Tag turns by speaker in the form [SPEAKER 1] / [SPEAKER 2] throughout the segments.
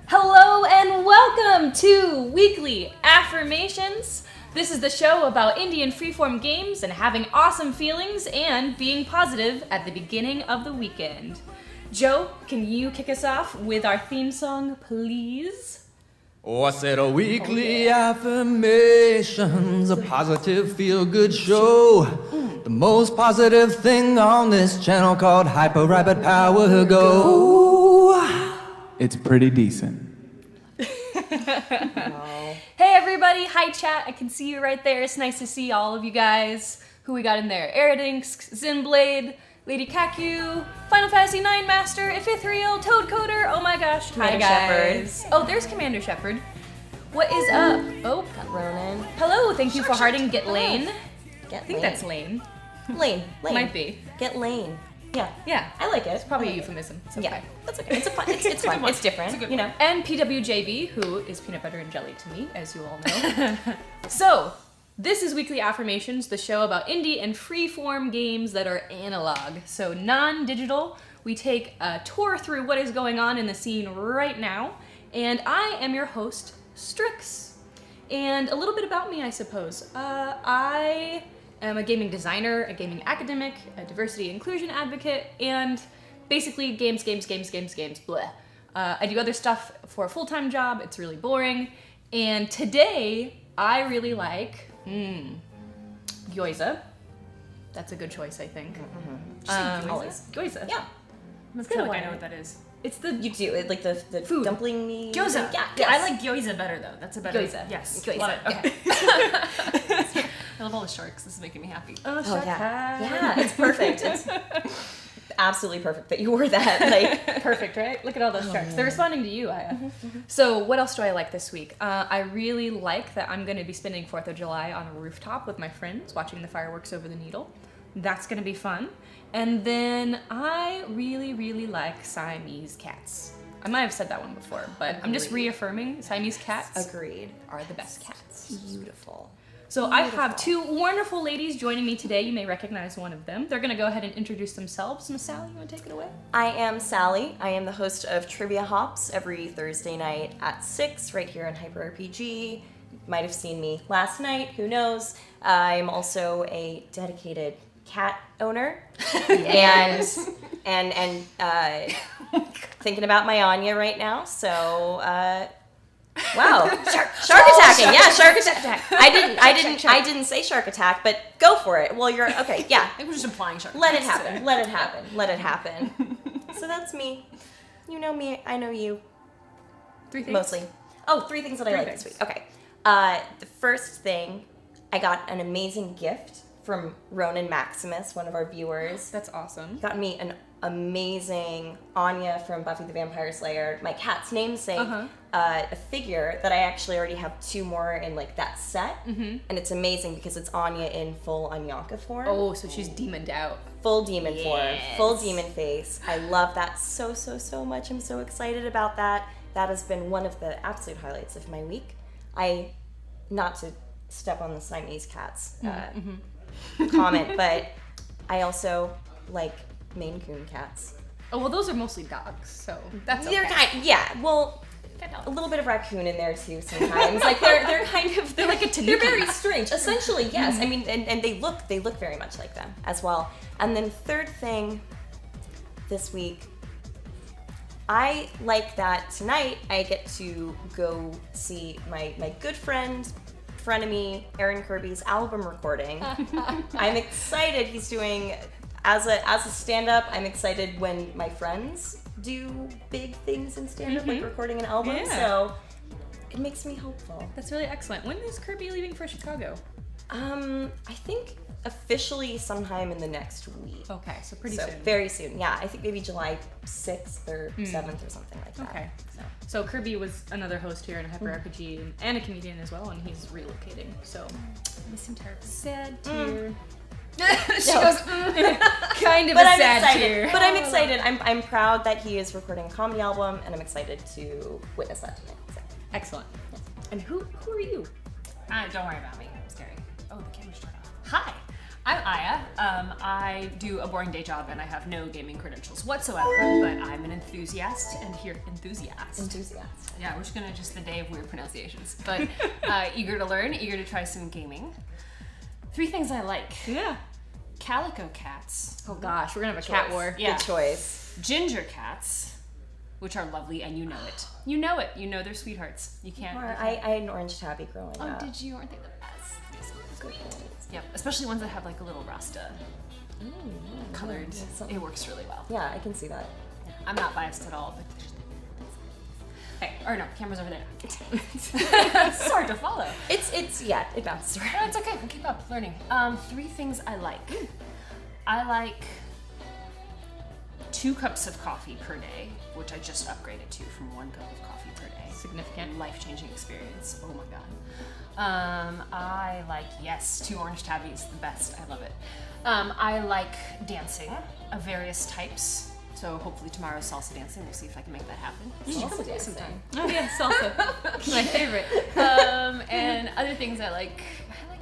[SPEAKER 1] Hello and welcome to Weekly Affirmations. This is the show about indie and freeform games and having awesome feelings and being positive at the beginning of the weekend. Joe, can you kick us off with our theme song, please?
[SPEAKER 2] Oh, I said a weekly affirmations, a positive feel-good show. The most positive thing on this channel called Hyper Rabbit Power Go.
[SPEAKER 3] It's pretty decent.
[SPEAKER 1] Hey everybody, hi chat, I can see you right there. It's nice to see all of you guys. Who we got in there? Aerodinx, Zinblade, Lady Kaku, Final Fantasy IX Master, Epithriel, Toadcoder, oh my gosh,
[SPEAKER 4] Commander
[SPEAKER 1] hi guys. Oh, there's Commander Shepard. What is up? Oh,
[SPEAKER 4] Ronan.
[SPEAKER 1] hello, thank you for hearting Get Lane.
[SPEAKER 4] Get
[SPEAKER 1] I think that's Lane.
[SPEAKER 4] Lane.
[SPEAKER 1] Might be.
[SPEAKER 4] Get Lane. Yeah.
[SPEAKER 1] Yeah.
[SPEAKER 4] I like it. It's
[SPEAKER 1] Probably a euphemism. It's okay.
[SPEAKER 4] Yeah, that's okay. It's fun. It's fun. It's different. You know.
[SPEAKER 1] And PWJV, who is peanut butter and jelly to me, as you all know. So, this is Weekly Affirmations, the show about indie and freeform games that are analog. So, non-digital. We take a tour through what is going on in the scene right now. And I am your host, Strix. And a little bit about me, I suppose. I am a gaming designer, a gaming academic, a diversity inclusion advocate, and basically games, bleh. I do other stuff for a full-time job. It's really boring. And today, I really like gyoza. That's a good choice, I think.
[SPEAKER 4] Always.
[SPEAKER 1] Gyoza.
[SPEAKER 4] Yeah.
[SPEAKER 1] I
[SPEAKER 4] It's
[SPEAKER 1] feel
[SPEAKER 4] good
[SPEAKER 1] like I
[SPEAKER 4] one.
[SPEAKER 1] know what that is. It's the
[SPEAKER 4] You do it like the
[SPEAKER 1] Food.
[SPEAKER 4] dumpling
[SPEAKER 5] Gyoza.
[SPEAKER 4] Yeah.
[SPEAKER 5] Yeah,
[SPEAKER 4] Yes.
[SPEAKER 5] I like gyoza better though. That's a better.
[SPEAKER 1] Gyoza.
[SPEAKER 5] Yes.
[SPEAKER 4] Gyoza.
[SPEAKER 5] Love it.
[SPEAKER 4] Okay.
[SPEAKER 5] I love all the sharks. This is making me happy.
[SPEAKER 1] oh,
[SPEAKER 4] Oh
[SPEAKER 1] shaka.
[SPEAKER 4] yeah. It's perfect. It's absolutely perfect that you wore that. Like
[SPEAKER 1] Perfect, right? Look at all those sharks. They're responding to you, Aya. So, what else do I like this week? I really like that I'm going to be spending 4th of July on a rooftop with my friends, watching the fireworks over the Needle. That's going to be fun. And then I really, really like Siamese cats. I might have said that one before, but I'm just
[SPEAKER 4] Agreed.
[SPEAKER 1] reaffirming Siamese cats
[SPEAKER 4] agreed.
[SPEAKER 1] are the best cats.
[SPEAKER 4] Beautiful.
[SPEAKER 1] So I have two wonderful ladies joining me today. You may recognize one of them. They're going to go ahead and introduce themselves. Miss Sally, you want to take it away?
[SPEAKER 4] I am Sally. I am the host of Trivia Hops every Thursday night at 6 right here on Hyper RPG. You might have seen me last night, who knows. I'm also a dedicated cat owner and thinking about my Anya right now. So wow, shark attacking. Yeah, shark attack. I didn't say shark attack, but go for it. Well, you're okay. Yeah,
[SPEAKER 5] I think we're just implying shark.
[SPEAKER 4] let it
[SPEAKER 5] attacks
[SPEAKER 4] happen.
[SPEAKER 5] today.
[SPEAKER 4] Let it happen. Let it happen. So that's me. You know me. I know you.
[SPEAKER 1] 3 things?
[SPEAKER 4] Mostly. Oh, 3 things that I
[SPEAKER 1] Three
[SPEAKER 4] like
[SPEAKER 1] things.
[SPEAKER 4] this week. Okay. The first thing, I got an amazing gift from Ronan Maximus, one of our viewers.
[SPEAKER 1] That's awesome.
[SPEAKER 4] Got me an amazing Anya from Buffy the Vampire Slayer, my cat's namesake, a figure that I actually already have 2 more in like that set. And it's amazing because it's Anya in full Anyanka form.
[SPEAKER 1] Oh, so she's demoned out.
[SPEAKER 4] Full demon form, full demon face. I love that so much. I'm so excited about that. That has been one of the absolute highlights of my week. Not to step on the Siamese cats comment, but I also like Maine Coon cats.
[SPEAKER 1] Oh, well, those are mostly dogs, so that's
[SPEAKER 4] They're
[SPEAKER 1] okay.
[SPEAKER 4] well, a little bit of raccoon in there too sometimes. Like they're kind of they're like a they're very strange. Essentially, yes. I mean, and they look very much like them as well. And then third thing this week, I like that tonight I get to go see my good friend, frenemy Aaron Kirby's album recording. I'm excited. He's doing as a stand-up. I'm excited when my friends do big things in stand-up, like recording an album.
[SPEAKER 1] Yeah.
[SPEAKER 4] So it makes me hopeful.
[SPEAKER 1] That's really excellent. When is Kirby leaving for Chicago?
[SPEAKER 4] I think officially sometime in the next week.
[SPEAKER 1] Okay, so pretty
[SPEAKER 4] So
[SPEAKER 1] soon.
[SPEAKER 4] very soon. Yeah, I think maybe July 6th or 7th or something like that.
[SPEAKER 1] Okay.
[SPEAKER 4] So.
[SPEAKER 1] So Kirby was another host here in Hyper RPG and a comedian as well, and he's relocating. So
[SPEAKER 5] I miss him terribly.
[SPEAKER 1] sad tear.
[SPEAKER 5] She
[SPEAKER 4] No.
[SPEAKER 5] goes.
[SPEAKER 1] Kind of
[SPEAKER 4] But
[SPEAKER 1] a
[SPEAKER 4] I'm
[SPEAKER 1] sad
[SPEAKER 4] excited.
[SPEAKER 1] tear.
[SPEAKER 4] But I'm excited. I'm proud that he is recording a comedy album, and I'm excited to witness that tonight. So.
[SPEAKER 1] Excellent. And who are you?
[SPEAKER 5] Don't worry about me. I'm scary. Oh, the camera's turned off. Hi. I'm Aya. I do a boring day job and I have no gaming credentials whatsoever, but I'm an enthusiast and enthusiast. Yeah, we're just gonna the day of weird pronunciations. But eager to learn, eager to try some gaming. 3 things I like.
[SPEAKER 1] Yeah.
[SPEAKER 5] Calico cats.
[SPEAKER 1] Oh gosh, we're gonna have a cat war.
[SPEAKER 5] Yeah.
[SPEAKER 4] Good choice.
[SPEAKER 5] Ginger cats, which are lovely and you know it. You know it. You know they're sweethearts. You can't.
[SPEAKER 4] I had an orange tabby growing
[SPEAKER 5] Oh,
[SPEAKER 4] up.
[SPEAKER 5] did you? Aren't they the best?
[SPEAKER 4] Good ones.
[SPEAKER 5] Yep, especially ones that have like a little Rasta colored. It works really well.
[SPEAKER 4] Yeah, I can see that.
[SPEAKER 5] I'm not biased at all, but hey, or no, camera's over there. It's hard to follow.
[SPEAKER 4] It bounces around.
[SPEAKER 5] No, it's okay. We'll keep up learning. 3 things I like. I like 2 cups of coffee per day, which I just upgraded to from 1 cup of coffee per day.
[SPEAKER 1] Significant.
[SPEAKER 5] Life-changing experience. Oh my god. I like 2 orange tabbies, the best. I love it. I like dancing of various types. So hopefully tomorrow's salsa dancing. We'll see if I can make that happen. You should come with me sometime.
[SPEAKER 1] Oh yeah, salsa. My favorite.
[SPEAKER 5] And other things I like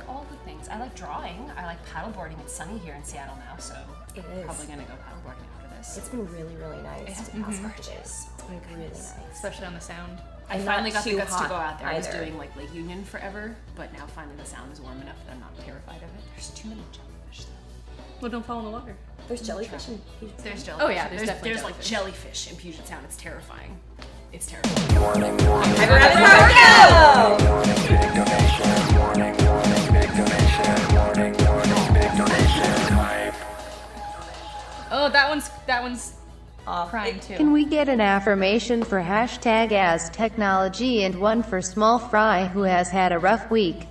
[SPEAKER 5] all the things. I like drawing. I like paddleboarding. It's sunny here in Seattle now, so
[SPEAKER 4] It
[SPEAKER 5] I'm
[SPEAKER 4] is.
[SPEAKER 5] probably gonna go paddleboarding after this.
[SPEAKER 4] It's been really, really nice to pass purchase. It's been really nice.
[SPEAKER 1] Especially on the sound.
[SPEAKER 5] I
[SPEAKER 4] And
[SPEAKER 5] finally
[SPEAKER 4] not
[SPEAKER 5] got the
[SPEAKER 4] too
[SPEAKER 5] guts to
[SPEAKER 4] hot
[SPEAKER 5] go out there. I was
[SPEAKER 4] either.
[SPEAKER 5] doing like Lake Union forever, but now finally the sound is warm enough that I'm not terrified of it. There's too many jellyfish though.
[SPEAKER 1] Well, don't fall in the water.
[SPEAKER 4] There's jellyfish in
[SPEAKER 5] There's jellyfish.
[SPEAKER 1] Oh, yeah, there's definitely
[SPEAKER 5] there's like
[SPEAKER 1] jellyfish.
[SPEAKER 5] jellyfish in Puget Sound. It's terrifying. It's terrifying.
[SPEAKER 4] Hyper Rabbit Power Go!
[SPEAKER 1] Oh, that one's crying too.
[SPEAKER 6] Can we get an affirmation for hashtag as technology and one for Small Fry who has had a rough week?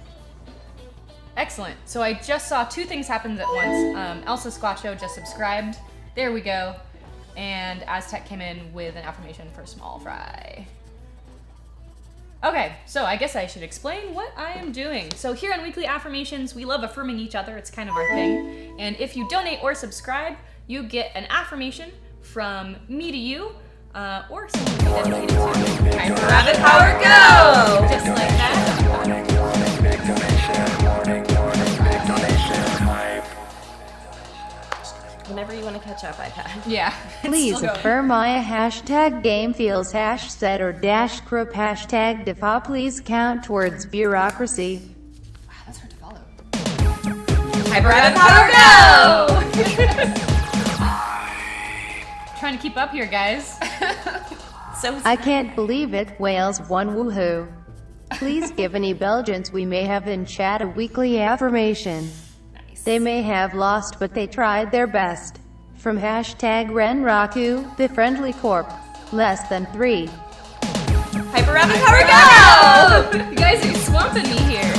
[SPEAKER 1] Excellent. So I just saw 2 things happen at once. Elsa Squatcho just subscribed. There we go. And Aztec came in with an affirmation for Small Fry. Okay, so I guess I should explain what I am doing. So here on Weekly Affirmations, we love affirming each other. It's kind of our thing. And if you donate or subscribe, you get an affirmation from me to you, or someone we dedicated to. Hyper Rabbit Power Go! Just like that.
[SPEAKER 4] Whenever you want to catch up, iPad.
[SPEAKER 1] Yeah.
[SPEAKER 6] Please affirm my hashtag game feels hash set or dash group hashtag defa please count towards bureaucracy.
[SPEAKER 5] Wow, that's hard to follow.
[SPEAKER 1] Hyper Rabbit Power Go! Trying to keep up here, guys.
[SPEAKER 4] So
[SPEAKER 6] I can't believe it, Wales one woohoo. Please give any Belgians we may have in chat a weekly affirmation.
[SPEAKER 5] Nice.
[SPEAKER 6] They may have lost but they tried their best. From hashtag Renraku, the friendly corp. Less than 3.
[SPEAKER 4] Hyper Rabbit Power Go!
[SPEAKER 1] You guys are swamping me here.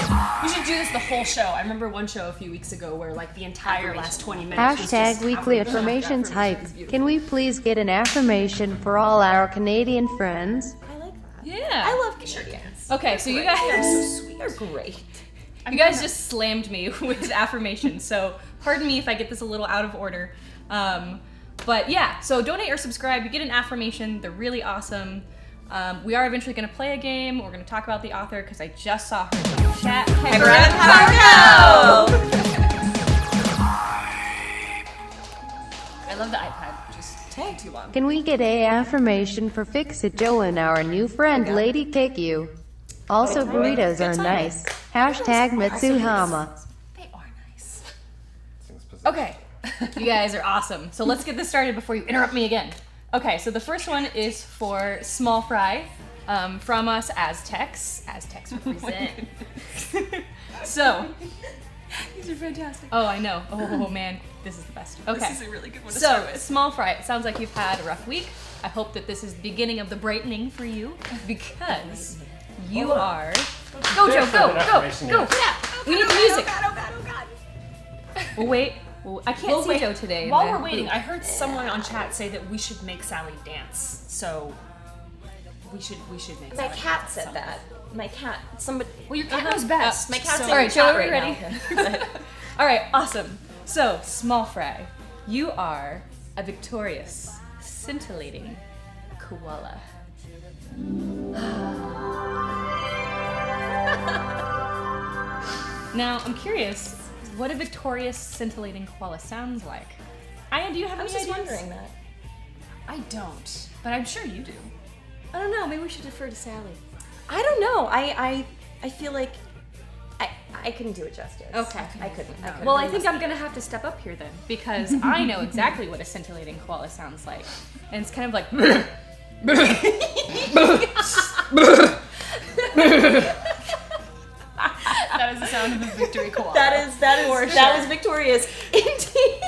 [SPEAKER 5] We should do this the whole show. I remember one show a few weeks ago where like the entire last 20 minutes was
[SPEAKER 6] Hashtag
[SPEAKER 5] just
[SPEAKER 6] weekly
[SPEAKER 5] affirmations.
[SPEAKER 6] affirmations hype.
[SPEAKER 5] It's beautiful.
[SPEAKER 6] Can we please get an affirmation for all our Canadian friends?
[SPEAKER 4] I like that.
[SPEAKER 1] Yeah.
[SPEAKER 4] I love Canadians.
[SPEAKER 1] Okay, so you
[SPEAKER 4] They're
[SPEAKER 1] guys,
[SPEAKER 4] so sweet. They're great.
[SPEAKER 1] you guys just slammed me with affirmations. So pardon me if I get this a little out of order. But yeah, so donate or subscribe. You get an affirmation. They're really awesome. We are eventually going to play a game. We're going to talk about the author because I just saw her in the chat.
[SPEAKER 4] Hyper Rabbit Power Go!
[SPEAKER 5] I love the iPad. Just take too long.
[SPEAKER 6] Can we get a affirmation for Fix It Joe and our new friend Lady Kick Also burritos are nice. Hashtag Mitsuhama.
[SPEAKER 5] They are nice.
[SPEAKER 1] Okay, you guys are awesome. So let's get this started before you interrupt me again. Okay, so the first one is for Small Fry, from us Aztecs. Aztecs represent. So,
[SPEAKER 5] These are fantastic.
[SPEAKER 1] oh, I know. Oh man, this is the best. Okay.
[SPEAKER 5] This is a really good one to
[SPEAKER 1] So,
[SPEAKER 5] start with.
[SPEAKER 1] Small Fry, it sounds like you've had a rough week. I hope that this is the beginning of the brightening for you because you are. Go, Joe, go, go. Yeah, we need the music.
[SPEAKER 5] Oh God.
[SPEAKER 1] We'll wait. Well, I can't see
[SPEAKER 5] wait.
[SPEAKER 1] Joe today.
[SPEAKER 5] While we're waiting, I heard someone on chat say that we should make Sally dance. So we should make
[SPEAKER 4] My
[SPEAKER 5] Sally
[SPEAKER 4] cat
[SPEAKER 5] dance
[SPEAKER 4] said
[SPEAKER 5] some-
[SPEAKER 4] that. My cat. Somebody.
[SPEAKER 5] Well, your cat knows best.
[SPEAKER 4] My cat's
[SPEAKER 5] so-
[SPEAKER 4] in
[SPEAKER 1] All right,
[SPEAKER 4] the
[SPEAKER 1] Joe,
[SPEAKER 4] chat
[SPEAKER 1] are we
[SPEAKER 4] right
[SPEAKER 1] ready?
[SPEAKER 4] now.
[SPEAKER 1] All right, awesome. So, Small Fry, you are a victorious, scintillating koala. Now, I'm curious, what a victorious, scintillating koala sounds like. Aya, do you have
[SPEAKER 4] I
[SPEAKER 1] any
[SPEAKER 4] was just
[SPEAKER 1] ideas?
[SPEAKER 4] wondering that.
[SPEAKER 5] I don't, but I'm sure you do.
[SPEAKER 1] I don't know. Maybe we should defer to Sally.
[SPEAKER 4] I don't know. I feel like I couldn't do it justice.
[SPEAKER 1] Okay.
[SPEAKER 4] I couldn't.
[SPEAKER 1] Well, I think I'm gonna have to step up here then, because I know exactly what a scintillating koala sounds like, and it's kind of like.
[SPEAKER 5] That is the sound of a victory koala.
[SPEAKER 4] that was victorious. Indeed.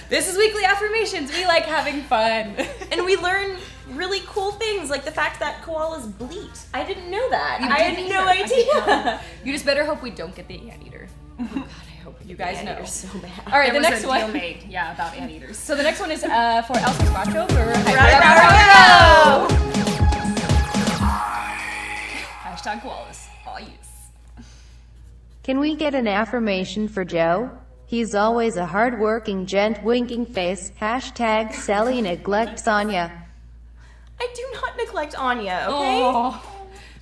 [SPEAKER 1] This is Weekly Affirmations. We like having fun.
[SPEAKER 4] And we learn really cool things, like the fact that koalas bleat. I didn't know that. I had no idea.
[SPEAKER 1] You just better hope we don't get the anteater. Oh God, I hope you guys know.
[SPEAKER 4] You're so bad.
[SPEAKER 1] All right,
[SPEAKER 5] There
[SPEAKER 1] the
[SPEAKER 5] was
[SPEAKER 1] next
[SPEAKER 5] a
[SPEAKER 1] one.
[SPEAKER 5] deal made, about anteaters.
[SPEAKER 1] So the next one is for Elsa Squatcho for
[SPEAKER 5] Hashtag koalas. Oh, yes.
[SPEAKER 6] Can we get an affirmation for Joe? He's always a hard-working gent, winking face. Hashtag Sally neglects Anya.
[SPEAKER 4] I do not neglect Anya, okay?
[SPEAKER 1] Oh.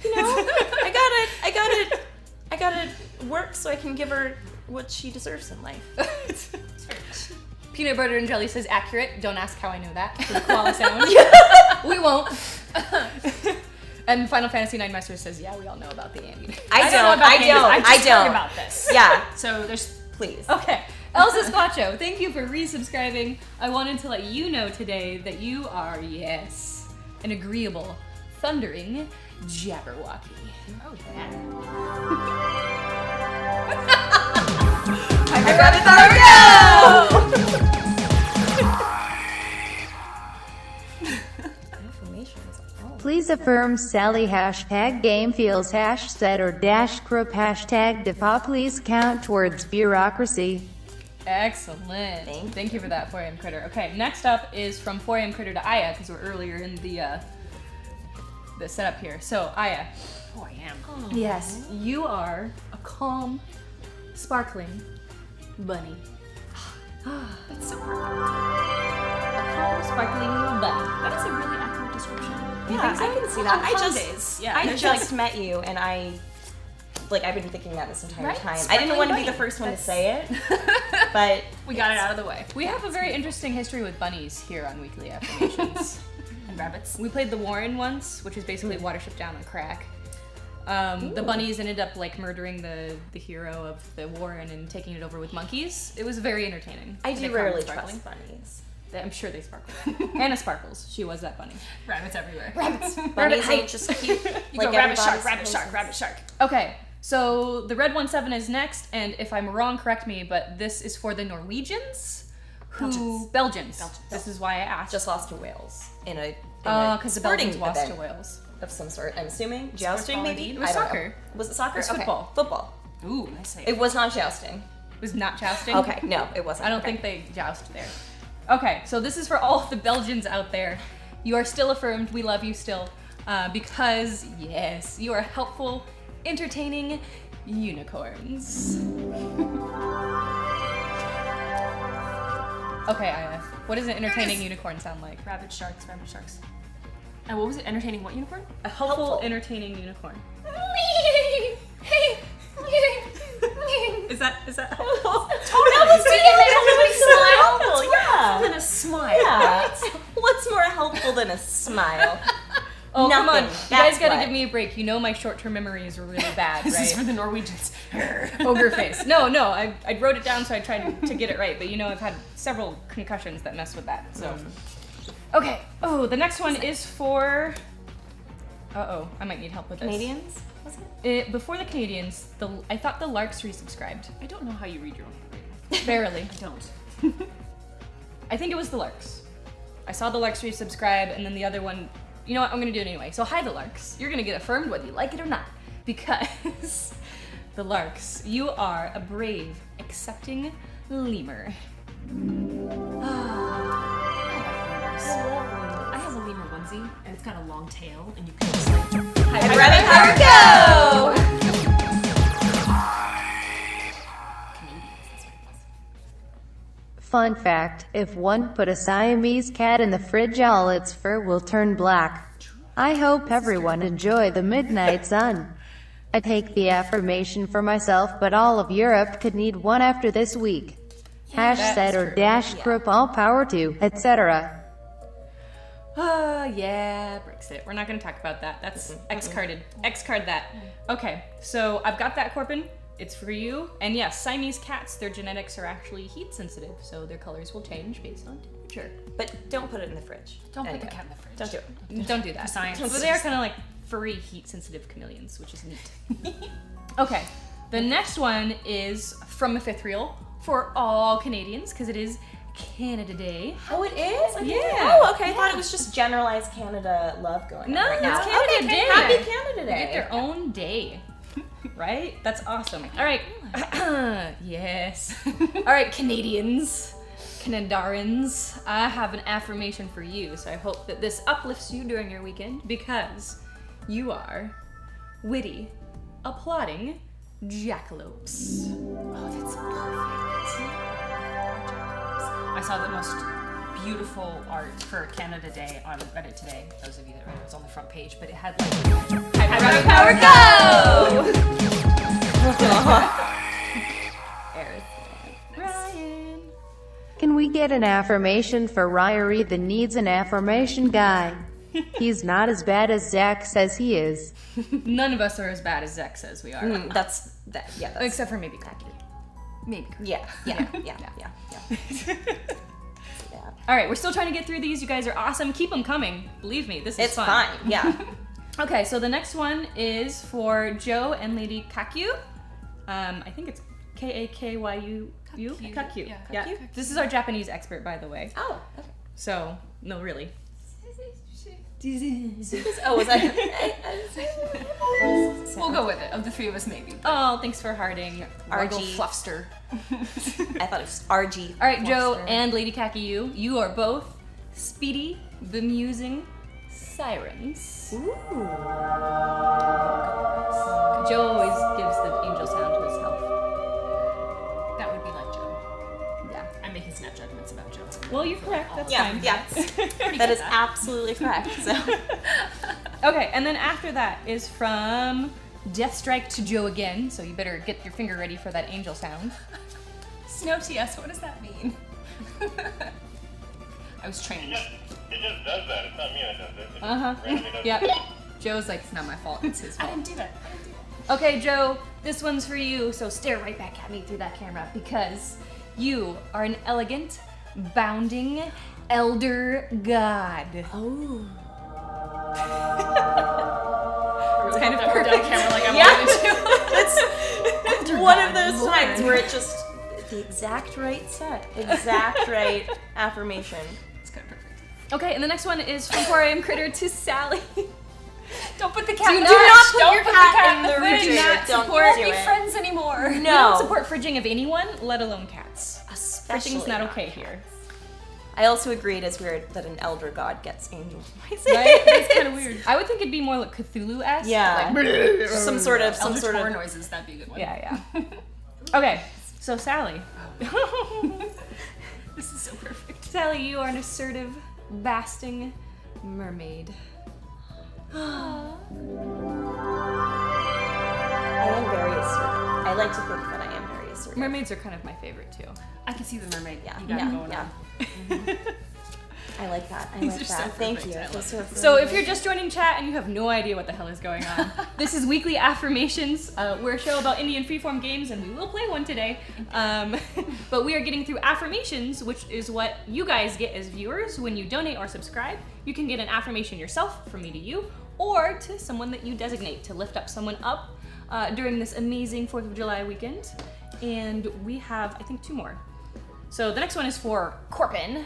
[SPEAKER 4] You know, I gotta work so I can give her what she deserves in life.
[SPEAKER 1] Peanut butter and jelly says accurate. Don't ask how I know that. For the koala sound. We won't. And Final Fantasy IX Master says, yeah, we all know about the anteater.
[SPEAKER 4] I
[SPEAKER 5] don't.
[SPEAKER 4] don't.
[SPEAKER 5] I've just heard about this.
[SPEAKER 4] Yeah,
[SPEAKER 5] So there's
[SPEAKER 4] please.
[SPEAKER 1] Okay. Elsa Squatcho, thank you for resubscribing. I wanted to let you know today that you are, yes, an agreeable, thundering Jabberwocky.
[SPEAKER 5] oh yeah.
[SPEAKER 4] I rabbit Affirmations. Oh.
[SPEAKER 6] Please affirm Sally. Hashtag game feels hash set or dash group. Hashtag defa. Please count towards bureaucracy.
[SPEAKER 1] Excellent. Thank you for that, 4am Critter. Okay, next up is from 4am Critter to Aya, because we're earlier in the setup here. So, Aya.
[SPEAKER 5] Oh, I am.
[SPEAKER 1] Yes, you are a calm, sparkling bunny.
[SPEAKER 5] That's so perfect.
[SPEAKER 1] A calm, sparkling bunny.
[SPEAKER 5] That is a really accurate description.
[SPEAKER 4] Yeah, I can see that. I
[SPEAKER 5] there's
[SPEAKER 4] just met you, and I've been thinking that this entire
[SPEAKER 5] Right?
[SPEAKER 4] time. I
[SPEAKER 5] Sparkling
[SPEAKER 4] didn't want to be
[SPEAKER 5] bunny.
[SPEAKER 4] the first one to say it, but
[SPEAKER 5] We got it out of the way.
[SPEAKER 1] We have a very interesting history with bunnies here on Weekly Affirmations.
[SPEAKER 5] And rabbits.
[SPEAKER 1] We played the Warren once, which is basically Watership Down on crack. The bunnies ended up murdering the hero of the Warren and taking it over with monkeys. It was very entertaining.
[SPEAKER 4] I
[SPEAKER 1] They
[SPEAKER 4] do
[SPEAKER 1] call
[SPEAKER 4] rarely
[SPEAKER 1] them sparkling.
[SPEAKER 4] trust bunnies.
[SPEAKER 1] I'm sure they sparkle. Hannah sparkles. She was that bunny.
[SPEAKER 5] Rabbits everywhere.
[SPEAKER 4] Bunnies are just cute.
[SPEAKER 5] You go rabbit shark, rabbit shark, rabbit shark.
[SPEAKER 1] Okay, so the red 17 is next, and if I'm wrong, correct me, but this is for the Norwegians. Belgians. This is why I asked.
[SPEAKER 4] Just lost to Wales in a
[SPEAKER 1] because the
[SPEAKER 4] sporting
[SPEAKER 1] Belgians lost to
[SPEAKER 4] event
[SPEAKER 1] Wales.
[SPEAKER 4] of some sort. I'm assuming jousting,
[SPEAKER 5] ball
[SPEAKER 4] maybe.
[SPEAKER 5] indeed.
[SPEAKER 1] It was
[SPEAKER 4] I don't
[SPEAKER 1] soccer.
[SPEAKER 4] know. Was it soccer?
[SPEAKER 1] It's
[SPEAKER 4] Okay.
[SPEAKER 1] football.
[SPEAKER 4] Football.
[SPEAKER 5] Ooh, nice save.
[SPEAKER 4] It was not jousting.
[SPEAKER 1] It was not jousting.
[SPEAKER 4] Okay, no, it wasn't.
[SPEAKER 1] I don't
[SPEAKER 4] Okay.
[SPEAKER 1] think they joust there. Okay, so this is for all of the Belgians out there. You are still affirmed. We love you still. Because, yes, you are helpful, entertaining unicorns. Okay, Aya, what does an entertaining unicorn sound like?
[SPEAKER 5] Rabbit sharks, rabbit sharks. And what was it? Entertaining what unicorn?
[SPEAKER 1] A helpful, entertaining unicorn. Is that helpful?
[SPEAKER 4] Helpful, yeah.
[SPEAKER 5] Than a smile.
[SPEAKER 4] Yeah. What's more helpful than a smile?
[SPEAKER 1] Oh, come on.
[SPEAKER 4] Nothing.
[SPEAKER 1] You guys
[SPEAKER 4] That's
[SPEAKER 1] gotta
[SPEAKER 4] what.
[SPEAKER 1] give me a break. You know my short-term memory is really bad,
[SPEAKER 5] This is for
[SPEAKER 1] right?
[SPEAKER 5] the Norwegians.
[SPEAKER 1] Ogre face. No, I wrote it down so I tried to get it right, but I've had several concussions that mess with that, so. Okay, the next one is for, I might need help with this.
[SPEAKER 4] Canadians? Was it?
[SPEAKER 1] Before the Canadians, I thought the Larks resubscribed.
[SPEAKER 5] I don't know how you read your own writing.
[SPEAKER 1] Barely.
[SPEAKER 5] I don't.
[SPEAKER 1] I think it was the Larks. I saw the Larks resubscribe, and then the other one, you know what, I'm gonna do it anyway. So hi, the Larks. You're gonna get affirmed whether you like it or not. Because the Larks, you are a brave, accepting lemur.
[SPEAKER 5] I have a lemur onesie, and it's got a long tail, and you can just
[SPEAKER 4] I'd rather have her go!
[SPEAKER 5] Canadians, that's what it was.
[SPEAKER 6] Fun fact, if one put a Siamese cat in the fridge, all its fur will turn black. I hope everyone enjoy the midnight sun. I take the affirmation for myself, but all of Europe could need one after this week. Hash set or dash group all power to, etc.
[SPEAKER 1] Yeah, Brexit. We're not going to talk about that. That's X-carded. X-card that. Okay, so I've got that, Corbin. It's for you. And yes, Siamese cats, their genetics are actually heat sensitive, so their colors will change based on temperature.
[SPEAKER 4] But don't put it in the fridge.
[SPEAKER 5] Don't put the cat in the fridge.
[SPEAKER 4] Don't do it.
[SPEAKER 1] Don't do that.
[SPEAKER 5] Science.
[SPEAKER 1] But they are kind of like furry heat sensitive chameleons, which is neat. Okay, the next one is from a fifth reel for all Canadians, because it is Canada Day.
[SPEAKER 4] Oh, it is?
[SPEAKER 1] Yeah.
[SPEAKER 4] Oh, okay. I thought it was just generalized Canada love going on right now.
[SPEAKER 1] it's Canada Day.
[SPEAKER 4] Happy Canada Day.
[SPEAKER 1] They get their own day. Right? That's awesome. All right. Yes. All right, Canadians, Canadarans, I have an affirmation for you. So I hope that this uplifts you during your weekend because you are witty, applauding jackalopes.
[SPEAKER 5] Oh, that's perfect. I saw the most beautiful art for Canada Day on Reddit today. Those of you that read it, was on the front page, but it had like
[SPEAKER 1] Hyper power go! Ryan.
[SPEAKER 6] Can we get an affirmation for Ryrie that needs an affirmation guy? He's not as bad as Zach says he is.
[SPEAKER 1] None of us are as bad as Zach says we are.
[SPEAKER 4] That's.
[SPEAKER 1] Except for maybe Cracky. Maybe.
[SPEAKER 4] Yeah.
[SPEAKER 1] All right, we're still trying to get through these. You guys are awesome. Keep them coming. Believe me, this is
[SPEAKER 4] It's
[SPEAKER 1] fun.
[SPEAKER 4] fine. Yeah.
[SPEAKER 1] Okay, so the next one is for Joe and Lady Kakyu. I think it's Kakyu. Kakyu.
[SPEAKER 5] Yeah,
[SPEAKER 1] Yeah. This is our Japanese expert, by the way.
[SPEAKER 4] Oh. Okay.
[SPEAKER 1] So, no, really.
[SPEAKER 4] Oh, was I?
[SPEAKER 5] We'll go with it. Of the three of us, maybe.
[SPEAKER 1] Oh, thanks for hearting. Wiggle
[SPEAKER 4] RG.
[SPEAKER 1] Fluffster.
[SPEAKER 4] I thought it was RG.
[SPEAKER 1] All right, Joe and Lady Kakyu, you are both speedy, bemusing sirens.
[SPEAKER 4] Ooh.
[SPEAKER 1] Joe always gives the angel sound to himself.
[SPEAKER 5] That would be like Joe.
[SPEAKER 1] Yeah.
[SPEAKER 5] I'm making snap judgments about Joe.
[SPEAKER 1] Well, you're correct. That's
[SPEAKER 4] Yeah.
[SPEAKER 1] fine.
[SPEAKER 4] Yeah. That is absolutely correct. So.
[SPEAKER 1] Okay, and then after that is from Death Strike to Joe again, so you better get your finger ready for that angel sound.
[SPEAKER 5] Snow TS, what does that mean? I was trained.
[SPEAKER 7] It just does that. It's not me that does it. It
[SPEAKER 1] Uh-huh.
[SPEAKER 7] just randomly does
[SPEAKER 1] Yep.
[SPEAKER 7] it.
[SPEAKER 1] Joe's like, it's not my fault, it's his
[SPEAKER 5] I
[SPEAKER 1] fault.
[SPEAKER 5] didn't do that.
[SPEAKER 1] Okay, Joe, this one's for you, so stare right back at me through that camera because you are an elegant, bounding elder god.
[SPEAKER 4] Oh.
[SPEAKER 5] It's
[SPEAKER 1] kind of
[SPEAKER 5] perfect.
[SPEAKER 1] perfect.
[SPEAKER 5] Camera like I
[SPEAKER 4] Yeah.
[SPEAKER 5] wanted to.
[SPEAKER 4] It's one of those times where it just the exact right set, exact right affirmation.
[SPEAKER 5] It's kind of perfect.
[SPEAKER 1] Okay, and the next one is from Aquarium Critter to Sally.
[SPEAKER 5] Don't put the cat in the
[SPEAKER 4] Do not
[SPEAKER 5] fridge.
[SPEAKER 4] put
[SPEAKER 5] Don't
[SPEAKER 4] your
[SPEAKER 5] put
[SPEAKER 4] cat
[SPEAKER 5] the cat
[SPEAKER 4] in the
[SPEAKER 5] fridge.
[SPEAKER 4] refrigerator.
[SPEAKER 1] not
[SPEAKER 4] Don't
[SPEAKER 1] support
[SPEAKER 5] Won't
[SPEAKER 4] do
[SPEAKER 5] be
[SPEAKER 4] it.
[SPEAKER 5] friends anymore.
[SPEAKER 1] We don't
[SPEAKER 4] No.
[SPEAKER 1] support fridging of anyone, let alone cats.
[SPEAKER 4] Especially
[SPEAKER 1] Fridging's not
[SPEAKER 4] not
[SPEAKER 1] okay here.
[SPEAKER 4] I also agree it is weird that an elder god gets angel voices.
[SPEAKER 1] Right? That's kind of weird. I would think it'd be more like Cthulhu-esque.
[SPEAKER 4] Yeah.
[SPEAKER 1] Like,
[SPEAKER 4] some sort of
[SPEAKER 5] Horror noises, that'd be a good one.
[SPEAKER 1] yeah. Okay, so Sally.
[SPEAKER 5] This is so perfect.
[SPEAKER 1] Sally, you are an assertive, basting mermaid.
[SPEAKER 4] I am very assertive. I like to think that I am very assertive.
[SPEAKER 1] Mermaids are kind of my favorite too.
[SPEAKER 5] I can see the mermaid.
[SPEAKER 4] Yeah,
[SPEAKER 5] You got it going
[SPEAKER 4] yeah.
[SPEAKER 5] on.
[SPEAKER 4] I like that. I
[SPEAKER 5] These
[SPEAKER 4] like
[SPEAKER 5] are so
[SPEAKER 4] that. Thank
[SPEAKER 5] perfect.
[SPEAKER 4] you.
[SPEAKER 5] I love
[SPEAKER 4] Those are
[SPEAKER 1] So
[SPEAKER 4] really
[SPEAKER 1] if you're just joining chat and you have no idea what the hell is going on, this is Weekly Affirmations. We're a show about Indian freeform games, and we will play one today. But we are getting through affirmations, which is what you guys get as viewers when you donate or subscribe. You can get an affirmation yourself from me to you, or to someone that you designate to lift up someone up during this amazing 4th of July weekend. And we have, I think, 2 more. So the next one is for Corbin,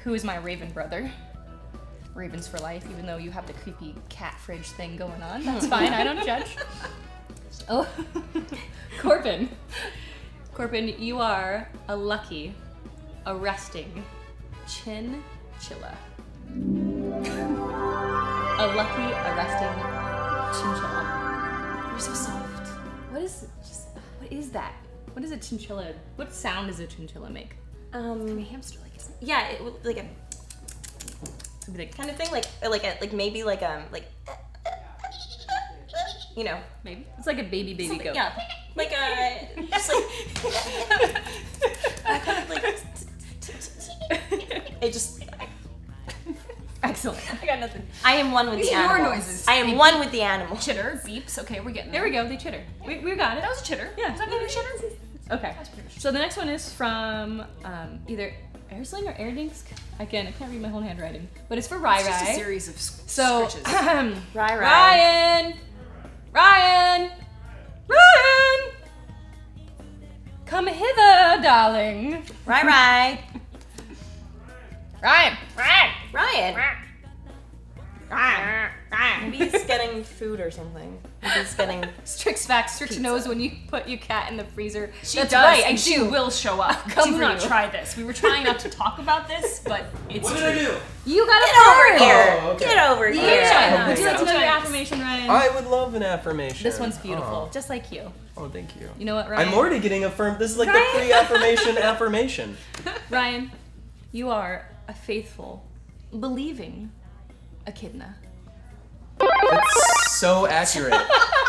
[SPEAKER 1] who is my raven brother. Ravens for life, even though you have the creepy cat fridge thing going on. That's fine, I don't judge. Oh, Corbin. Corbin, you are a lucky, arresting chinchilla. A lucky, arresting chinchilla. You're so soft. What is that? What is a chinchilla? What sound does a chinchilla make?
[SPEAKER 5] Hamster like isn't it?
[SPEAKER 4] yeah, it would like a kind of thing, like maybe like you know,
[SPEAKER 5] Maybe.
[SPEAKER 1] It's like a baby goat.
[SPEAKER 4] yeah, like a just like kind of like it just.
[SPEAKER 1] Excellent.
[SPEAKER 5] I got nothing.
[SPEAKER 4] I am one with
[SPEAKER 5] These
[SPEAKER 4] the
[SPEAKER 5] are
[SPEAKER 4] animal.
[SPEAKER 5] more noises.
[SPEAKER 4] I am one with the animal.
[SPEAKER 5] Chitter, beeps. Okay, we're getting
[SPEAKER 1] There we go. They chitter. We got it.
[SPEAKER 5] That was a chitter.
[SPEAKER 1] Yeah.
[SPEAKER 5] Was that maybe a chitter?
[SPEAKER 1] Okay. So the next one is from either Airsling or Airdings. Again, I can't read my whole handwriting, but it's for Rai
[SPEAKER 5] It's just a
[SPEAKER 1] Rai.
[SPEAKER 5] series of
[SPEAKER 1] So
[SPEAKER 5] scritches.
[SPEAKER 4] Ryan.
[SPEAKER 1] Ryan, come hither, darling.
[SPEAKER 4] Ryan. Maybe he's getting food or something. Maybe he's getting.
[SPEAKER 1] Strix facts. Strix knows when you put your cat in the freezer.
[SPEAKER 5] She
[SPEAKER 1] That's
[SPEAKER 5] does,
[SPEAKER 1] right,
[SPEAKER 5] and
[SPEAKER 1] I
[SPEAKER 5] she
[SPEAKER 1] do.
[SPEAKER 5] will show up.
[SPEAKER 1] Come
[SPEAKER 5] Do
[SPEAKER 1] for
[SPEAKER 5] not
[SPEAKER 1] you.
[SPEAKER 5] try this. We were trying not to talk about this, but it's
[SPEAKER 8] What did I do?
[SPEAKER 1] You gotta
[SPEAKER 4] Get over
[SPEAKER 1] purr.
[SPEAKER 4] here.
[SPEAKER 8] Oh, okay.
[SPEAKER 4] Get over
[SPEAKER 1] Yeah.
[SPEAKER 4] here.
[SPEAKER 1] Would you like to know your
[SPEAKER 5] Thanks.
[SPEAKER 1] affirmation, Ryan?
[SPEAKER 8] I would love an affirmation.
[SPEAKER 1] This one's beautiful,
[SPEAKER 8] Oh,
[SPEAKER 1] just like you.
[SPEAKER 8] oh, thank you.
[SPEAKER 1] You know what, Ryan?
[SPEAKER 8] I'm already getting affirmed. This is like
[SPEAKER 1] Ryan?
[SPEAKER 8] the pre-affirmation affirmation.
[SPEAKER 1] Ryan, you are a faithful, believing echidna.
[SPEAKER 8] That's so accurate.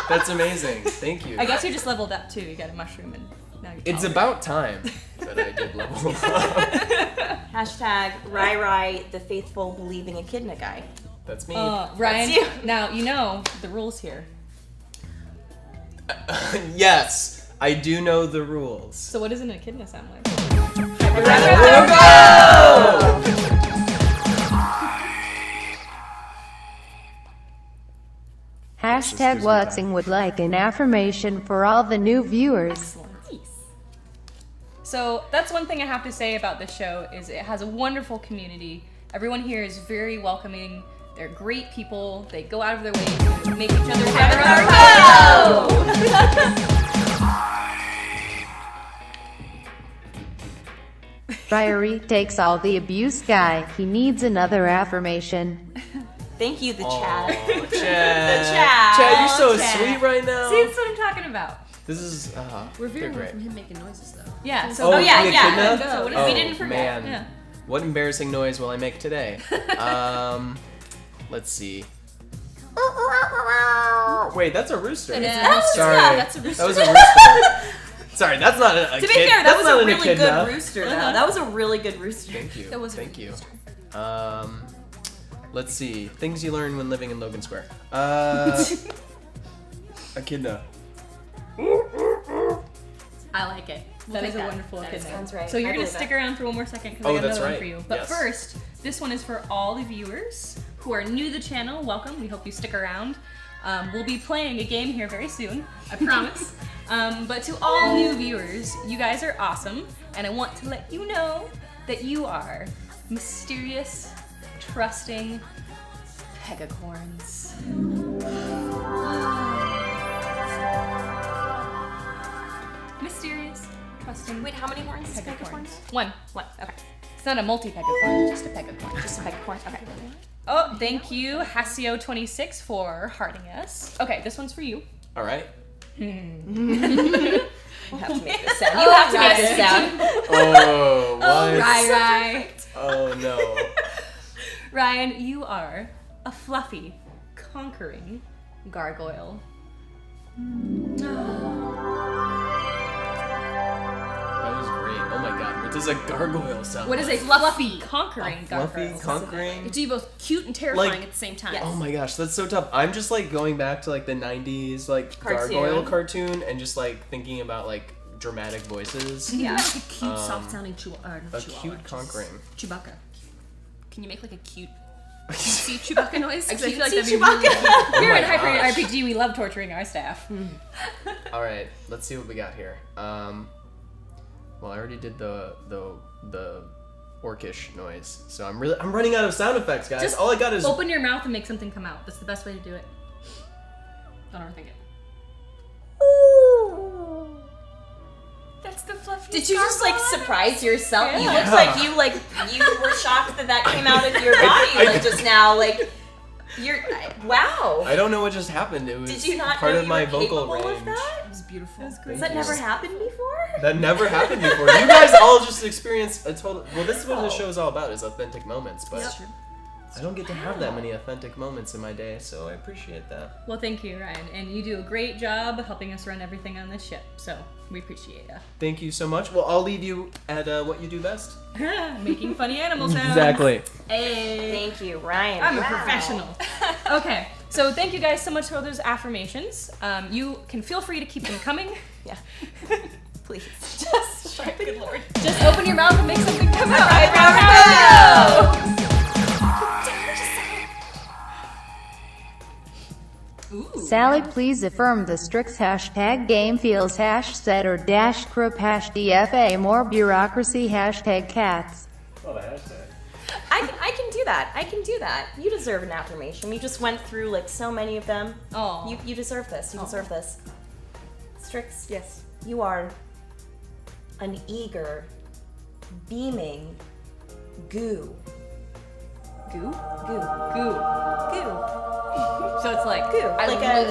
[SPEAKER 8] That's amazing. Thank you.
[SPEAKER 1] I guess you just leveled up too. You got a mushroom and now you're
[SPEAKER 8] It's
[SPEAKER 1] taller.
[SPEAKER 8] about time that I did level up.
[SPEAKER 4] Hashtag Rai, the faithful believing echidna guy.
[SPEAKER 8] That's me.
[SPEAKER 1] Ryan,
[SPEAKER 4] you.
[SPEAKER 1] now you know the rules here.
[SPEAKER 8] Yes, I do know the rules.
[SPEAKER 1] So what does an echidna sound like?
[SPEAKER 6] Hashtag Watsing would like an affirmation for all the new viewers.
[SPEAKER 1] So that's one thing I have to say about this show is it has a wonderful community. Everyone here is very welcoming. They're great people. They go out of their way to make each other better.
[SPEAKER 6] Fiery takes all the abuse guy. He needs another affirmation.
[SPEAKER 4] Thank you, the
[SPEAKER 8] Aw,
[SPEAKER 4] chat.
[SPEAKER 8] Chad.
[SPEAKER 4] Chad.
[SPEAKER 8] Chad, you're so
[SPEAKER 4] Chad.
[SPEAKER 8] sweet right now.
[SPEAKER 1] See, that's what I'm talking about.
[SPEAKER 8] This is
[SPEAKER 5] We're
[SPEAKER 8] they're
[SPEAKER 5] veering away
[SPEAKER 8] great.
[SPEAKER 5] from him making noises, though.
[SPEAKER 1] Yeah. So
[SPEAKER 8] Oh,
[SPEAKER 4] yeah,
[SPEAKER 8] the
[SPEAKER 4] yeah.
[SPEAKER 8] echidna?
[SPEAKER 1] So what is,
[SPEAKER 8] Oh,
[SPEAKER 1] we didn't forget.
[SPEAKER 8] man.
[SPEAKER 1] Yeah.
[SPEAKER 8] What embarrassing noise will I make today? Let's see. Wait, that's a rooster. Sorry,
[SPEAKER 5] That's a rooster.
[SPEAKER 8] that was a rooster. Sorry, that's not a
[SPEAKER 4] To be
[SPEAKER 8] kid.
[SPEAKER 4] fair, that
[SPEAKER 8] That's
[SPEAKER 4] was
[SPEAKER 8] not
[SPEAKER 4] a
[SPEAKER 8] an
[SPEAKER 4] really
[SPEAKER 8] echidna.
[SPEAKER 4] good rooster, though. That was a really good rooster.
[SPEAKER 8] Thank you.
[SPEAKER 5] That was a
[SPEAKER 8] Thank you.
[SPEAKER 5] rooster.
[SPEAKER 8] Let's see. Things you learn when living in Logan Square. Echidna.
[SPEAKER 1] I like it. That
[SPEAKER 4] take
[SPEAKER 1] is a
[SPEAKER 4] that.
[SPEAKER 1] wonderful
[SPEAKER 4] That
[SPEAKER 1] echidna.
[SPEAKER 4] sounds right.
[SPEAKER 1] So you're
[SPEAKER 4] I
[SPEAKER 1] gonna
[SPEAKER 4] believe
[SPEAKER 1] stick
[SPEAKER 4] it.
[SPEAKER 1] around for one more second because
[SPEAKER 8] Oh,
[SPEAKER 1] I got
[SPEAKER 8] that's
[SPEAKER 1] another one
[SPEAKER 8] right.
[SPEAKER 1] for you. But
[SPEAKER 8] Yes.
[SPEAKER 1] first, this one is for all the viewers who are new to the channel. Welcome. We hope you stick around. We'll be playing a game here very soon. I promise. But to all new viewers, you guys are awesome, and I want to let you know that you are mysterious, trusting pegacorns. Mysterious, trusting.
[SPEAKER 4] Wait, how many horns is
[SPEAKER 1] pegacorns.
[SPEAKER 4] pegacorns?
[SPEAKER 1] One.
[SPEAKER 4] One. Okay.
[SPEAKER 1] It's not a multi-pegacorn, just a pegacorn.
[SPEAKER 4] Just a pegacorn. Okay.
[SPEAKER 1] Oh, thank you, Hasio26, for hearting us. Okay, this one's for you.
[SPEAKER 8] All right.
[SPEAKER 4] You have to make this sound. You have to make this sound.
[SPEAKER 8] Oh, what?
[SPEAKER 1] Rai.
[SPEAKER 8] Oh no.
[SPEAKER 1] Ryan, you are a fluffy, conquering gargoyle.
[SPEAKER 8] That was great. Oh my god. What does a gargoyle sound
[SPEAKER 1] What is
[SPEAKER 8] like?
[SPEAKER 1] a fluffy, conquering
[SPEAKER 8] Fluffy,
[SPEAKER 1] gargoyle?
[SPEAKER 8] conquering.
[SPEAKER 5] Do you both cute and terrifying
[SPEAKER 8] Like-
[SPEAKER 5] at the same time?
[SPEAKER 4] Yes.
[SPEAKER 8] Oh my gosh, that's so tough. I'm just like going back to like the 90s like
[SPEAKER 4] Cartoon.
[SPEAKER 8] gargoyle cartoon and just like thinking about like dramatic voices.
[SPEAKER 5] Can you make like a cute, soft-sounding
[SPEAKER 8] A
[SPEAKER 5] chihuahua?
[SPEAKER 8] cute conquering.
[SPEAKER 5] Chewbacca. Can you make like a cute cutesy Chewbacca noise? 'Cause I feel like
[SPEAKER 4] cutesy
[SPEAKER 5] that'd be really
[SPEAKER 4] Chewbacca.
[SPEAKER 1] Here
[SPEAKER 8] Oh
[SPEAKER 1] at
[SPEAKER 8] my
[SPEAKER 1] Hyper
[SPEAKER 8] gosh.
[SPEAKER 1] RPG, we love torturing our staff.
[SPEAKER 8] All right, let's see what we got here. Well, I already did the orcish noise, so I'm running out of sound effects, guys.
[SPEAKER 1] Just
[SPEAKER 8] All I got is
[SPEAKER 1] Open your mouth and make something come out. That's the best way to do it.
[SPEAKER 5] Don't overthink it. That's the fluffy.
[SPEAKER 4] Did you just like surprise yourself? You
[SPEAKER 1] Yeah.
[SPEAKER 4] looked like you were shocked that came out of your body like just now. Like you're wow.
[SPEAKER 8] I don't know what just happened. It was
[SPEAKER 4] Did you not
[SPEAKER 8] part
[SPEAKER 4] know
[SPEAKER 8] of
[SPEAKER 4] you
[SPEAKER 8] my
[SPEAKER 4] were
[SPEAKER 8] vocal
[SPEAKER 4] capable
[SPEAKER 8] range.
[SPEAKER 4] of that?
[SPEAKER 5] It was beautiful.
[SPEAKER 4] Has that never happened before?
[SPEAKER 8] That never happened before. You guys all just experienced a total. Well, this is what the show is all about: is authentic moments. But
[SPEAKER 5] That's true.
[SPEAKER 8] I don't get to have that many authentic moments in my day, so I appreciate that.
[SPEAKER 1] Well, thank you, Ryan. And you do a great job helping us run everything on this ship. So we appreciate ya.
[SPEAKER 8] Thank you so much. Well, I'll leave you at what you do best.
[SPEAKER 1] Making funny animal sounds.
[SPEAKER 3] Exactly.
[SPEAKER 1] Hey.
[SPEAKER 4] Thank you, Ryan.
[SPEAKER 1] I'm a professional. Okay, so thank you guys so much for those affirmations. You can feel free to keep them coming.
[SPEAKER 4] Yeah. Please.
[SPEAKER 1] Good lord. Just open your mouth and make something come out.
[SPEAKER 4] Right,
[SPEAKER 6] Sally, please affirm the Strix hashtag game feels hash set or dash crop hash DFA more bureaucracy hashtag cats.
[SPEAKER 4] I can do that. I can do that. You deserve an affirmation. We just went through like so many of them.
[SPEAKER 1] Oh.
[SPEAKER 4] You deserve this. You deserve this. Strix, yes. You are an eager, beaming goo.
[SPEAKER 1] Goo?
[SPEAKER 4] Goo.
[SPEAKER 1] Goo.
[SPEAKER 4] Goo.
[SPEAKER 1] So it's like
[SPEAKER 4] Goo. Like a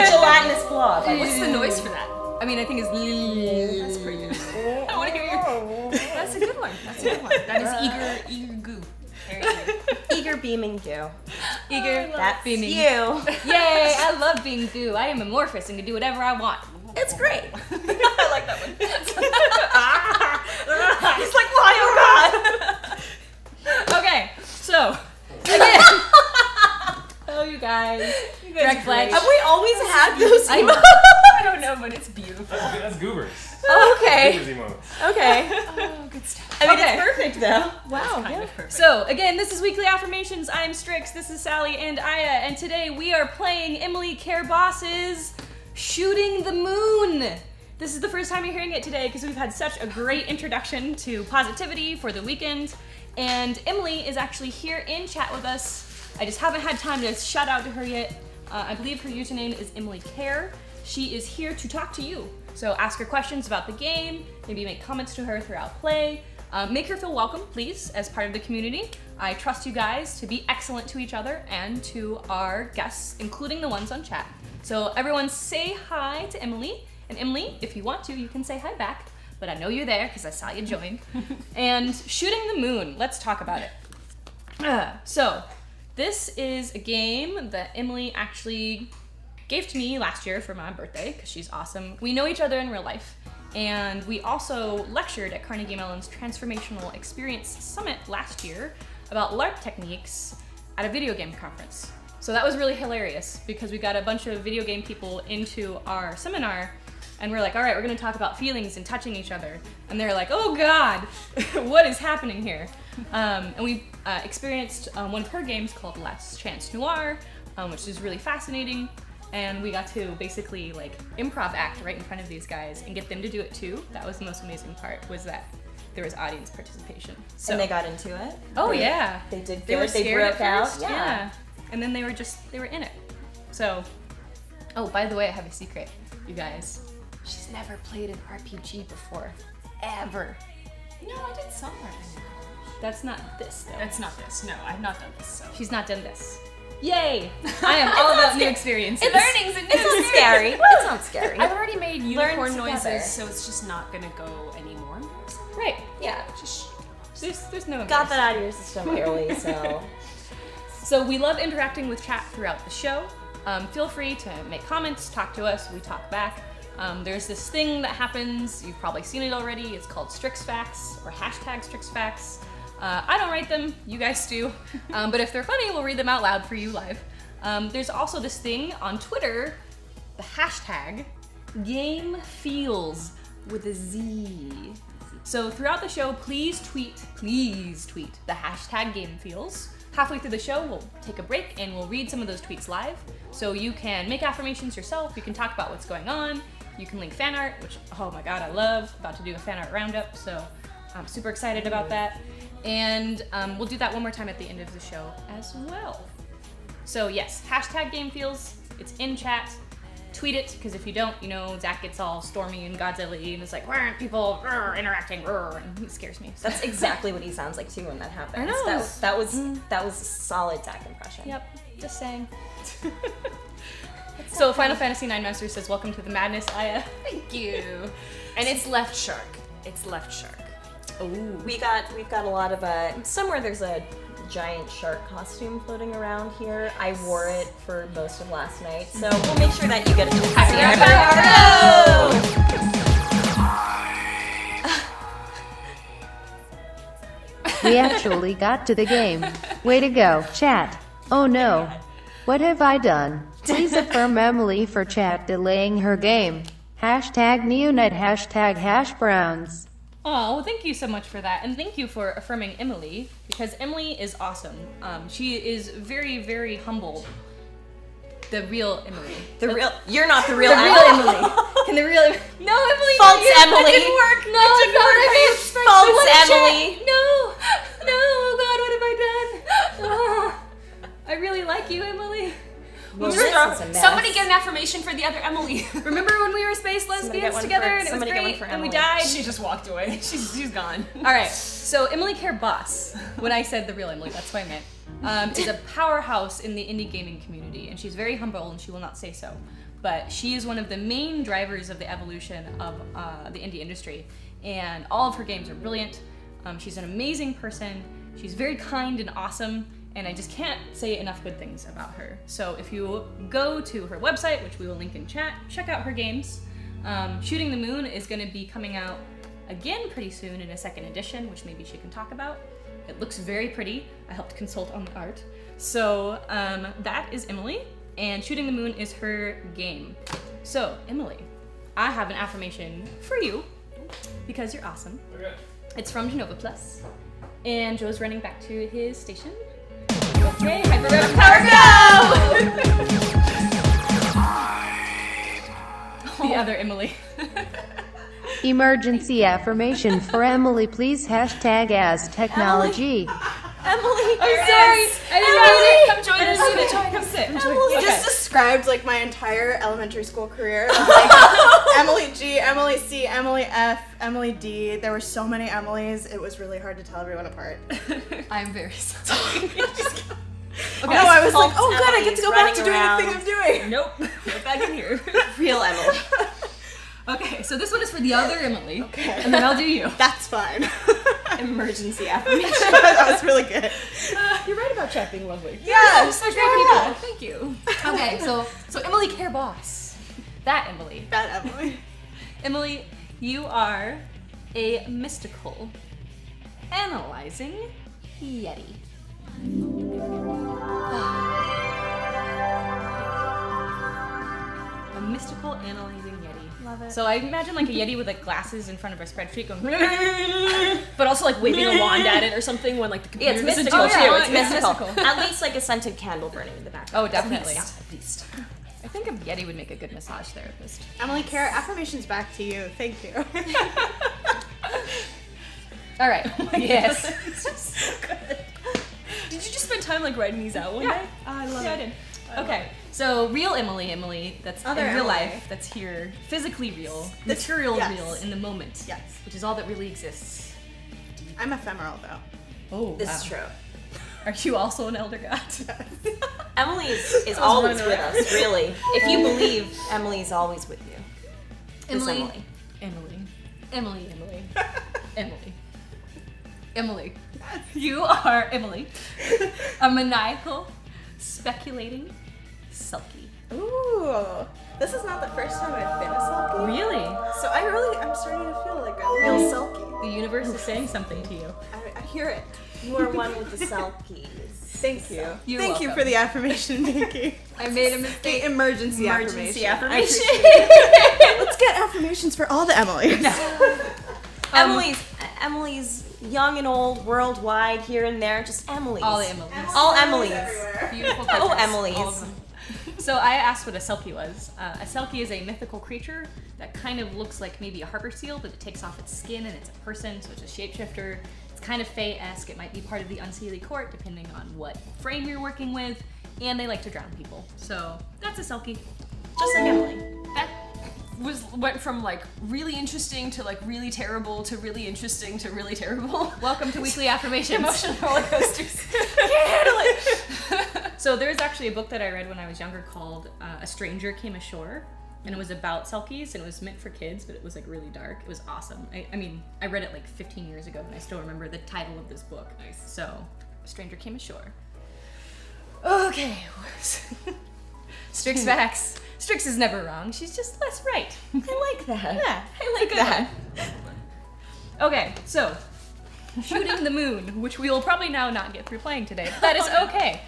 [SPEAKER 4] gelatinous blob.
[SPEAKER 5] What's the noise for that?
[SPEAKER 1] I mean, I think it's that's pretty good.
[SPEAKER 5] I want to hear your. That's a good one. That's a good one. That is eager goo. Very eager.
[SPEAKER 4] Eager, beaming goo.
[SPEAKER 1] Eager,
[SPEAKER 4] That's
[SPEAKER 1] beaming.
[SPEAKER 4] you.
[SPEAKER 1] Yay! I love being goo. I am amorphous and can do whatever I want.
[SPEAKER 4] It's great. I like that one. He's like, why, oh god?
[SPEAKER 1] Okay, so again. Oh, you guys. Red flag.
[SPEAKER 4] Have we always had those
[SPEAKER 1] I
[SPEAKER 4] emotes?
[SPEAKER 5] I don't know, but it's beautiful.
[SPEAKER 7] That's goobers.
[SPEAKER 4] Oh, okay.
[SPEAKER 7] Goobers emotes.
[SPEAKER 4] Okay.
[SPEAKER 5] Oh, good stuff.
[SPEAKER 4] I mean,
[SPEAKER 1] Okay.
[SPEAKER 4] it's perfect though. Wow.
[SPEAKER 5] Kind of perfect.
[SPEAKER 1] So, again, this is Weekly Affirmations. I'm Strix, this is Sally and Aya, and today we are playing Emily Care Boss's Shooting the Moon. This is the first time you're hearing it today because we've had such a great introduction to positivity for the weekend, and Emily is actually here in chat with us. I just haven't had time to shout out to her yet. I believe her username is Emily Care. She is here to talk to you. So ask her questions about the game, maybe make comments to her throughout play. Make her feel welcome, please, as part of the community. I trust you guys to be excellent to each other and to our guests, including the ones on chat. So everyone say hi to Emily. And Emily, if you want to, you can say hi back. But I know you're there because I saw you join. And Shooting the Moon, let's talk about it. So this is a game that Emily actually gave to me last year for my birthday because she's awesome. We know each other in real life. And we also lectured at Carnegie Mellon's Transformational Experience Summit last year about LARP techniques at a video game conference. So that was really hilarious because we got a bunch of video game people into our seminar and we're like, all right, we're gonna talk about feelings and touching each other. And they're like, oh God, what is happening here? And we experienced one of her games called Last Chance Noir, which is really fascinating. And we got to basically like improv act right in front of these guys and get them to do it too. That was the most amazing part, was that there was audience participation. So,
[SPEAKER 4] And they got into it.
[SPEAKER 1] oh yeah.
[SPEAKER 4] They did
[SPEAKER 1] They were
[SPEAKER 4] good. They
[SPEAKER 1] scared
[SPEAKER 4] broke
[SPEAKER 1] at
[SPEAKER 4] out.
[SPEAKER 1] first,
[SPEAKER 4] Yeah.
[SPEAKER 1] And then they were in it. So, oh, by the way, I have a secret, you guys. She's never played an RPG before, ever.
[SPEAKER 5] No, I did some RPG.
[SPEAKER 1] That's not this though.
[SPEAKER 5] That's not this. No, I've not done this. So.
[SPEAKER 1] She's not done this. Yay! I am all about new experiences.
[SPEAKER 5] Learning's a new
[SPEAKER 4] It's not scary. It's not scary.
[SPEAKER 5] I've already made unicorn
[SPEAKER 4] together.
[SPEAKER 5] noises, so it's just not gonna go anymore.
[SPEAKER 1] Right.
[SPEAKER 4] Yeah.
[SPEAKER 5] Just
[SPEAKER 1] There's no
[SPEAKER 4] Got
[SPEAKER 1] embarrassment.
[SPEAKER 4] that out of your system early, so.
[SPEAKER 1] So we love interacting with chat throughout the show. Feel free to make comments, talk to us, we talk back. There's this thing that happens, you've probably seen it already, it's called Strix Facts or hashtag Strix Facts. I don't write them, you guys do. But if they're funny, we'll read them out loud for you live. There's also this thing on Twitter, the hashtag GameFeels with a Z. So throughout the show, please tweet the hashtag GameFeels. Halfway through the show, we'll take a break and we'll read some of those tweets live. So you can make affirmations yourself, you can talk about what's going on, you can link fan art, which, oh my god, I love. About to do a fan art roundup, so I'm super excited about that. And we'll do that one more time at the end of the show as well. So yes, hashtag GameFeels, it's in chat. Tweet it, because if you don't, you know, Zach gets all stormy and Godzilla-y and it's like, why aren't people interacting? And it scares me. So.
[SPEAKER 4] That's exactly what he sounds like too when that happens.
[SPEAKER 1] I know.
[SPEAKER 4] That was a solid Zach impression.
[SPEAKER 1] Yep, just saying. So Final Fantasy IX Master says, welcome to the madness, Aya.
[SPEAKER 5] thank you. And it's left shark. It's left shark.
[SPEAKER 1] Oh.
[SPEAKER 4] We've got a lot of somewhere there's a giant shark costume floating around here. I wore it for most of last night, so we'll make sure that you get a chance to see it.
[SPEAKER 6] We actually got to the game. Way to go, chat. Oh no. What have I done? Please affirm Emily for chat delaying her game. Hashtag neonut, hashtag hash browns.
[SPEAKER 1] Oh, well, thank you so much for that, and thank you for affirming Emily, because Emily is awesome. She is very, very humble. The real Emily.
[SPEAKER 4] You're not the real
[SPEAKER 1] The real
[SPEAKER 4] Emily.
[SPEAKER 1] Emily. Can the real Emily? No, Emily.
[SPEAKER 4] False
[SPEAKER 1] not you.
[SPEAKER 4] Emily.
[SPEAKER 1] That didn't work. No,
[SPEAKER 4] It didn't
[SPEAKER 1] God,
[SPEAKER 4] work.
[SPEAKER 1] I made Strix.
[SPEAKER 4] False
[SPEAKER 1] I wanna
[SPEAKER 4] Emily.
[SPEAKER 1] check. No, oh God, what have I done? Oh, I really like you, Emily.
[SPEAKER 4] Well, this is a mess.
[SPEAKER 5] Somebody get an affirmation for the other Emily.
[SPEAKER 1] Remember when we were space lesbians
[SPEAKER 4] one
[SPEAKER 1] together
[SPEAKER 4] for-
[SPEAKER 1] and it was
[SPEAKER 4] somebody get one
[SPEAKER 1] great
[SPEAKER 4] for
[SPEAKER 1] and we
[SPEAKER 4] Emily.
[SPEAKER 1] died?
[SPEAKER 5] She just walked away. She's gone.
[SPEAKER 1] All right, so Emily Care Boss, when I said the real Emily, that's what I meant, is a powerhouse in the indie gaming community, and she's very humble and she will not say so. But she is one of the main drivers of the evolution of the indie industry, and all of her games are brilliant. She's an amazing person. She's very kind and awesome, and I just can't say enough good things about her. So if you go to her website, which we will link in chat, check out her games. Shooting the Moon is going to be coming out again pretty soon in a second edition, which maybe she can talk about. It looks very pretty. I helped consult on the art. So that is Emily, and Shooting the Moon is her game. So Emily, I have an affirmation for you because you're awesome.
[SPEAKER 7] Okay.
[SPEAKER 1] It's from Genova Plus, and Joe's running back to his station. Okay, hyper rapid power go! The other Emily.
[SPEAKER 6] Emergency affirmation for Emily, please. Hashtag as technology.
[SPEAKER 4] Emily,
[SPEAKER 1] I'm sorry. I didn't mean it.
[SPEAKER 5] Come join us.
[SPEAKER 1] Come sit.
[SPEAKER 9] You just described like my entire elementary school career. Of, like, Emily G, Emily C, Emily F, Emily D. There were so many Emilys. It was really hard to tell everyone apart.
[SPEAKER 1] I'm very sorry.
[SPEAKER 9] No, I was like, oh good, I get
[SPEAKER 4] Emily's
[SPEAKER 9] to go back to
[SPEAKER 4] running
[SPEAKER 9] doing the thing
[SPEAKER 4] around.
[SPEAKER 9] I'm doing.
[SPEAKER 1] Nope. Get back in here.
[SPEAKER 4] real Emily.
[SPEAKER 1] Okay, so this one is for the other Emily.
[SPEAKER 9] Okay.
[SPEAKER 1] And then I'll do you.
[SPEAKER 9] That's fine.
[SPEAKER 4] Emergency affirmation.
[SPEAKER 9] That was really good.
[SPEAKER 1] You're right about chat being lovely.
[SPEAKER 9] Yeah,
[SPEAKER 1] Such great people. Thank you. Okay, so Emily Care Boss. That Emily.
[SPEAKER 9] That Emily.
[SPEAKER 1] Emily, you are a mystical, analyzing Yeti. A mystical, analyzing Yeti.
[SPEAKER 9] Love it.
[SPEAKER 1] So I imagine like a Yeti with like glasses in front of a spreadsheet going, but also like waving a wand at it or something when like the
[SPEAKER 4] Yeah,
[SPEAKER 1] computer
[SPEAKER 4] it's
[SPEAKER 1] doesn't
[SPEAKER 4] mystical
[SPEAKER 1] do it.
[SPEAKER 4] too.
[SPEAKER 1] Yeah,
[SPEAKER 4] It's
[SPEAKER 1] yeah,
[SPEAKER 4] mystical. At least like a scented candle burning in the back.
[SPEAKER 1] Oh, definitely.
[SPEAKER 4] At least.
[SPEAKER 1] I think a Yeti would make a good massage therapist.
[SPEAKER 9] Emily Care, affirmations back to you. Thank you.
[SPEAKER 1] All right. Yes.
[SPEAKER 5] So good. Did you just spend time like writing these out one day?
[SPEAKER 1] I love it. I did. Okay, so real Emily, that's
[SPEAKER 9] Other
[SPEAKER 1] in real
[SPEAKER 9] Emily.
[SPEAKER 1] life, that's here, physically real, material
[SPEAKER 9] yes.
[SPEAKER 1] real in the moment.
[SPEAKER 9] Yes.
[SPEAKER 1] Which is all that really exists.
[SPEAKER 9] I'm ephemeral though.
[SPEAKER 1] Oh,
[SPEAKER 4] This is true.
[SPEAKER 1] Are you also an elder god?
[SPEAKER 4] Emily is always with us, really. If you believe, Emily's always with you. This
[SPEAKER 1] Emily. Emily. Emily. You are, Emily, a maniacal, speculating sulky.
[SPEAKER 9] Ooh. This is not the first time I've been a sulky.
[SPEAKER 1] Really?
[SPEAKER 9] So I'm starting to feel like a real sulky.
[SPEAKER 1] The universe is saying something to you.
[SPEAKER 9] I hear it.
[SPEAKER 4] You are one with the selkies.
[SPEAKER 9] Thank you.
[SPEAKER 1] You're
[SPEAKER 9] Thank you
[SPEAKER 1] welcome.
[SPEAKER 9] for the affirmation, Nikki.
[SPEAKER 1] I made a mistake.
[SPEAKER 9] The emergency
[SPEAKER 5] Emergency
[SPEAKER 9] affirmation.
[SPEAKER 5] affirmation.
[SPEAKER 9] Let's get affirmations for all the Emilys.
[SPEAKER 4] Emily's young and old, worldwide, here and there, just Emily's.
[SPEAKER 1] All the Emilys.
[SPEAKER 4] All Emily's.
[SPEAKER 1] Beautiful
[SPEAKER 4] Oh,
[SPEAKER 1] creatures.
[SPEAKER 4] Emily's.
[SPEAKER 1] All of them. So I asked what a selkie was. A selkie is a mythical creature that kind of looks like maybe a harbor seal, but it takes off its skin and it's a person, so it's a shapeshifter. It's kind of Fae-esque. It might be part of the Unseelie Court, depending on what frame you're working with, and they like to drown people. So that's a selkie.
[SPEAKER 4] Just like Emily.
[SPEAKER 5] That went from like really interesting to like really terrible to really interesting to really terrible.
[SPEAKER 1] Welcome to Weekly Affirmations.
[SPEAKER 5] Emotional roller coasters.
[SPEAKER 1] So there's actually a book that I read when I was younger called A Stranger Came Ashore, and it was about selkies, and it was meant for kids, but it was like really dark. It was awesome. I mean, I read it like 15 years ago, and I still remember the title of this book. Nice. So a stranger came ashore. Okay. Strix facts. Strix is never wrong. She's just less right.
[SPEAKER 4] I like that.
[SPEAKER 1] Yeah,
[SPEAKER 4] I like that.
[SPEAKER 1] Okay, so shooting the moon, which we will probably now not get through playing today, but that is okay.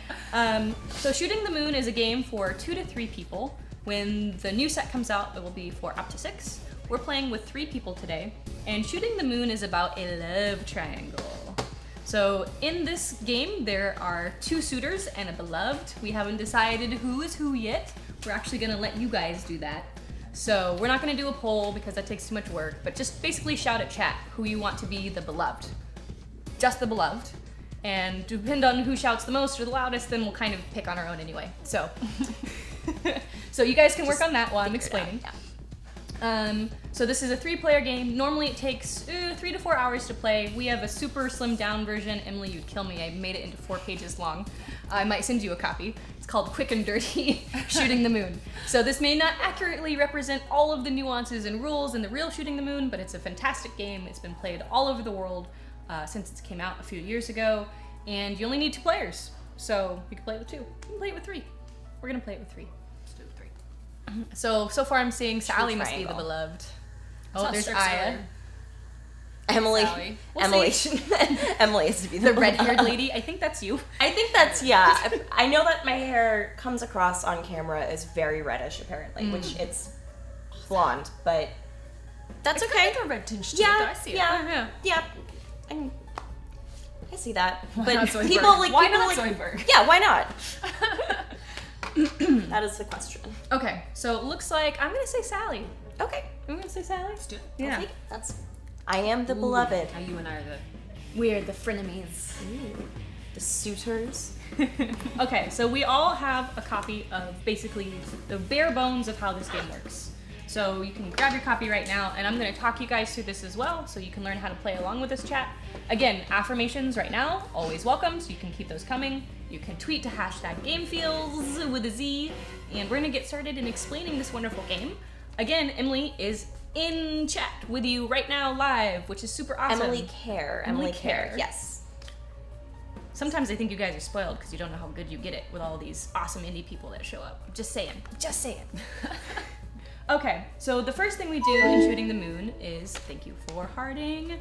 [SPEAKER 1] So shooting the moon is a game for 2 to 3 people. When the new set comes out, it will be for up to 6. We're playing with 3 people today, and shooting the moon is about a love triangle. So in this game, there are 2 suitors and a beloved. We haven't decided who is who yet. We're actually gonna let you guys do that. So we're not gonna do a poll because that takes too much work, but just basically shout at chat who you want to be the beloved. Just the beloved. And depend on who shouts the most or the loudest, then we'll kind of pick on our own anyway. So, so you guys can work on that while I'm explaining. So this is a 3-player game. Normally it takes 3 to 4 hours to play. We have a super slimmed down version. Emily, you'd kill me. I made it into 4 pages long. I might send you a copy. It's called Quick and Dirty Shooting the Moon. So this may not accurately represent all of the nuances and rules in the real Shooting the Moon, but it's a fantastic game. It's been played all over the world since it came out a few years ago. And you only need 2 players. So you can play it with 2. You can play it with 3. We're gonna play it with 3.
[SPEAKER 5] Let's do 3.
[SPEAKER 1] So far I'm seeing Sally must be the beloved. Oh, there's Aya.
[SPEAKER 4] Emily.
[SPEAKER 5] Sally.
[SPEAKER 4] Emily. Emily is to be
[SPEAKER 1] The red-haired lady. I think that's you.
[SPEAKER 4] I think that's, yeah. I know that my hair comes across on camera as very reddish, apparently, which it's blonde, but that's
[SPEAKER 5] It's
[SPEAKER 4] okay.
[SPEAKER 5] got like a red tinge to it,
[SPEAKER 4] Yeah,
[SPEAKER 5] though. I see it.
[SPEAKER 4] yeah. I see that. But
[SPEAKER 5] Not Zoidberg.
[SPEAKER 4] people like
[SPEAKER 5] Why
[SPEAKER 4] people
[SPEAKER 5] not
[SPEAKER 4] like,
[SPEAKER 5] Zoidberg?
[SPEAKER 4] Yeah, why not? That is the question.
[SPEAKER 1] Okay, so it looks like I'm gonna say Sally.
[SPEAKER 4] Okay.
[SPEAKER 1] I'm gonna say Sally.
[SPEAKER 5] Let's do it.
[SPEAKER 1] Yeah.
[SPEAKER 4] I'll take it. I am the beloved.
[SPEAKER 5] Now you and I are the...
[SPEAKER 1] We're the frenemies.
[SPEAKER 4] The suitors.
[SPEAKER 1] Okay, so we all have a copy of basically the bare bones of how this game works. So you can grab your copy right now, and I'm gonna talk you guys through this as well, so you can learn how to play along with this chat. Again, affirmations right now, always welcome, so you can keep those coming. You can tweet to #GameFeels with a Z, and we're gonna get started in explaining this wonderful game. Again, Emily is in chat with you right now live, which is super awesome.
[SPEAKER 4] Emily Care. Emily Care. Yes.
[SPEAKER 1] Sometimes I think you guys are spoiled because you don't know how good you get it with all these awesome indie people that show up. Just saying. Just saying. Okay, so the first thing we do in Shooting the Moon is, thank you for hearting,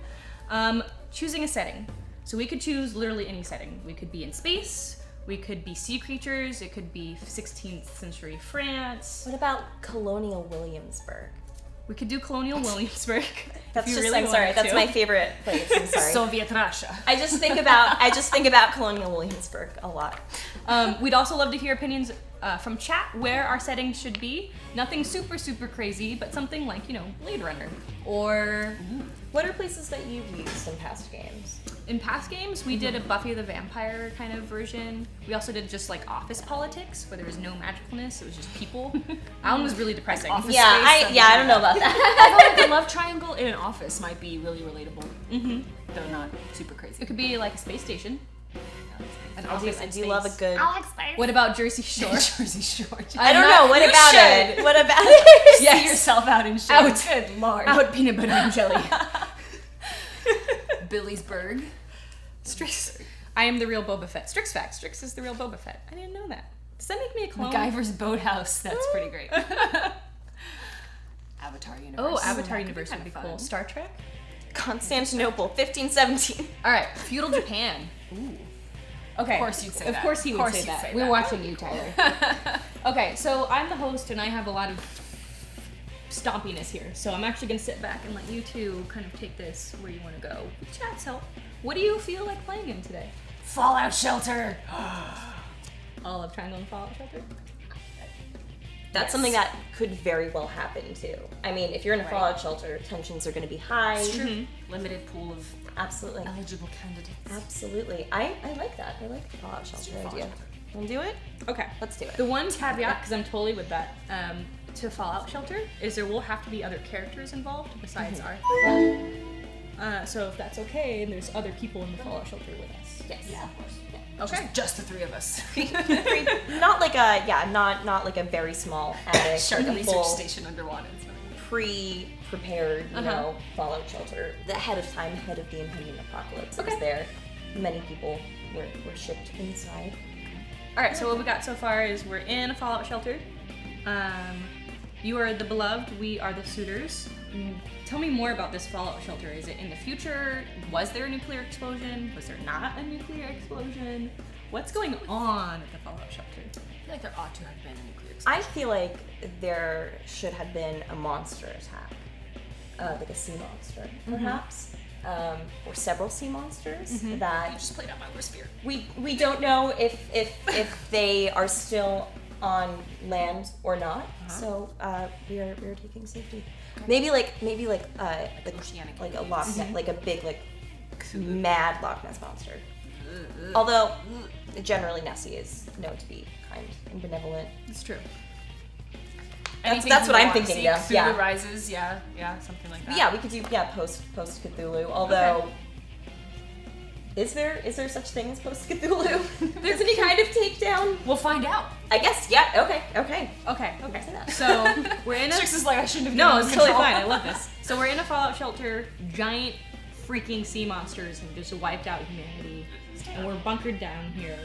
[SPEAKER 1] choosing a setting. So we could choose literally any setting. We could be in space, we could be sea creatures, it could be 16th century France.
[SPEAKER 4] What about Colonial Williamsburg?
[SPEAKER 1] We could do Colonial Williamsburg.
[SPEAKER 4] That's
[SPEAKER 1] if you
[SPEAKER 4] just,
[SPEAKER 1] really
[SPEAKER 4] I'm sorry,
[SPEAKER 1] wanted
[SPEAKER 4] that's
[SPEAKER 1] to.
[SPEAKER 4] my favorite place. I'm sorry.
[SPEAKER 5] Soviet Russia.
[SPEAKER 4] I just think about Colonial Williamsburg a lot.
[SPEAKER 1] We'd also love to hear opinions from chat where our settings should be. Nothing super, super crazy, but something like, Blade Runner. Or
[SPEAKER 4] What are places that you've used in past games?
[SPEAKER 1] in past games, we did a Buffy the Vampire kind of version. We also did just like office politics, where there was no magicalness, it was just people. That one was really depressing.
[SPEAKER 5] Office
[SPEAKER 4] Yeah,
[SPEAKER 5] Space,
[SPEAKER 4] I don't know about that.
[SPEAKER 5] Although the love triangle in an office might be really relatable. Mm-hmm. Though not super crazy.
[SPEAKER 1] It could be like a space station. An
[SPEAKER 4] I
[SPEAKER 1] office in
[SPEAKER 4] do love a
[SPEAKER 1] space.
[SPEAKER 4] good.
[SPEAKER 1] What about Jersey Shore?
[SPEAKER 5] Jersey Shore.
[SPEAKER 4] I don't know. What
[SPEAKER 5] You
[SPEAKER 4] about
[SPEAKER 5] should.
[SPEAKER 4] it? What about it?
[SPEAKER 5] See yourself out in shit.
[SPEAKER 1] Out.
[SPEAKER 5] Good lord.
[SPEAKER 1] Out peanut butter and jelly.
[SPEAKER 5] Billiesburg.
[SPEAKER 1] Strix. I am the real Boba Fett. Strix fact. Strix is the real Boba Fett. I didn't know that. Does that make me a clone?
[SPEAKER 5] MacGyver's boathouse. That's pretty great. Avatar universe.
[SPEAKER 1] Oh, Avatar
[SPEAKER 5] That could be
[SPEAKER 1] universe would
[SPEAKER 5] kinda
[SPEAKER 1] be
[SPEAKER 5] fun.
[SPEAKER 1] cool. Star Trek.
[SPEAKER 4] Constantinople, 1517.
[SPEAKER 1] All right, feudal Japan. Ooh. Okay.
[SPEAKER 5] Of course you'd say
[SPEAKER 1] Of
[SPEAKER 5] that.
[SPEAKER 1] course he
[SPEAKER 5] Of
[SPEAKER 1] would
[SPEAKER 5] course
[SPEAKER 1] say
[SPEAKER 5] you'd
[SPEAKER 1] that.
[SPEAKER 5] say
[SPEAKER 1] We're
[SPEAKER 5] that.
[SPEAKER 1] watching you, Tyler. Okay, so I'm the host and I have a lot of stompiness here. So I'm actually gonna sit back and let you two kind of take this where you want to go. Chat's help. What do you feel like playing in today?
[SPEAKER 5] Fallout Shelter.
[SPEAKER 1] All of Triangle and Fallout Shelter.
[SPEAKER 4] That's something that could very well happen too. I mean, if you're in a
[SPEAKER 1] Right.
[SPEAKER 4] Fallout shelter, tensions are going to be high.
[SPEAKER 5] It's true. Limited pool of
[SPEAKER 4] Absolutely.
[SPEAKER 5] eligible candidates.
[SPEAKER 4] Absolutely. I like that. I like the Fallout shelter idea. Want to do it?
[SPEAKER 1] Okay.
[SPEAKER 4] Let's do it.
[SPEAKER 1] The one caveat, because I'm totally with that, to Fallout Shelter, is there will have to be other characters involved besides Arthur. So if that's okay, and there's other people in the Fallout Shelter with us.
[SPEAKER 4] Yes.
[SPEAKER 5] Yeah, of course.
[SPEAKER 1] Okay.
[SPEAKER 5] Just the 3 of us.
[SPEAKER 4] Not like a not like a very small attic.
[SPEAKER 5] Shark
[SPEAKER 4] like a
[SPEAKER 5] research
[SPEAKER 4] full
[SPEAKER 5] station underwater.
[SPEAKER 4] pre-prepared, Fallout shelter. The ahead of time, ahead of the impending apocalypse.
[SPEAKER 1] Okay.
[SPEAKER 4] Is there. Many people we're shipped inside.
[SPEAKER 1] All right, so what we got so far is we're in a fallout shelter. You are the beloved, we are the suitors. Tell me more about this fallout shelter. Is it in the future? Was there a nuclear explosion? Was there not a nuclear explosion? What's going on at the fallout shelter?
[SPEAKER 5] I feel like there ought to have been a nuclear explosion.
[SPEAKER 4] I feel like there should have been a monster attack, like a sea monster, perhaps, or several sea monsters that
[SPEAKER 5] You just played out my worst fear.
[SPEAKER 4] we don't know if they are still on land or not. So we are taking safety. Maybe like
[SPEAKER 5] Oceanic
[SPEAKER 4] like a Loch Ness, like a big like mad Loch Ness monster. Although generally Nessie is known to be kind and benevolent.
[SPEAKER 1] It's true.
[SPEAKER 4] That's what I'm thinking. Yeah,
[SPEAKER 5] Cthulhu Rises, yeah, something like that.
[SPEAKER 4] Yeah, we could do post Cthulhu. Although, is there such thing as post Cthulhu? There's any kind of takedown?
[SPEAKER 5] We'll find out.
[SPEAKER 4] I guess. Yeah. Okay.
[SPEAKER 1] Okay. So we're in a.
[SPEAKER 5] Strix is like, I shouldn't have
[SPEAKER 1] No,
[SPEAKER 5] given
[SPEAKER 1] it's
[SPEAKER 5] them
[SPEAKER 1] totally
[SPEAKER 5] control.
[SPEAKER 1] fine. I love this. So we're in a fallout shelter. Giant freaking sea monsters have just wiped out humanity, and we're bunkered down here.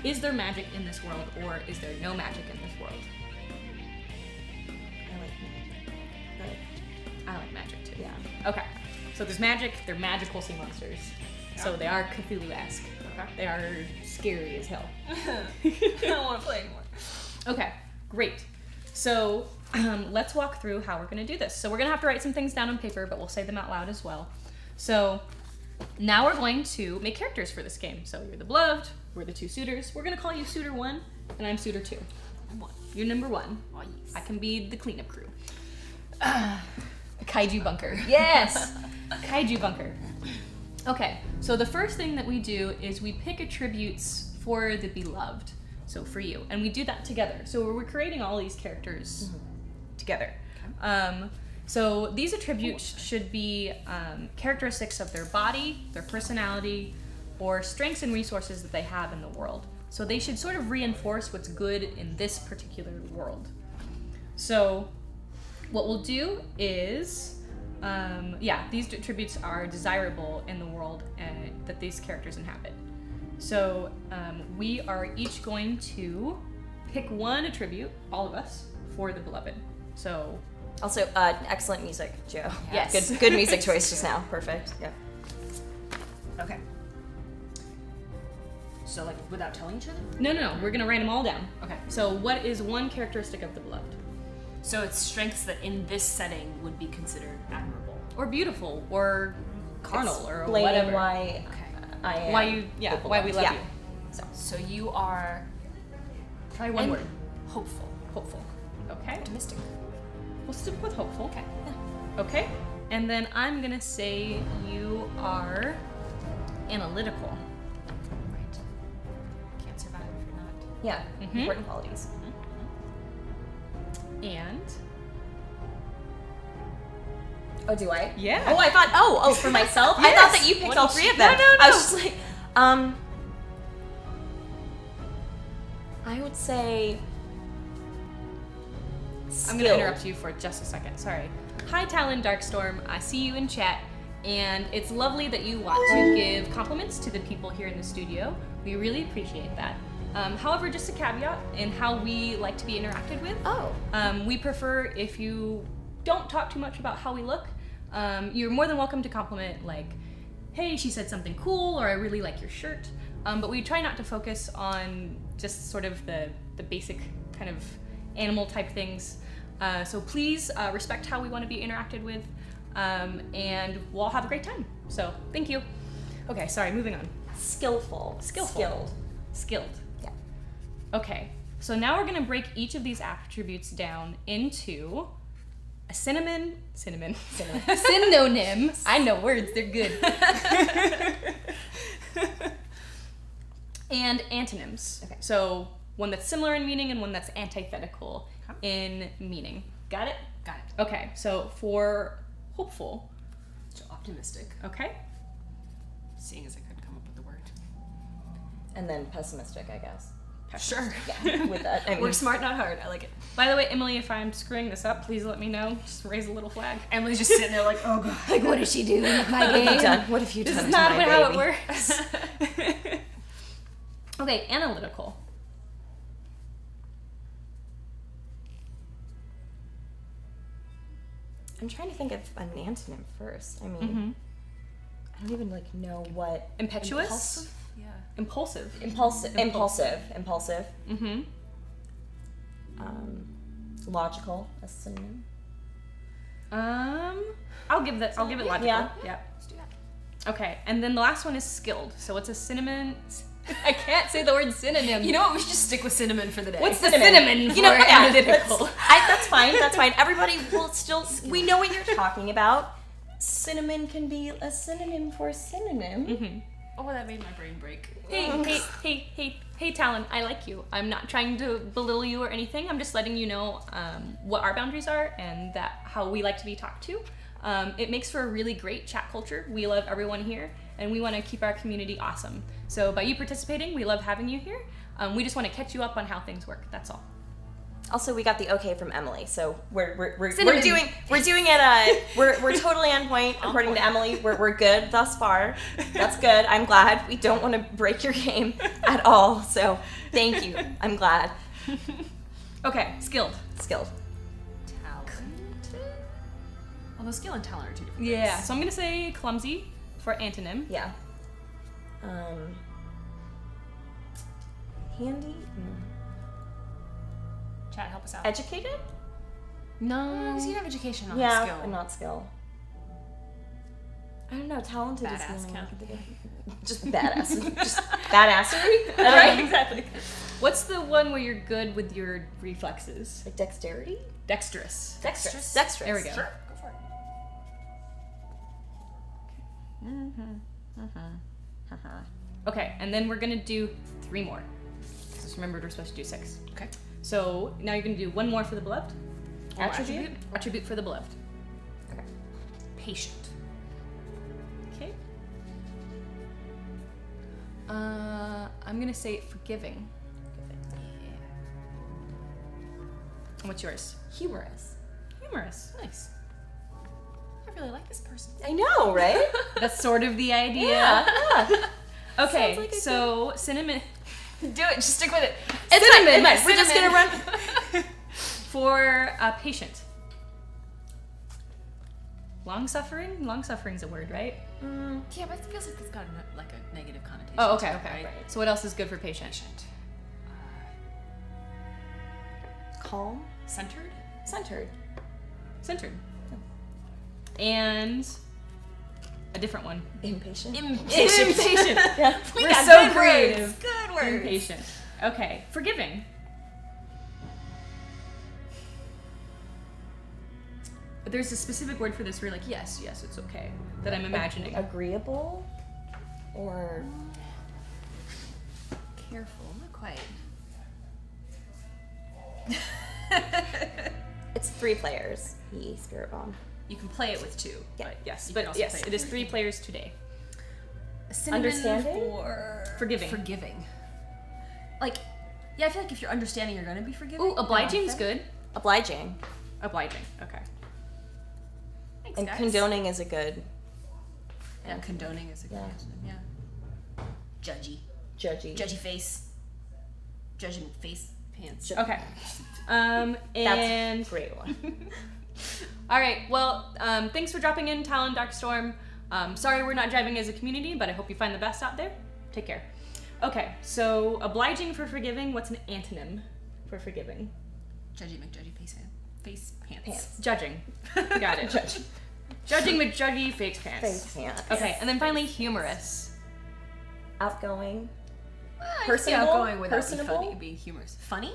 [SPEAKER 1] Is there magic in this world, or is there no magic in this world? I like magic too.
[SPEAKER 4] Yeah.
[SPEAKER 1] Okay. So there's magic. They're magical sea monsters. So they are Cthulhu-esque. Okay. They are scary as hell.
[SPEAKER 5] I don't want to play anymore.
[SPEAKER 1] Okay. Great. So let's walk through how we're going to do this. So we're going to have to write some things down on paper, but we'll say them out loud as well. So now we're going to make characters for this game. So you're the beloved. We're the two suitors. We're going to call you Suitor 1, and I'm Suitor 2. You're number 1.
[SPEAKER 5] Oh, yes.
[SPEAKER 1] I can be the cleanup crew. Kaiju bunker.
[SPEAKER 4] Yes.
[SPEAKER 1] Kaiju bunker. Okay, so the first thing that we do is we pick attributes for the beloved, so for you, and we do that together. So we're creating all these characters together. So these attributes should be characteristics of their body, their personality, or strengths and resources that they have in the world. So they should sort of reinforce what's good in this particular world. So what we'll do is, these attributes are desirable in the world that these characters inhabit. So we are each going to pick one attribute, all of us, for the beloved. So
[SPEAKER 4] Also, excellent music, Joe.
[SPEAKER 1] Yes.
[SPEAKER 4] Good music choice just now. Perfect. Yeah.
[SPEAKER 5] Okay. So, like, without telling each other?
[SPEAKER 1] no, we're gonna write them all down.
[SPEAKER 5] Okay.
[SPEAKER 1] So what is one characteristic of the beloved?
[SPEAKER 5] So it's strengths that in this setting would be considered admirable.
[SPEAKER 1] Or beautiful, or carnal, or
[SPEAKER 4] Explain
[SPEAKER 1] whatever.
[SPEAKER 4] why I am.
[SPEAKER 1] Why we love
[SPEAKER 4] Yeah.
[SPEAKER 1] you.
[SPEAKER 5] So you are
[SPEAKER 1] Try one word.
[SPEAKER 5] hopeful.
[SPEAKER 1] Hopeful. Okay.
[SPEAKER 5] Optimistic.
[SPEAKER 1] We'll stick with hopeful.
[SPEAKER 5] Okay.
[SPEAKER 1] Okay. And then I'm gonna say you are analytical.
[SPEAKER 5] Right. Can't survive if you're not.
[SPEAKER 4] Yeah.
[SPEAKER 1] Mhm.
[SPEAKER 4] Important qualities.
[SPEAKER 1] And
[SPEAKER 4] Oh, do I?
[SPEAKER 1] Yeah.
[SPEAKER 4] Oh, I thought. Oh, for myself. I thought that you picked all three of them.
[SPEAKER 1] No.
[SPEAKER 4] I was just like, I would say.
[SPEAKER 1] I'm gonna interrupt you for just a second. Sorry. Hi, Talon Darkstorm. I see you in chat, and it's lovely that you want to give compliments to the people here in the studio. We really appreciate that. However, just a caveat in how we like to be interacted with.
[SPEAKER 4] Oh.
[SPEAKER 1] We prefer if you don't talk too much about how we look. You're more than welcome to compliment, like, hey, she said something cool, or I really like your shirt. But we try not to focus on just sort of the basic kind of animal type things. So please respect how we want to be interacted with, and we'll all have a great time. So thank you. Okay, sorry, moving on.
[SPEAKER 4] Skillful.
[SPEAKER 1] Skilled.
[SPEAKER 4] Yeah.
[SPEAKER 1] Okay, so now we're gonna break each of these attributes down into a synonym. I know words, they're good. And antonyms.
[SPEAKER 4] Okay.
[SPEAKER 1] So one that's similar in meaning and one that's antithetical in meaning. Got it?
[SPEAKER 5] Got it.
[SPEAKER 1] Okay, so for hopeful,
[SPEAKER 5] So optimistic.
[SPEAKER 1] okay?
[SPEAKER 5] Seeing as I couldn't come up with the word.
[SPEAKER 4] And then pessimistic, I guess.
[SPEAKER 5] Sure.
[SPEAKER 4] Yeah. With that, I mean,
[SPEAKER 5] Work smart, not hard. I like it.
[SPEAKER 1] By the way, Emily, if I'm screwing this up, please let me know. Just raise a little flag.
[SPEAKER 5] Emily's just sitting there like, oh god.
[SPEAKER 1] Like, what is she doing with my
[SPEAKER 4] what have you
[SPEAKER 1] game?
[SPEAKER 4] done? What have you
[SPEAKER 1] This
[SPEAKER 4] done?
[SPEAKER 1] is
[SPEAKER 4] to
[SPEAKER 1] not
[SPEAKER 4] my
[SPEAKER 1] how
[SPEAKER 4] baby?
[SPEAKER 1] it works. Okay, analytical.
[SPEAKER 4] I'm trying to think of an antonym first. I mean, I don't even like know what.
[SPEAKER 1] Impetuous? Impulsive.
[SPEAKER 4] Impulsive.
[SPEAKER 1] Mm-hmm.
[SPEAKER 4] Logical. A synonym.
[SPEAKER 1] I'll give it logical.
[SPEAKER 4] Yeah.
[SPEAKER 5] Let's do that.
[SPEAKER 1] Okay, and then the last one is skilled. So what's a synonym? I can't say the word synonym.
[SPEAKER 5] You know what? We should just stick with cinnamon for the day.
[SPEAKER 1] What's the synonym for
[SPEAKER 4] yeah,
[SPEAKER 1] analytical?
[SPEAKER 4] that's fine. That's fine. Everybody will still. We know what you're talking about. Cinnamon can be a synonym for synonym.
[SPEAKER 1] Mm-hmm.
[SPEAKER 5] Oh, that made my brain break.
[SPEAKER 1] Hey, Talon, I like you. I'm not trying to belittle you or anything. I'm just letting you know what our boundaries are and that how we like to be talked to. It makes for a really great chat culture. We love everyone here, and we want to keep our community awesome. So by you participating, we love having you here. We just want to catch you up on how things work. That's all.
[SPEAKER 4] Also, we got the okay from Emily, so we're
[SPEAKER 1] Cinnamon.
[SPEAKER 4] doing it. We're totally on point according to Emily. We're good thus far. That's good. I'm glad. We don't want to break your game at all. So thank you. I'm glad.
[SPEAKER 1] Okay, skilled.
[SPEAKER 4] Skilled.
[SPEAKER 5] Talented? Although skill and talent are two different
[SPEAKER 1] Yeah,
[SPEAKER 5] things.
[SPEAKER 1] so I'm gonna say clumsy for antonym.
[SPEAKER 4] Yeah. Handy.
[SPEAKER 5] Chat, help us out.
[SPEAKER 4] Educated.
[SPEAKER 5] No, because you have education on
[SPEAKER 4] Yeah,
[SPEAKER 5] skill.
[SPEAKER 4] but not skill. I don't know. Talented is the
[SPEAKER 5] Badass
[SPEAKER 4] only one I
[SPEAKER 5] count.
[SPEAKER 4] can think of. Just badass. Just badassery.
[SPEAKER 1] Right, exactly. What's the one where you're good with your reflexes?
[SPEAKER 4] Like dexterity.
[SPEAKER 1] Dexterous.
[SPEAKER 4] Dexterous.
[SPEAKER 1] There we go.
[SPEAKER 5] Sure, go for it.
[SPEAKER 1] Okay, and then we're gonna do 3 more. Just remembered we're supposed to do 6.
[SPEAKER 5] Okay.
[SPEAKER 1] So now you're gonna do 1 more for the beloved.
[SPEAKER 4] Attribute.
[SPEAKER 1] Attribute for the beloved.
[SPEAKER 4] Okay.
[SPEAKER 5] Patient.
[SPEAKER 1] Okay. I'm gonna say forgiving. And what's yours?
[SPEAKER 4] Humorous.
[SPEAKER 1] Humorous.
[SPEAKER 5] Nice. I really like this person.
[SPEAKER 4] I know, right?
[SPEAKER 1] That's sort of the idea.
[SPEAKER 4] yeah.
[SPEAKER 1] Okay,
[SPEAKER 4] Sounds like a
[SPEAKER 1] so cinnamon.
[SPEAKER 5] Do it. Just stick with it.
[SPEAKER 1] Cinnamon.
[SPEAKER 4] It's fine. We're just gonna run.
[SPEAKER 1] For patient. Long suffering? Long suffering's a word, right?
[SPEAKER 5] Yeah, but it feels like it's got like a negative connotation.
[SPEAKER 1] Oh, okay,
[SPEAKER 5] to it,
[SPEAKER 1] okay.
[SPEAKER 5] right?
[SPEAKER 1] So what else is good for patient?
[SPEAKER 5] Patient.
[SPEAKER 4] Calm.
[SPEAKER 5] Centered.
[SPEAKER 4] Centered.
[SPEAKER 1] Centered. And a different one.
[SPEAKER 4] Impatient.
[SPEAKER 1] Impatient.
[SPEAKER 4] Yeah.
[SPEAKER 1] We're so
[SPEAKER 5] good
[SPEAKER 1] creative.
[SPEAKER 5] words. Good words.
[SPEAKER 1] Impatient. Okay. Forgiving. But there's a specific word for this where you're like, yes, it's okay. That I'm imagining.
[SPEAKER 4] Agreeable. Or
[SPEAKER 5] Careful. Not quite.
[SPEAKER 4] it's 3 players. The spirit bomb.
[SPEAKER 1] You can play it with 2.
[SPEAKER 4] Yeah.
[SPEAKER 1] But yes,
[SPEAKER 5] You can
[SPEAKER 1] but
[SPEAKER 5] also
[SPEAKER 1] yes,
[SPEAKER 5] play it
[SPEAKER 1] it is 3 players today.
[SPEAKER 5] A synonym
[SPEAKER 4] Understanding?
[SPEAKER 5] for
[SPEAKER 1] Forgiving.
[SPEAKER 5] Forgiving. Like, yeah, I feel like if you're understanding, you're gonna be forgiving.
[SPEAKER 1] Ooh, obliging's
[SPEAKER 5] Okay.
[SPEAKER 1] good.
[SPEAKER 4] Obliging.
[SPEAKER 1] Obliging. Okay.
[SPEAKER 5] Thanks,
[SPEAKER 4] And
[SPEAKER 5] guys.
[SPEAKER 4] condoning is a good.
[SPEAKER 5] Yeah, condoning is a good
[SPEAKER 4] Yeah.
[SPEAKER 5] antonym, yeah. Judgy.
[SPEAKER 4] Judgy.
[SPEAKER 5] Judgy face. Judging face pants.
[SPEAKER 1] Okay. And
[SPEAKER 4] That's a great one.
[SPEAKER 1] all right. Well, thanks for dropping in, Talon Darkstorm. Sorry we're not driving as a community, but I hope you find the best out there. Take care. Okay. So obliging for forgiving. What's an antonym for forgiving?
[SPEAKER 5] Judgy McJudgy face pants.
[SPEAKER 1] Judging. Got it. Judging McJudgy face pants.
[SPEAKER 4] Face pants.
[SPEAKER 1] Okay. And then finally humorous.
[SPEAKER 4] Outgoing.
[SPEAKER 5] I
[SPEAKER 4] Personable?
[SPEAKER 5] outgoing without
[SPEAKER 4] Personable?
[SPEAKER 5] funny, being humorous. Funny?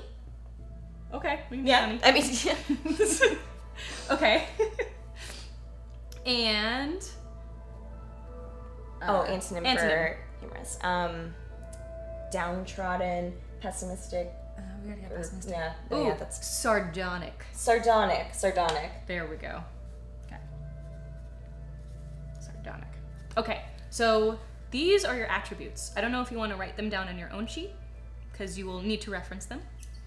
[SPEAKER 1] Okay. We can
[SPEAKER 4] Yeah.
[SPEAKER 1] be
[SPEAKER 4] I mean,
[SPEAKER 1] funny. Okay. And
[SPEAKER 4] antonym
[SPEAKER 1] antonym.
[SPEAKER 4] for humorous. Downtrodden, pessimistic.
[SPEAKER 5] We already got
[SPEAKER 4] Or,
[SPEAKER 5] pessimistic.
[SPEAKER 4] yeah.
[SPEAKER 1] ooh,
[SPEAKER 4] Yeah, that's
[SPEAKER 1] sardonic.
[SPEAKER 4] sardonic. Sardonic.
[SPEAKER 1] There we go. Okay. Sardonic. Okay, so these are your attributes. I don't know if you want to write them down on your own sheet, because you will need to reference them.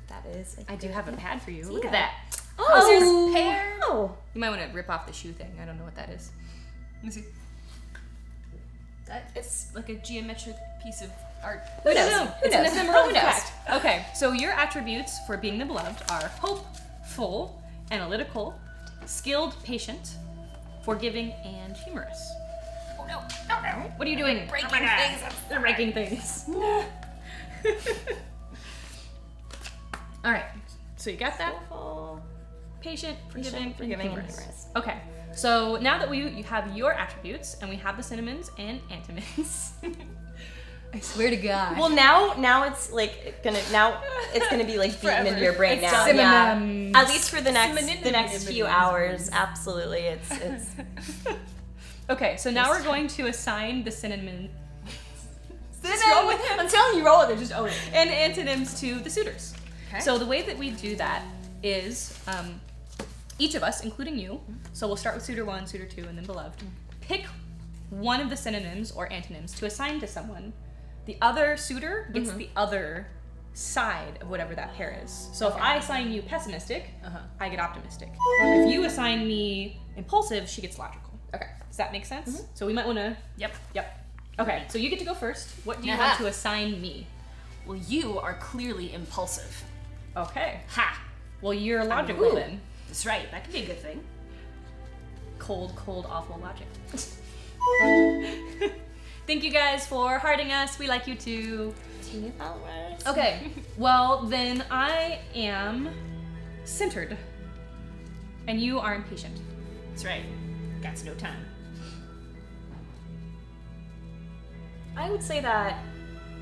[SPEAKER 4] That is.
[SPEAKER 1] I do have a pad for you. Look at
[SPEAKER 4] Yeah.
[SPEAKER 1] that.
[SPEAKER 4] Oh,
[SPEAKER 1] Scissors.
[SPEAKER 4] pear. Oh.
[SPEAKER 1] You might want to rip off the shoe thing. I don't know what that is.
[SPEAKER 5] Let me see. It's like a geometric piece of art.
[SPEAKER 1] Who knows? It's an ephemeral
[SPEAKER 4] Who knows?
[SPEAKER 1] fact. Okay, so your attributes for being the beloved are hopeful, analytical, skilled, patient, forgiving, and humorous.
[SPEAKER 5] Oh no!
[SPEAKER 1] What are you doing?
[SPEAKER 5] Breaking things.
[SPEAKER 1] They're breaking things. All right, so you got that?
[SPEAKER 4] Skillful,
[SPEAKER 1] Patient, forgiving,
[SPEAKER 4] forgiving, and
[SPEAKER 1] humorous.
[SPEAKER 4] humorous.
[SPEAKER 1] Okay, so now that you have your attributes and we have the cinnamons and antimons, I swear to God.
[SPEAKER 4] Well, now it's like gonna be like beaten into your brain
[SPEAKER 1] It's
[SPEAKER 4] now.
[SPEAKER 1] synonyms.
[SPEAKER 4] Yeah. At least for the next few hours. Absolutely, it's.
[SPEAKER 1] Okay, so now we're going to assign the cinnamon
[SPEAKER 5] Roll with him. I'm telling you, roll with it. Just own it.
[SPEAKER 1] and antonyms to the suitors.
[SPEAKER 5] Okay.
[SPEAKER 1] So the way that we do that is each of us, including you, so we'll start with suitor 1, suitor 2, and then beloved, pick one of the synonyms or antonyms to assign to someone. The other suitor gets the other side of whatever that pair is. So if I assign you pessimistic, I get optimistic. If you assign me impulsive, she gets logical.
[SPEAKER 4] Okay.
[SPEAKER 1] Does that make sense? So we might want to...
[SPEAKER 5] Yep.
[SPEAKER 1] Okay, so you get to go first. What do you want to assign me?
[SPEAKER 5] Well, you are clearly impulsive.
[SPEAKER 1] Okay.
[SPEAKER 5] Ha!
[SPEAKER 1] Well, you're logical
[SPEAKER 5] Ooh.
[SPEAKER 1] then.
[SPEAKER 5] That's right. That could be a good thing.
[SPEAKER 1] Cold, awful logic. Thank you guys for hearting us. We like you too.
[SPEAKER 4] Teeny followers.
[SPEAKER 1] Okay, well then I am centered. And you are impatient.
[SPEAKER 5] That's right. Got no time.
[SPEAKER 4] I would say that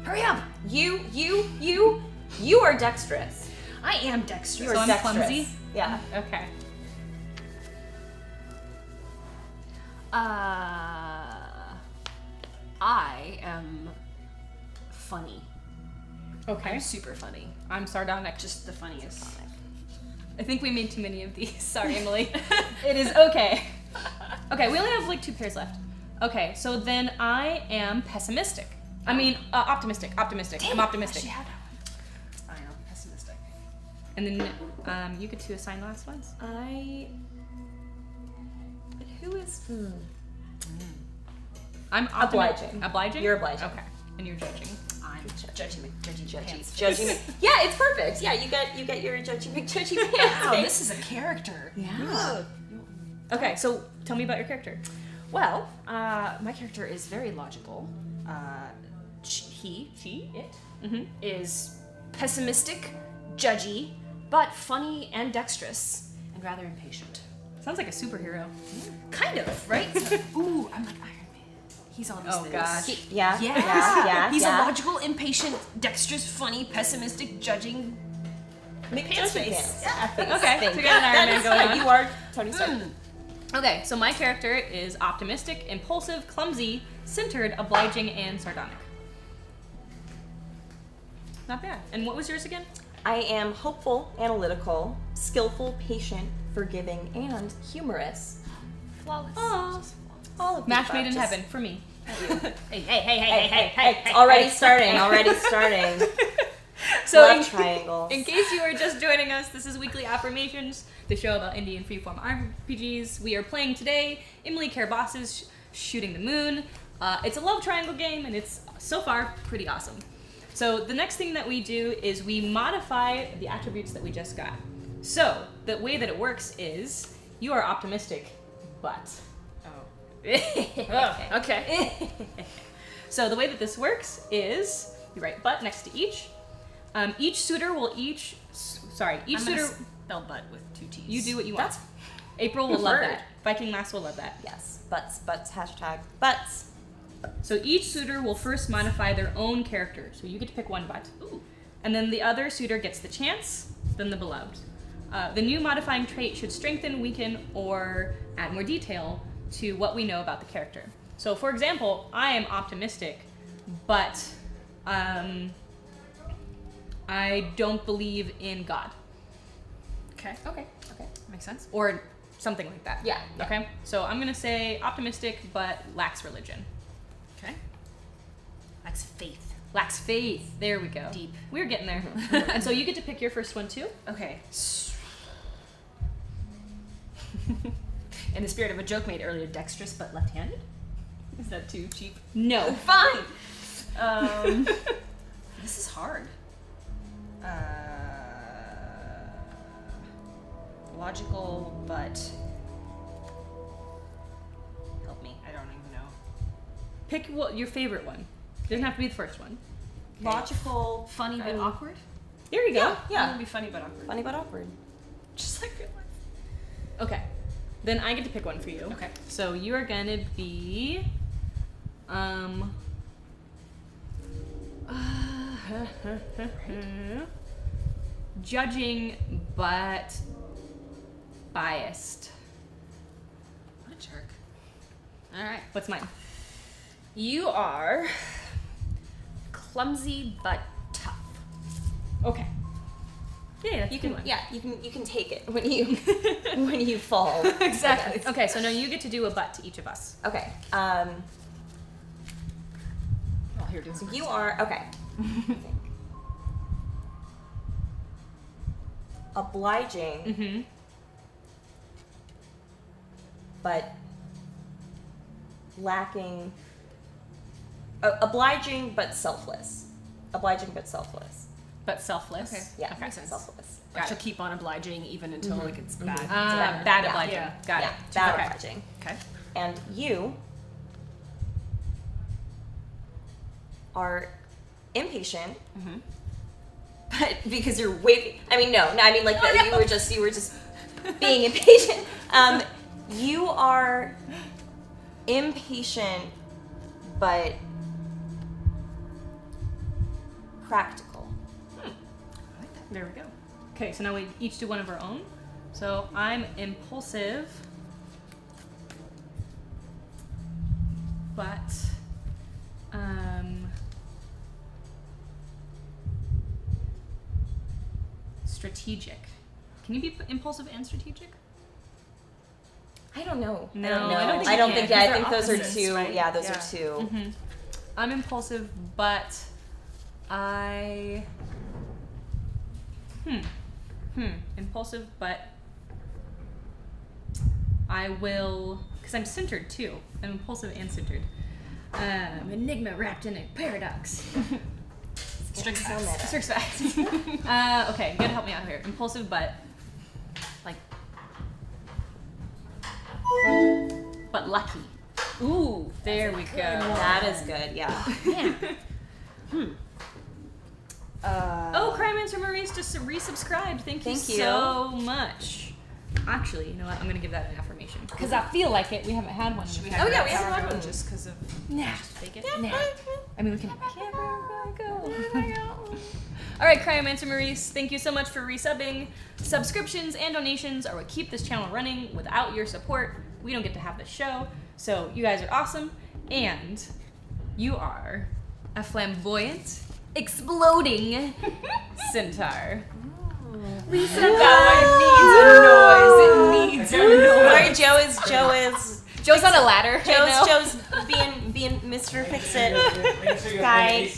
[SPEAKER 5] Hurry up!
[SPEAKER 4] you are dexterous.
[SPEAKER 5] I am dexterous.
[SPEAKER 4] You
[SPEAKER 1] So
[SPEAKER 4] are
[SPEAKER 1] I'm
[SPEAKER 4] dexterous.
[SPEAKER 1] clumsy?
[SPEAKER 4] Yeah.
[SPEAKER 1] Okay.
[SPEAKER 5] I am funny.
[SPEAKER 1] Okay.
[SPEAKER 5] I'm super funny.
[SPEAKER 1] I'm sardonic.
[SPEAKER 5] Just the funniest.
[SPEAKER 1] I think we made too many of these. Sorry, Emily. It is okay. Okay, we only have like 2 pairs left. Okay, so then I am pessimistic. I mean, optimistic. I'm optimistic.
[SPEAKER 5] She had that one. I am pessimistic.
[SPEAKER 1] And then you get to assign the last ones.
[SPEAKER 4] Who is?
[SPEAKER 1] I'm
[SPEAKER 4] Obliging.
[SPEAKER 1] Obliging?
[SPEAKER 4] You're obliging.
[SPEAKER 1] Okay. And you're judging.
[SPEAKER 5] I'm judgy pants.
[SPEAKER 4] Judging. Yeah, it's perfect. Yeah, you get your judging pants.
[SPEAKER 5] Wow, this is a character.
[SPEAKER 4] Yeah.
[SPEAKER 1] Okay, so tell me about your character.
[SPEAKER 5] Well, my character is very logical. It is pessimistic, judgy, but funny and dexterous, and rather impatient.
[SPEAKER 1] Sounds like a superhero.
[SPEAKER 5] Kind of, right? Ooh, I'm like Iron Man. He's all these
[SPEAKER 1] Oh,
[SPEAKER 5] things.
[SPEAKER 1] gosh.
[SPEAKER 4] Yeah.
[SPEAKER 5] He's a logical, impatient, dexterous, funny, pessimistic, judging.
[SPEAKER 4] Pants
[SPEAKER 5] face.
[SPEAKER 4] Yeah.
[SPEAKER 1] Okay, so we got an Iron Man going on.
[SPEAKER 4] You are Tony Stark.
[SPEAKER 1] Okay, so my character is optimistic, impulsive, clumsy, centered, obliging, and sardonic. Not bad. And what was yours again?
[SPEAKER 4] I am hopeful, analytical, skillful, patient, forgiving, and humorous.
[SPEAKER 5] Flawless.
[SPEAKER 1] Oh,
[SPEAKER 4] All of
[SPEAKER 1] match
[SPEAKER 4] these
[SPEAKER 1] made in
[SPEAKER 4] just-
[SPEAKER 1] heaven for me.
[SPEAKER 4] Hey, it's already starting.
[SPEAKER 1] So
[SPEAKER 4] Love triangles.
[SPEAKER 1] in case you are just joining us, this is Weekly Affirmations, the show about indie and freeform RPGs. We are playing today Emily Caraboss's Shooting the Moon. It's a love triangle game, and it's so far pretty awesome. So the next thing that we do is we modify the attributes that we just got. So the way that it works is you are optimistic, but...
[SPEAKER 5] Okay.
[SPEAKER 1] So the way that this works is you write "but" next to each. Each suitor will each
[SPEAKER 5] I'm
[SPEAKER 1] suitor.
[SPEAKER 5] gonna spell butt with 2 T's.
[SPEAKER 1] You do what you want. April will love
[SPEAKER 4] preferred.
[SPEAKER 1] that. Viking Lass will love that.
[SPEAKER 4] Yes, butts, hashtag butts.
[SPEAKER 1] So each suitor will first modify their own character. So you get to pick one butt.
[SPEAKER 5] Ooh.
[SPEAKER 1] And then the other suitor gets the chance, then the beloved. The new modifying trait should strengthen, weaken, or add more detail to what we know about the character. So for example, I am optimistic, but I don't believe in God.
[SPEAKER 5] Okay. Makes sense.
[SPEAKER 1] Or something like that.
[SPEAKER 4] Yeah.
[SPEAKER 1] Okay? So I'm gonna say optimistic, but lacks religion.
[SPEAKER 5] Okay. Lacks faith.
[SPEAKER 1] Lacks faith. There we go.
[SPEAKER 5] Deep.
[SPEAKER 1] We're getting there. And so you get to pick your first one too.
[SPEAKER 5] Okay. In the spirit of a joke made earlier, dexterous but left-handed. Is that too cheap?
[SPEAKER 1] No.
[SPEAKER 5] Fine. This is hard. Logical, but help me. I don't even know.
[SPEAKER 1] Pick your favorite one. It doesn't have to be the first one.
[SPEAKER 4] Logical,
[SPEAKER 5] Funny but awkward.
[SPEAKER 1] There you go.
[SPEAKER 4] Yeah.
[SPEAKER 5] It would be funny but awkward.
[SPEAKER 4] Funny but awkward.
[SPEAKER 5] Just like real life.
[SPEAKER 1] Okay. Then I get to pick one for you.
[SPEAKER 5] Okay.
[SPEAKER 1] So you are gonna be judging but biased.
[SPEAKER 5] What a jerk. All right.
[SPEAKER 1] What's mine?
[SPEAKER 5] You are clumsy but tough.
[SPEAKER 1] Okay. Yeah, that's
[SPEAKER 4] You
[SPEAKER 1] a good
[SPEAKER 4] can,
[SPEAKER 1] one.
[SPEAKER 4] yeah, you can take it when you when you fall.
[SPEAKER 1] Exactly. Okay, so now you get to do a but to each of us.
[SPEAKER 4] Okay.
[SPEAKER 5] Oh, here, do
[SPEAKER 4] So you are okay. Obliging,
[SPEAKER 1] Mm-hmm.
[SPEAKER 4] but lacking. Obliging but selfless. Obliging but selfless.
[SPEAKER 1] But selfless.
[SPEAKER 5] Okay.
[SPEAKER 4] Yeah,
[SPEAKER 5] Makes sense.
[SPEAKER 4] selfless.
[SPEAKER 5] I shall keep on obliging even until like it's bad.
[SPEAKER 1] Bad
[SPEAKER 4] Yeah.
[SPEAKER 1] obliging.
[SPEAKER 5] Yeah.
[SPEAKER 1] Got
[SPEAKER 4] Yeah,
[SPEAKER 1] it.
[SPEAKER 4] bad
[SPEAKER 1] Okay.
[SPEAKER 4] obliging.
[SPEAKER 5] Okay.
[SPEAKER 4] And you are impatient, but because you're waiting. I mean, no, I mean like that. You were just being impatient. You are impatient, but practical.
[SPEAKER 1] There we go. Okay, so now we each do one of our own. So I'm impulsive, but strategic. Can you be impulsive and strategic?
[SPEAKER 4] I don't know.
[SPEAKER 1] No,
[SPEAKER 4] I don't think. Yeah, I
[SPEAKER 5] They're
[SPEAKER 4] think those are
[SPEAKER 5] opposites,
[SPEAKER 4] two.
[SPEAKER 5] right?
[SPEAKER 4] Yeah, those
[SPEAKER 5] Yeah.
[SPEAKER 4] are 2.
[SPEAKER 1] Mm-hmm. I'm impulsive, but impulsive, but I will, because I'm centered too. I'm impulsive and centered. Enigma wrapped in a paradox.
[SPEAKER 5] Strix
[SPEAKER 4] So meta.
[SPEAKER 1] Strix facts. Okay, you gotta help me out here. Impulsive, but but lucky. Ooh, there we go.
[SPEAKER 4] That is good. Yeah.
[SPEAKER 1] Oh, Crime Answer Maurice just resubscribed. Thank you
[SPEAKER 4] Thank you.
[SPEAKER 1] so much. Actually, you know what? I'm gonna give that an affirmation because I feel like it. We haven't had one.
[SPEAKER 5] Should we
[SPEAKER 1] yet.
[SPEAKER 5] have
[SPEAKER 4] Oh, yeah,
[SPEAKER 5] that
[SPEAKER 4] we haven't
[SPEAKER 5] power
[SPEAKER 4] had
[SPEAKER 5] go
[SPEAKER 4] one.
[SPEAKER 5] just because of
[SPEAKER 1] Nah.
[SPEAKER 5] fake it?
[SPEAKER 1] Nah. I mean, we can. All right, Crime Answer Maurice, thank you so much for resubbing. Subscriptions and donations are what keep this channel running. Without your support, we don't get to have this show. So you guys are awesome, and you are a flamboyant, exploding centaur.
[SPEAKER 5] That one needs a noise. It needs a noise.
[SPEAKER 4] Sorry,
[SPEAKER 1] Joe's on a ladder. right now.
[SPEAKER 4] Joe's being Mr. Fix It guy.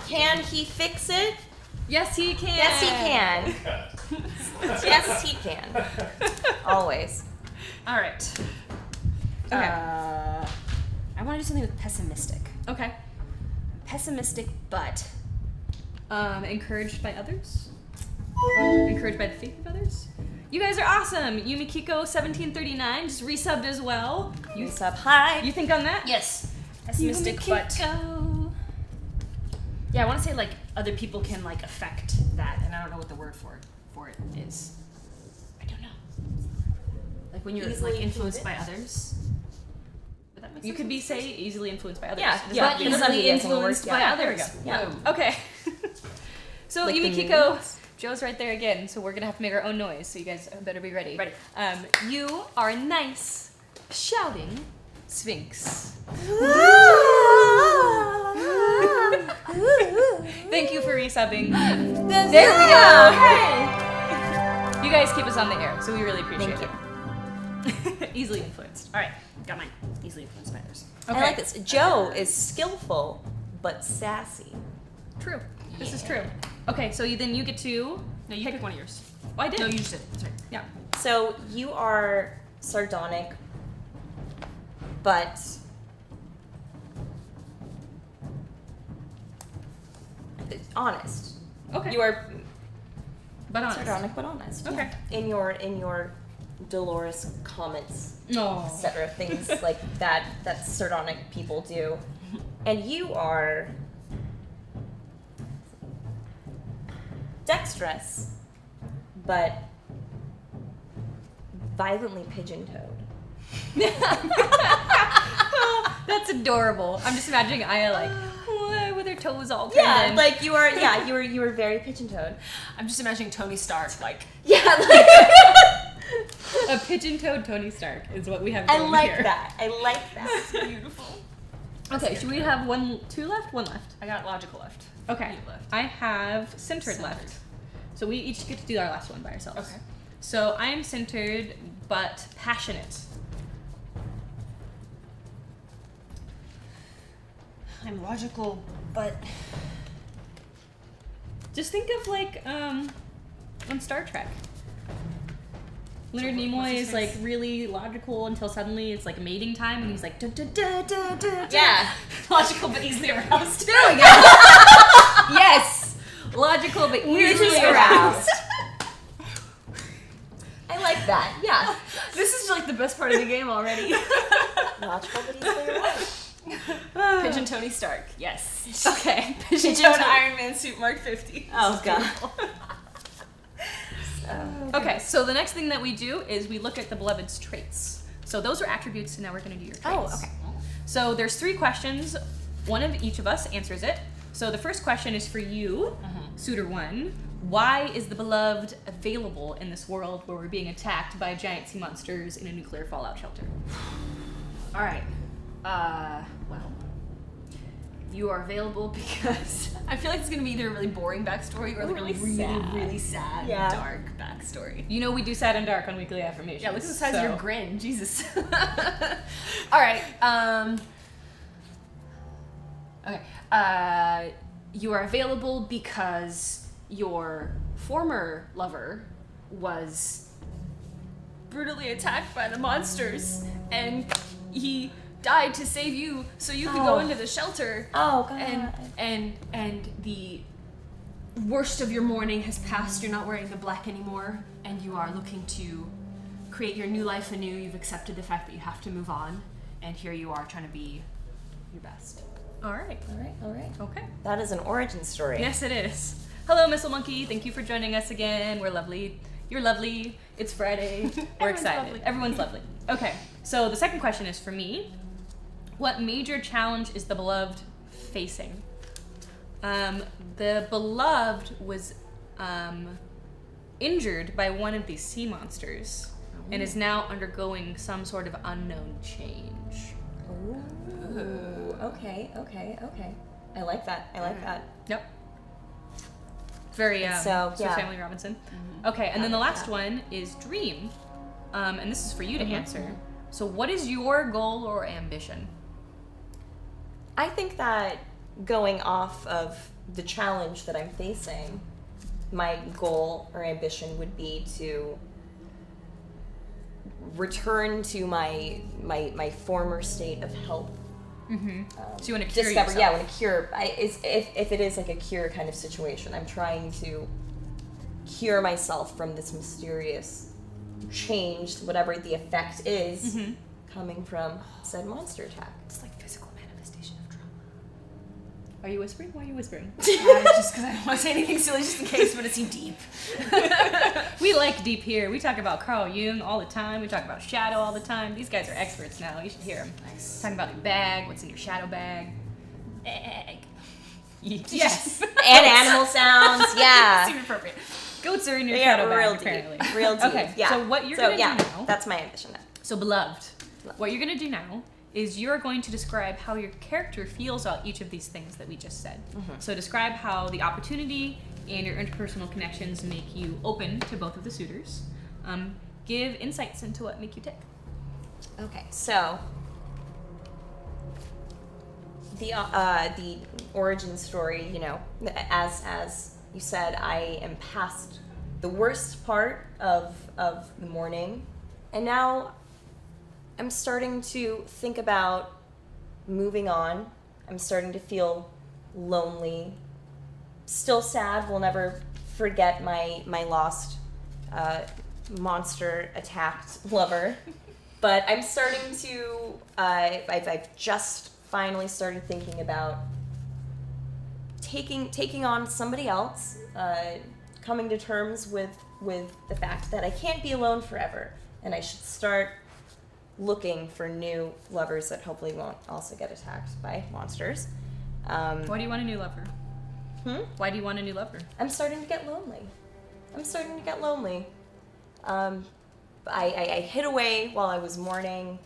[SPEAKER 4] Can he fix it?
[SPEAKER 1] Yes, he can.
[SPEAKER 4] Yes, he can. Yes, he can. Always.
[SPEAKER 5] All right.
[SPEAKER 1] Okay.
[SPEAKER 5] I want to do something with pessimistic.
[SPEAKER 1] Okay.
[SPEAKER 5] Pessimistic, but
[SPEAKER 1] Encouraged by others. Encouraged by the faith of others. You guys are awesome. Yumikiko1739 just resubbed as well.
[SPEAKER 4] What's up? Hi.
[SPEAKER 1] You think on that?
[SPEAKER 5] yes, pessimistic, but
[SPEAKER 1] Yumikiko.
[SPEAKER 5] yeah, I want to say like other people can like affect that, and I don't know what the word for it is. I don't know. Like when you're
[SPEAKER 4] Easily
[SPEAKER 5] like influenced
[SPEAKER 4] influenced?
[SPEAKER 5] by others. Would that make
[SPEAKER 1] You
[SPEAKER 5] sense?
[SPEAKER 1] could be easily influenced by others.
[SPEAKER 4] Yeah,
[SPEAKER 1] Does
[SPEAKER 4] yeah.
[SPEAKER 1] that
[SPEAKER 5] But
[SPEAKER 1] be-
[SPEAKER 4] Doesn't have to
[SPEAKER 5] easily
[SPEAKER 4] be a single word,
[SPEAKER 5] influenced by
[SPEAKER 4] yeah.
[SPEAKER 1] There we
[SPEAKER 5] others.
[SPEAKER 1] go.
[SPEAKER 4] Yeah.
[SPEAKER 5] Boom.
[SPEAKER 1] Okay. So
[SPEAKER 4] Like the
[SPEAKER 1] Yumikiko,
[SPEAKER 4] news.
[SPEAKER 1] Joe's right there again. So we're gonna have to make our own noise. So you guys better be ready.
[SPEAKER 5] Ready.
[SPEAKER 1] You are a nice, shouting sphinx. Thank you for resubbing. There we go. You guys keep us on the air, so we really appreciate
[SPEAKER 4] Thank
[SPEAKER 1] it. Easily influenced.
[SPEAKER 5] All right, got mine. Easily influenced by others.
[SPEAKER 1] Okay.
[SPEAKER 4] I like this. Joe is skillful but sassy.
[SPEAKER 1] True. This is true. Okay, so then you get to.
[SPEAKER 5] No, you pick one of yours.
[SPEAKER 1] Oh, I did.
[SPEAKER 5] No, you just did. That's right.
[SPEAKER 1] Yeah.
[SPEAKER 4] So you are sardonic, but honest.
[SPEAKER 1] Okay.
[SPEAKER 4] You are
[SPEAKER 1] but honest.
[SPEAKER 4] sardonic but honest.
[SPEAKER 1] Okay.
[SPEAKER 4] Yeah. In your Dolores comments,
[SPEAKER 1] No.
[SPEAKER 4] etc. Things like that sardonic people do. And you are dexterous, but violently pigeon-toed.
[SPEAKER 1] That's adorable. I'm just imagining Aya like with her toes all turned in.
[SPEAKER 4] Like you were very pigeon-toed.
[SPEAKER 5] I'm just imagining Tony Stark, like,
[SPEAKER 4] Yeah, like
[SPEAKER 1] A pigeon-toed Tony Stark is what we have
[SPEAKER 4] I
[SPEAKER 1] going
[SPEAKER 4] like
[SPEAKER 1] here.
[SPEAKER 4] that. I like that.
[SPEAKER 5] beautiful.
[SPEAKER 1] Okay, should we have two left? One left.
[SPEAKER 5] I got logical left.
[SPEAKER 1] Okay.
[SPEAKER 5] You left.
[SPEAKER 1] I have centered left. So we each get to do our last one by ourselves.
[SPEAKER 5] Okay.
[SPEAKER 1] So I'm centered but passionate.
[SPEAKER 5] I'm logical, but
[SPEAKER 1] Just think of like on Star Trek. Leonard Nimoy is like really logical until suddenly it's like mating time and he's like dun, dun, dun, dun, dun, dun.
[SPEAKER 4] Yeah.
[SPEAKER 5] logical but easily aroused.
[SPEAKER 1] There we go. Yes. Logical but easily aroused.
[SPEAKER 4] I like that. Yeah.
[SPEAKER 5] This is like the best part of the game already.
[SPEAKER 4] Logical but easily aroused.
[SPEAKER 5] Pigeon Tony Stark, yes.
[SPEAKER 1] Okay.
[SPEAKER 5] Pigeon Tone Iron Man suit Mark 50.
[SPEAKER 4] Oh god.
[SPEAKER 1] Okay, so the next thing that we do is we look at the beloved's traits. So those are attributes, and now we're going to do your traits.
[SPEAKER 4] Oh, okay.
[SPEAKER 1] So there's 3 questions. One of each of us answers it. So the first question is for you, Suitor 1. Why is the beloved available in this world where we're being attacked by giant sea monsters in a nuclear fallout shelter?
[SPEAKER 5] All right. Well, you are available because I feel like it's gonna be either a really boring backstory or like a really sad, dark backstory.
[SPEAKER 1] You know we do sad and dark on Weekly Affirmations.
[SPEAKER 5] Yeah, look at the size
[SPEAKER 1] so.
[SPEAKER 5] of your grin, Jesus. All right. Okay. You are available because your former lover was brutally attacked by the monsters, and he died to save you, so you could go into the shelter.
[SPEAKER 4] Oh god.
[SPEAKER 5] And the worst of your mourning has passed. You're not wearing the black anymore, and you are looking to create your new life anew. You've accepted the fact that you have to move on, and here you are trying to be your best.
[SPEAKER 1] All right.
[SPEAKER 4] All right.
[SPEAKER 1] Okay.
[SPEAKER 4] That is an origin story.
[SPEAKER 1] Yes, it is. Hello, Missile Monkey. Thank you for joining us again. We're lovely. You're lovely. It's Friday. We're excited.
[SPEAKER 5] lovely.
[SPEAKER 1] Everyone's lovely. Okay, so the second question is for me. What major challenge is the beloved facing? The beloved was injured by one of these sea monsters and is now undergoing some sort of unknown change.
[SPEAKER 4] Ooh. Okay. I like that.
[SPEAKER 1] Yep. Very
[SPEAKER 4] So, yeah.
[SPEAKER 1] Family Robinson. Okay, and then the last one is dream, and this is for you to answer. So, what is your goal or ambition?
[SPEAKER 4] I think that going off of the challenge that I'm facing, my goal or ambition would be to return to my former state of health.
[SPEAKER 1] So you want to cure yourself?
[SPEAKER 4] Yeah, I want to cure. If it is like a cure kind of situation, I'm trying to cure myself from this mysterious change, whatever the effect is, coming from said monster attack.
[SPEAKER 5] It's like physical manifestation of trauma.
[SPEAKER 1] Are you whispering? Why are you whispering?
[SPEAKER 5] Just because I don't want to say anything silly, just in case, but it seemed deep.
[SPEAKER 1] We like deep here. We talk about Carl Jung all the time. We talk about shadow all the time. These guys are experts now. You should hear them.
[SPEAKER 5] Nice.
[SPEAKER 1] Talking about your bag, what's in your shadow bag.
[SPEAKER 5] Egg.
[SPEAKER 1] Yes.
[SPEAKER 4] And animal sounds, yeah.
[SPEAKER 5] Seemed appropriate.
[SPEAKER 1] Goats are in your shadow bag,
[SPEAKER 4] real
[SPEAKER 1] apparently.
[SPEAKER 4] deep. Real deep.
[SPEAKER 1] Okay,
[SPEAKER 4] Yeah.
[SPEAKER 1] so what you're gonna do now.
[SPEAKER 4] That's my ambition now.
[SPEAKER 1] So, beloved, what you're going to do now is you're going to describe how your character feels about each of these things that we just said. So, describe how the opportunity and your interpersonal connections make you open to both of the suitors. Give insights into what make you tick.
[SPEAKER 4] Okay, so the origin story, you know, as you said, I am past the worst part of the mourning, and now I'm starting to think about moving on. I'm starting to feel lonely, still sad. Will never forget my lost monster attacked lover. But I'm starting to. I've just finally started thinking about taking on somebody else. Coming to terms with the fact that I can't be alone forever, and I should start looking for new lovers that hopefully won't also get attacked by monsters.
[SPEAKER 1] Why do you want a new lover? Why do you want a new lover?
[SPEAKER 4] I'm starting to get lonely. I hid away while I was mourning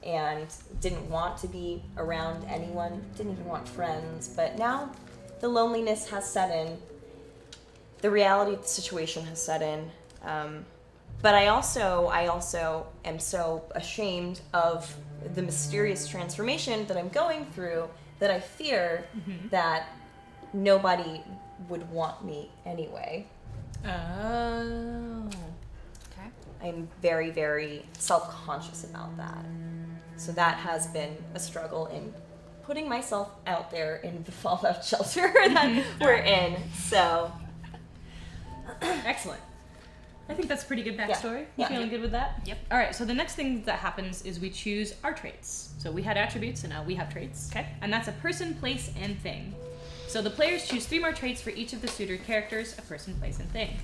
[SPEAKER 4] and didn't want to be around anyone, didn't even want friends, but now the loneliness has set in. The reality of the situation has set in. But I also am so ashamed of the mysterious transformation that I'm going through that I fear that nobody would want me anyway.
[SPEAKER 1] Oh.
[SPEAKER 5] Okay.
[SPEAKER 4] I'm very, very self-conscious about that. So that has been a struggle in putting myself out there in the fallout shelter that we're in. So...
[SPEAKER 1] Excellent. I think that's a pretty good backstory. You
[SPEAKER 4] Yeah.
[SPEAKER 1] feeling good with that?
[SPEAKER 5] Yep.
[SPEAKER 1] All right, so the next thing that happens is we choose our traits. So we had attributes, and now we have traits.
[SPEAKER 5] Okay.
[SPEAKER 1] And that's a person, place, and thing. So the players choose 3 more traits for each of the suitor characters, a person, place, and thing.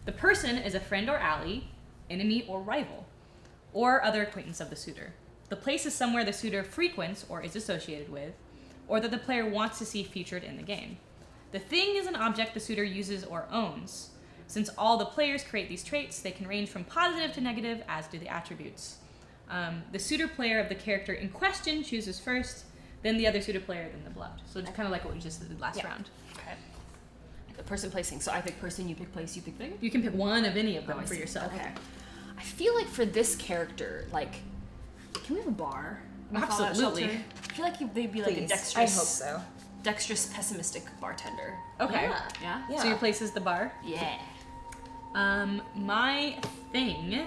[SPEAKER 1] The person is a friend or ally, enemy or rival, or other acquaintance of the suitor. The place is somewhere the suitor frequents or is associated with, or that the player wants to see featured in the game. The thing is an object the suitor uses or owns. Since all the players create these traits, they can range from positive to negative, as do the attributes. The suitor player of the character in question chooses first, then the other suitor player, then the beloved. So it's kind of like what we just did last round.
[SPEAKER 5] Okay. The person placing. So I pick person, you pick place, you pick thing?
[SPEAKER 1] You can pick one of any of them
[SPEAKER 5] I
[SPEAKER 1] for
[SPEAKER 5] see.
[SPEAKER 1] yourself.
[SPEAKER 5] Okay. I feel like for this character, like, can we have a bar? in the Fallout
[SPEAKER 1] Absolutely.
[SPEAKER 5] Shelter? I feel like they'd be like a
[SPEAKER 4] Please,
[SPEAKER 5] dexterous.
[SPEAKER 4] I hope so.
[SPEAKER 5] Dexterous, pessimistic bartender.
[SPEAKER 1] Okay.
[SPEAKER 5] Yeah?
[SPEAKER 4] Yeah.
[SPEAKER 1] So your place is the bar.
[SPEAKER 5] Yeah.
[SPEAKER 1] My thing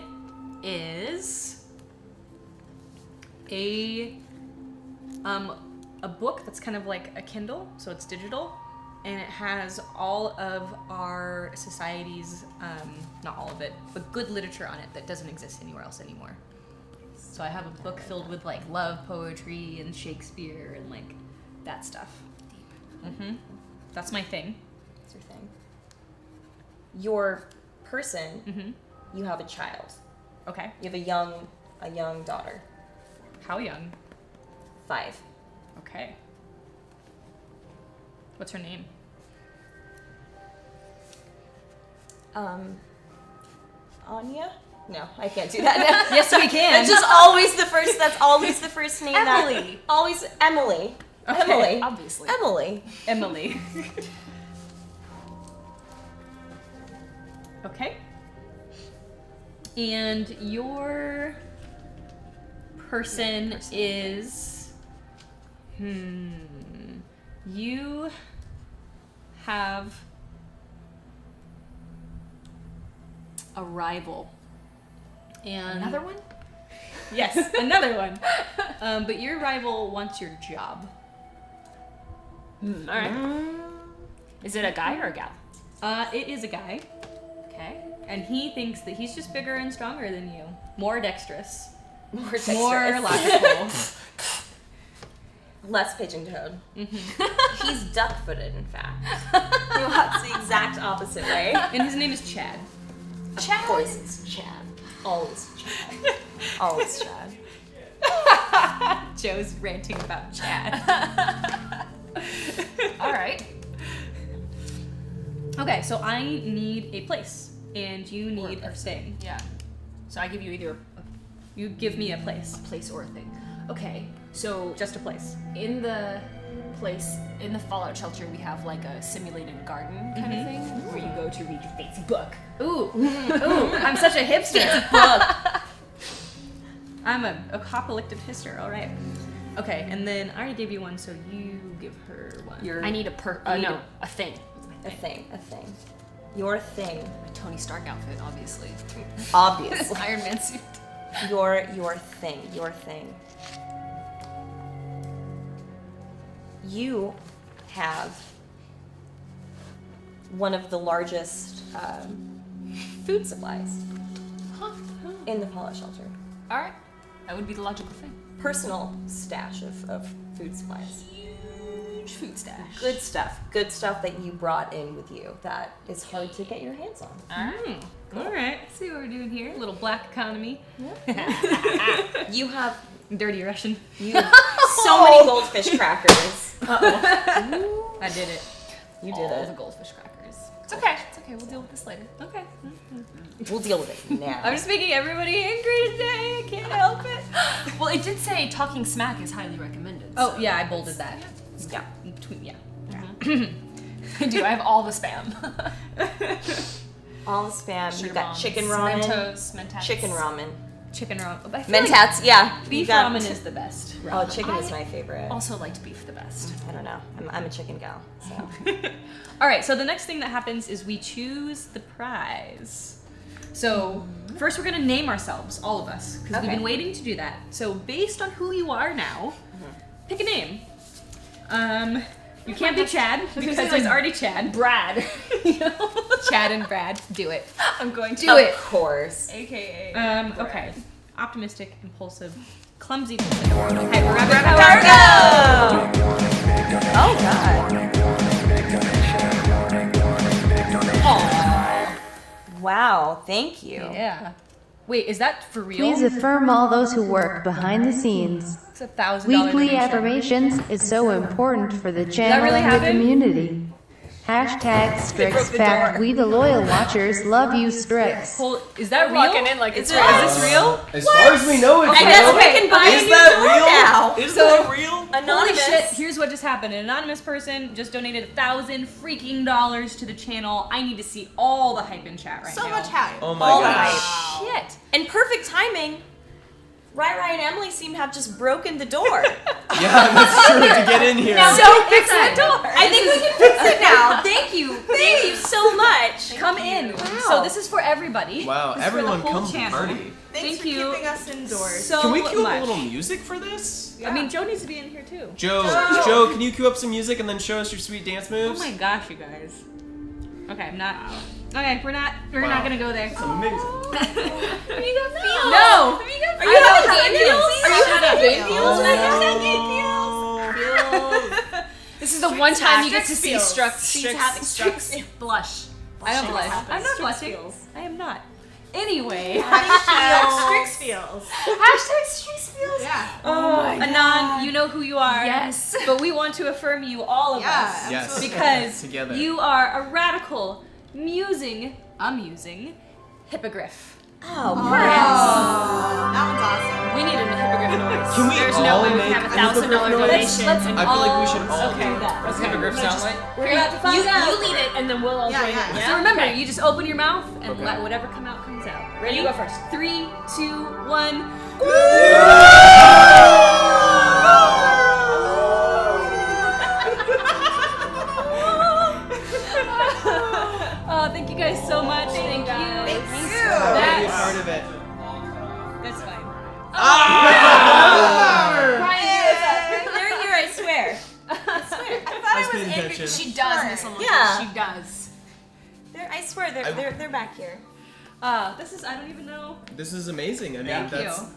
[SPEAKER 1] is a book that's kind of like a Kindle, so it's digital, and it has all of our society's, not all of it, but good literature on it that doesn't exist anywhere else anymore. So I have a book filled with like love poetry and Shakespeare and like that stuff. Deep. That's my thing.
[SPEAKER 4] What's your thing? Your person, you have a child.
[SPEAKER 1] Okay.
[SPEAKER 4] You have a young daughter.
[SPEAKER 1] How young?
[SPEAKER 4] 5.
[SPEAKER 1] Okay. What's her name?
[SPEAKER 4] Anya? No, I can't do that.
[SPEAKER 1] Yes, we can.
[SPEAKER 4] That's just always the first. That's always the first name.
[SPEAKER 5] Emily.
[SPEAKER 4] Always Emily.
[SPEAKER 1] Okay,
[SPEAKER 4] Emily.
[SPEAKER 5] Obviously.
[SPEAKER 4] Emily.
[SPEAKER 1] Emily. Okay. And your person is... You have a rival. And
[SPEAKER 5] Another one?
[SPEAKER 1] Yes, another one. But your rival wants your job.
[SPEAKER 5] All right. Is it a guy or a gal?
[SPEAKER 1] It is a guy,
[SPEAKER 5] Okay.
[SPEAKER 1] and he thinks that he's just bigger and stronger than you. More dexterous.
[SPEAKER 4] More dexterous.
[SPEAKER 1] More logical.
[SPEAKER 4] Less pigeon-toed. He's duck-footed, in fact. He walks the exact opposite way.
[SPEAKER 1] And his name is Chad.
[SPEAKER 4] Chad. Of course it's Chad. Always Chad. Always Chad.
[SPEAKER 1] Joe's ranting about Chad.
[SPEAKER 5] All right.
[SPEAKER 1] Okay, so I need a place, and you need a thing.
[SPEAKER 5] Yeah. So I give you either
[SPEAKER 1] You give me a place.
[SPEAKER 5] a place or a thing. Okay. So
[SPEAKER 1] Just a place.
[SPEAKER 5] in the place in the Fallout shelter, we have like a simulated garden kind of thing where you go to read your fancy book.
[SPEAKER 1] Ooh, I'm such a hipster. I'm a apocalyptic hipster, all right. Okay, and then I already gave you one, so you give her one.
[SPEAKER 5] I need a a thing.
[SPEAKER 4] A thing. Your thing.
[SPEAKER 5] My Tony Stark outfit, obviously.
[SPEAKER 4] Obviously.
[SPEAKER 5] Iron Man suit.
[SPEAKER 4] Your thing. You have one of the largest food supplies in the fallout shelter.
[SPEAKER 5] All right, that would be the logical thing.
[SPEAKER 4] Personal stash of food supplies.
[SPEAKER 5] Huge food stash.
[SPEAKER 4] Good stuff that you brought in with you that is hard to get your hands on.
[SPEAKER 1] All right. See what we're doing here. A little black economy.
[SPEAKER 4] You have
[SPEAKER 1] Dirty Russian.
[SPEAKER 4] so many goldfish crackers.
[SPEAKER 1] I did it.
[SPEAKER 4] You did
[SPEAKER 1] All
[SPEAKER 4] it.
[SPEAKER 1] the goldfish crackers.
[SPEAKER 5] It's okay. We'll deal with this later.
[SPEAKER 1] Okay.
[SPEAKER 4] We'll deal with it now.
[SPEAKER 1] I'm just making everybody angry today. I can't help it.
[SPEAKER 5] Well, it did say talking smack is highly recommended.
[SPEAKER 1] Oh, yeah, I bolded that.
[SPEAKER 4] Yeah.
[SPEAKER 1] Tweet, yeah.
[SPEAKER 5] I do. I have all the spam.
[SPEAKER 4] All the spam.
[SPEAKER 5] Sugar
[SPEAKER 4] You got
[SPEAKER 5] bombs,
[SPEAKER 4] chicken ramen.
[SPEAKER 5] Mentos.
[SPEAKER 4] Chicken ramen.
[SPEAKER 1] Chicken ramen. I feel like
[SPEAKER 4] Mentats, yeah.
[SPEAKER 1] beef
[SPEAKER 4] You got-
[SPEAKER 1] ramen is the best.
[SPEAKER 4] Oh, chicken is my favorite.
[SPEAKER 5] Also liked beef the best.
[SPEAKER 4] I don't know. I'm a chicken gal, so.
[SPEAKER 1] All right, so the next thing that happens is we choose the prize. So first we're gonna name ourselves, all of us, because we've
[SPEAKER 4] Okay.
[SPEAKER 1] been waiting to do that. So based on who you are now, pick a name. You can't be Chad because there's already Chad.
[SPEAKER 5] Brad.
[SPEAKER 1] Chad and Brad, do it.
[SPEAKER 5] I'm going to.
[SPEAKER 1] Do it.
[SPEAKER 4] Of course.
[SPEAKER 5] AKA.
[SPEAKER 1] Okay. Optimistic, impulsive, clumsy, hyper rabbit
[SPEAKER 4] Power go! Oh god. Wow, thank you.
[SPEAKER 1] Yeah. Wait, is that for real?
[SPEAKER 6] Please affirm all those who work behind the scenes.
[SPEAKER 1] It's $1,000
[SPEAKER 6] Weekly
[SPEAKER 1] donation.
[SPEAKER 6] affirmations is so important for the channel
[SPEAKER 1] really
[SPEAKER 6] and the
[SPEAKER 1] happen?
[SPEAKER 6] community. Hashtag Strix fact. We the loyal watchers love you, Strix.
[SPEAKER 1] Is that real?
[SPEAKER 5] Walking in like it's
[SPEAKER 1] Is this real?
[SPEAKER 8] As far as we know, it's
[SPEAKER 4] I guess
[SPEAKER 8] real.
[SPEAKER 4] we can buy a
[SPEAKER 8] Is
[SPEAKER 4] new
[SPEAKER 8] that
[SPEAKER 4] door
[SPEAKER 8] real?
[SPEAKER 4] now.
[SPEAKER 8] Is that real?
[SPEAKER 1] Holy
[SPEAKER 4] Anonymous.
[SPEAKER 1] shit, here's what just happened. An anonymous person just donated $1,000 freaking dollars to the channel. I need to see all the hype in chat right
[SPEAKER 9] So
[SPEAKER 1] now.
[SPEAKER 9] much hype.
[SPEAKER 8] Oh my
[SPEAKER 4] All
[SPEAKER 8] gosh.
[SPEAKER 1] Shit.
[SPEAKER 4] And perfect timing. Rai and Emily seem to have just broken the door.
[SPEAKER 8] Yeah, that's true to get in here.
[SPEAKER 4] So fix the door. I think we can fix it now. Thank you. Thank you so much.
[SPEAKER 1] Come in.
[SPEAKER 4] Wow.
[SPEAKER 1] So this is for everybody.
[SPEAKER 8] Wow,
[SPEAKER 1] This is
[SPEAKER 8] everyone
[SPEAKER 1] for the whole
[SPEAKER 8] come
[SPEAKER 1] channel.
[SPEAKER 8] party.
[SPEAKER 9] Thanks
[SPEAKER 1] Thank
[SPEAKER 9] for
[SPEAKER 1] you
[SPEAKER 9] keeping us indoors.
[SPEAKER 1] so
[SPEAKER 8] Can we cue
[SPEAKER 1] much.
[SPEAKER 8] up a little music for this?
[SPEAKER 1] I mean, Joe needs to be in here too.
[SPEAKER 8] Joe, can you cue up some music and then show us your sweet dance
[SPEAKER 1] Oh
[SPEAKER 8] moves?
[SPEAKER 1] my gosh, you guys. Okay, I'm not. Okay, we're not gonna go there.
[SPEAKER 8] Amazing.
[SPEAKER 1] Have you got feels?
[SPEAKER 4] No.
[SPEAKER 1] Have you got
[SPEAKER 4] Are you having
[SPEAKER 1] feels?
[SPEAKER 4] game feels? Are you having game feels?
[SPEAKER 5] This is the one time you get to
[SPEAKER 9] Strix
[SPEAKER 5] see
[SPEAKER 9] feels.
[SPEAKER 5] Strux blush.
[SPEAKER 1] I don't blush. I'm not blushing. I am not. Anyway.
[SPEAKER 9] Strix feels.
[SPEAKER 1] Hashtag Strix feels.
[SPEAKER 9] Yeah.
[SPEAKER 1] Oh, Anon, you know who you are.
[SPEAKER 5] Yes.
[SPEAKER 1] But we want to affirm you, all of
[SPEAKER 9] Yeah,
[SPEAKER 1] us.
[SPEAKER 8] Yes.
[SPEAKER 9] absolutely.
[SPEAKER 1] Because
[SPEAKER 8] Together.
[SPEAKER 1] you are a radical, amusing hippogriff.
[SPEAKER 4] Oh,
[SPEAKER 9] That one's awesome.
[SPEAKER 5] We need a hippogriff noise.
[SPEAKER 8] Can we
[SPEAKER 5] There's
[SPEAKER 8] all
[SPEAKER 5] no way we
[SPEAKER 8] make
[SPEAKER 5] have
[SPEAKER 8] a
[SPEAKER 5] $1,000
[SPEAKER 8] hippogriff noise?
[SPEAKER 5] donation.
[SPEAKER 1] Let's
[SPEAKER 8] I feel like we should all
[SPEAKER 1] okay.
[SPEAKER 8] do that. What's hippogriff sound like?
[SPEAKER 1] We're about to find out.
[SPEAKER 5] You lead it, and then we'll all
[SPEAKER 9] Yeah,
[SPEAKER 5] join
[SPEAKER 9] yeah.
[SPEAKER 5] in.
[SPEAKER 1] So remember, you just open your mouth and
[SPEAKER 8] Okay.
[SPEAKER 1] let whatever come out comes out. Ready? You go first. 3, 2, 1. Oh, thank you guys so much. Thank you.
[SPEAKER 9] Thank you.
[SPEAKER 8] Be a
[SPEAKER 1] That's,
[SPEAKER 8] part of it.
[SPEAKER 1] that's fine.
[SPEAKER 4] They're here, I swear.
[SPEAKER 8] I was paying attention.
[SPEAKER 5] She does, Miss Elizabeth.
[SPEAKER 4] Yeah.
[SPEAKER 5] She does.
[SPEAKER 4] I swear, they're back here.
[SPEAKER 1] This is, I don't even know.
[SPEAKER 8] This is amazing. I mean,
[SPEAKER 1] Thank
[SPEAKER 8] that's
[SPEAKER 1] you.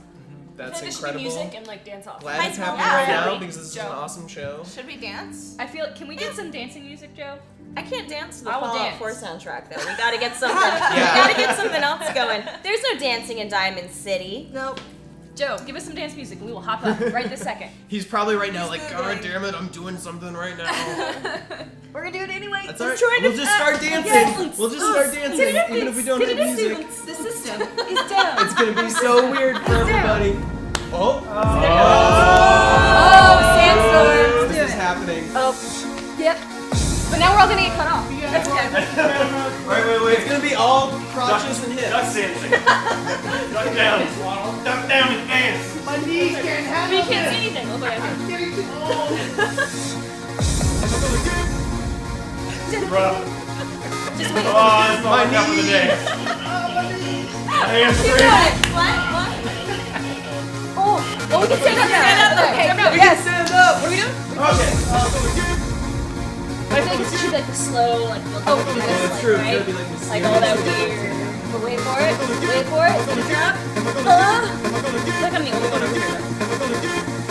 [SPEAKER 8] that's
[SPEAKER 5] There should be
[SPEAKER 8] incredible.
[SPEAKER 5] music and like dance off.
[SPEAKER 8] Glad it's
[SPEAKER 4] Hi,
[SPEAKER 8] happening
[SPEAKER 4] Small
[SPEAKER 8] right
[SPEAKER 4] Town.
[SPEAKER 8] now because this is an awesome show.
[SPEAKER 9] Should we dance?
[SPEAKER 1] I feel, can we get some dancing music, Joe?
[SPEAKER 4] I can't dance to the
[SPEAKER 1] I will
[SPEAKER 4] Fallout
[SPEAKER 1] dance.
[SPEAKER 4] 4 soundtrack though. We gotta get something.
[SPEAKER 8] Yeah.
[SPEAKER 4] We gotta get something else going. There's no dancing in Diamond City.
[SPEAKER 9] Nope.
[SPEAKER 1] Joe, give us some dance music and we will hop up right this second.
[SPEAKER 8] He's probably right now like, God damn it, I'm doing something right now.
[SPEAKER 1] We're gonna do it anyway.
[SPEAKER 8] That's alright. We'll just start dancing. We'll just start dancing, even if we don't have music.
[SPEAKER 1] The system is down.
[SPEAKER 8] It's gonna be so weird for everybody. Oh.
[SPEAKER 1] Oh, sandstorm.
[SPEAKER 8] This is happening.
[SPEAKER 1] Yep. But now we're all gonna get cut off. That's okay.
[SPEAKER 8] Wait. It's gonna be all crotches and hips.
[SPEAKER 7] Duck dancing. Duck down. Duck down and dance.
[SPEAKER 9] My knees can't handle
[SPEAKER 5] We can't see anything. Look what I do.
[SPEAKER 9] Getting too old.
[SPEAKER 7] Rough. Oh, that's all I got for the day. Hamstring.
[SPEAKER 1] Oh, we can stand up now. Okay,
[SPEAKER 8] We can stand up. What are we doing?
[SPEAKER 7] Okay.
[SPEAKER 5] But I feel like it should be like the slow, like
[SPEAKER 7] That's true.
[SPEAKER 5] right?
[SPEAKER 7] It's gotta be like this.
[SPEAKER 5] Like all that weird. But wait for it. Wait for it. Let it drop. I feel like I'm the only one over here.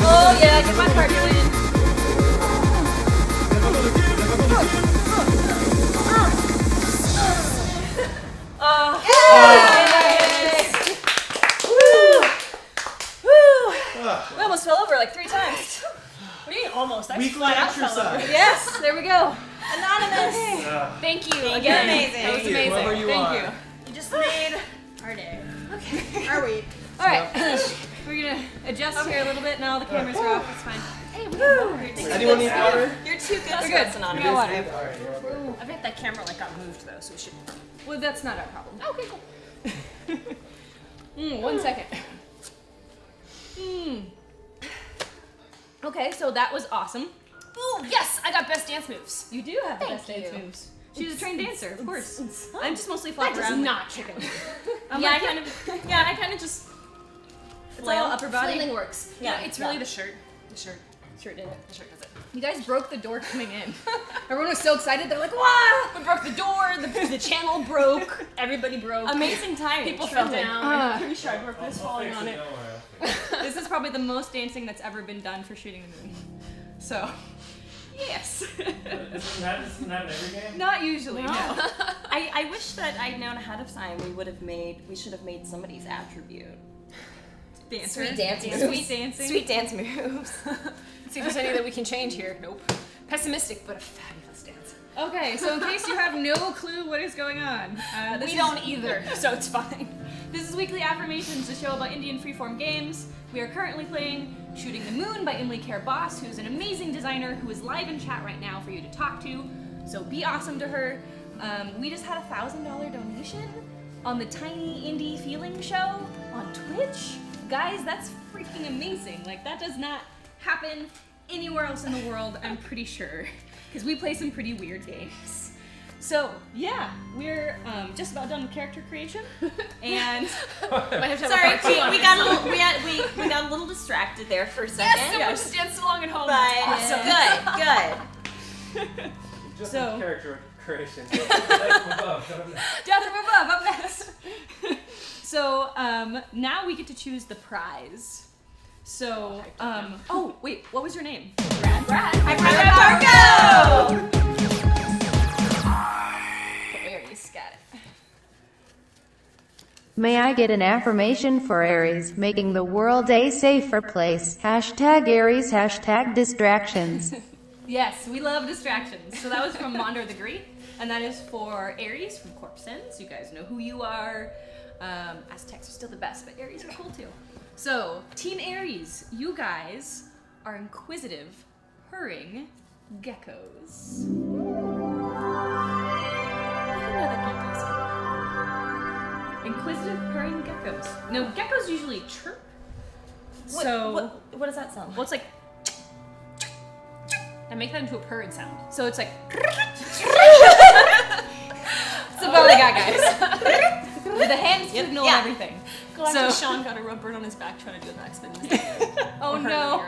[SPEAKER 5] Oh yeah, get my card going.
[SPEAKER 4] We almost fell over like 3 times.
[SPEAKER 5] What do you mean almost? I
[SPEAKER 7] Weekly
[SPEAKER 5] flat out fell over.
[SPEAKER 7] exercise.
[SPEAKER 4] Yes.
[SPEAKER 5] There we go.
[SPEAKER 4] Anonymous.
[SPEAKER 5] Thank you
[SPEAKER 4] Thank
[SPEAKER 5] again.
[SPEAKER 4] you. Amazing.
[SPEAKER 5] That was
[SPEAKER 7] Thank you,
[SPEAKER 5] amazing.
[SPEAKER 7] whoever you
[SPEAKER 5] Thank
[SPEAKER 7] are.
[SPEAKER 5] you. You just made our day.
[SPEAKER 9] Are we?
[SPEAKER 5] All right. We're gonna adjust here a little bit. Now the cameras are off. It's fine. Hey, we got water.
[SPEAKER 7] Anyone need water?
[SPEAKER 4] You're too good.
[SPEAKER 5] We're good.
[SPEAKER 4] Anonymous.
[SPEAKER 5] We got water.
[SPEAKER 7] Alright, you're over.
[SPEAKER 5] I bet that camera like got moved though, so we should.
[SPEAKER 1] Well, that's not our problem.
[SPEAKER 5] Okay, cool.
[SPEAKER 1] 1 second. Okay, so that was awesome.
[SPEAKER 5] Ooh, yes, I got best dance moves.
[SPEAKER 1] You do have the best
[SPEAKER 5] Thank
[SPEAKER 1] dance
[SPEAKER 5] you.
[SPEAKER 1] moves. She's a trained dancer, of course. I'm just mostly
[SPEAKER 5] That
[SPEAKER 1] flopping
[SPEAKER 5] does
[SPEAKER 1] around.
[SPEAKER 5] not chicken.
[SPEAKER 1] I'm
[SPEAKER 4] Yeah,
[SPEAKER 1] like,
[SPEAKER 4] I kind of just.
[SPEAKER 1] it's all upper body.
[SPEAKER 5] Flailing works.
[SPEAKER 4] Yeah,
[SPEAKER 5] Yeah, it's really
[SPEAKER 4] yeah.
[SPEAKER 5] the shirt. The shirt.
[SPEAKER 1] Sure did.
[SPEAKER 5] The shirt does it.
[SPEAKER 1] You guys broke the door coming in. Everyone was so excited. They're like, wow!
[SPEAKER 5] We broke the door. The channel broke. Everybody broke.
[SPEAKER 4] Amazing timing.
[SPEAKER 5] People fell
[SPEAKER 4] Truly.
[SPEAKER 5] down. I'm pretty sure I broke this falling on it.
[SPEAKER 1] This is probably the most dancing that's ever been done for shooting the moon. So, yes.
[SPEAKER 7] Doesn't happen every game?
[SPEAKER 1] Not usually, no.
[SPEAKER 4] I wish that I'd known ahead of time. We should have made somebody's attribute.
[SPEAKER 1] Dancer.
[SPEAKER 4] Sweet dance moves.
[SPEAKER 1] Sweet dancing.
[SPEAKER 4] Sweet dance moves.
[SPEAKER 5] Let's see if there's any that we can change here. Nope. Pessimistic, but a fabulous dance.
[SPEAKER 1] Okay, so in case you have no clue what is going on,
[SPEAKER 5] We don't either, so it's fine.
[SPEAKER 1] This is Weekly Affirmations, the show about Indian freeform games. We are currently playing Shooting the Moon by Emily Care Boss, who's an amazing designer who is live in chat right now for you to talk to. So be awesome to her. We just had a $1,000 donation on the Tiny Indie Feeling Show on Twitch. Guys, that's freaking amazing. Like, that does not happen anywhere else in the world, I'm pretty sure, because we play some pretty weird games. So yeah, we're just about done with character creation, and
[SPEAKER 5] Might have to have
[SPEAKER 4] Sorry,
[SPEAKER 5] a part two on
[SPEAKER 4] we
[SPEAKER 5] it.
[SPEAKER 4] got a little, we got a little distracted there for a second.
[SPEAKER 5] Yes, so we're just dancing along at home.
[SPEAKER 4] But
[SPEAKER 5] Awesome.
[SPEAKER 4] good.
[SPEAKER 7] Just
[SPEAKER 1] So-
[SPEAKER 7] the character creation. Death from above.
[SPEAKER 1] Death from above, up next. So now we get to choose the prize. So oh wait, what was your name?
[SPEAKER 5] Brad.
[SPEAKER 4] Marco!
[SPEAKER 1] Aries, got it.
[SPEAKER 6] May I get an affirmation for Aries, making the world a safer place? Hashtag Aries, hashtag distractions.
[SPEAKER 1] Yes, we love distractions. So that was from Mondor the Great, and that is for Aries from Corpsens. You guys know who you are. Aztecs are still the best, but Aries are cool too. So, Team Aries, you guys are inquisitive, purring geckos. Inquisitive, purring geckos. No, geckos usually chirp. So,
[SPEAKER 4] What does that sound like?
[SPEAKER 1] well, it's like,
[SPEAKER 5] And make that into a purring sound.
[SPEAKER 1] so it's like, it's about what I got, guys. With the hand signal
[SPEAKER 4] Yeah.
[SPEAKER 1] and everything.
[SPEAKER 5] So
[SPEAKER 1] So,
[SPEAKER 5] Sean got a rub burn on his back trying to do a backspin.
[SPEAKER 1] oh
[SPEAKER 5] Or her,
[SPEAKER 1] no.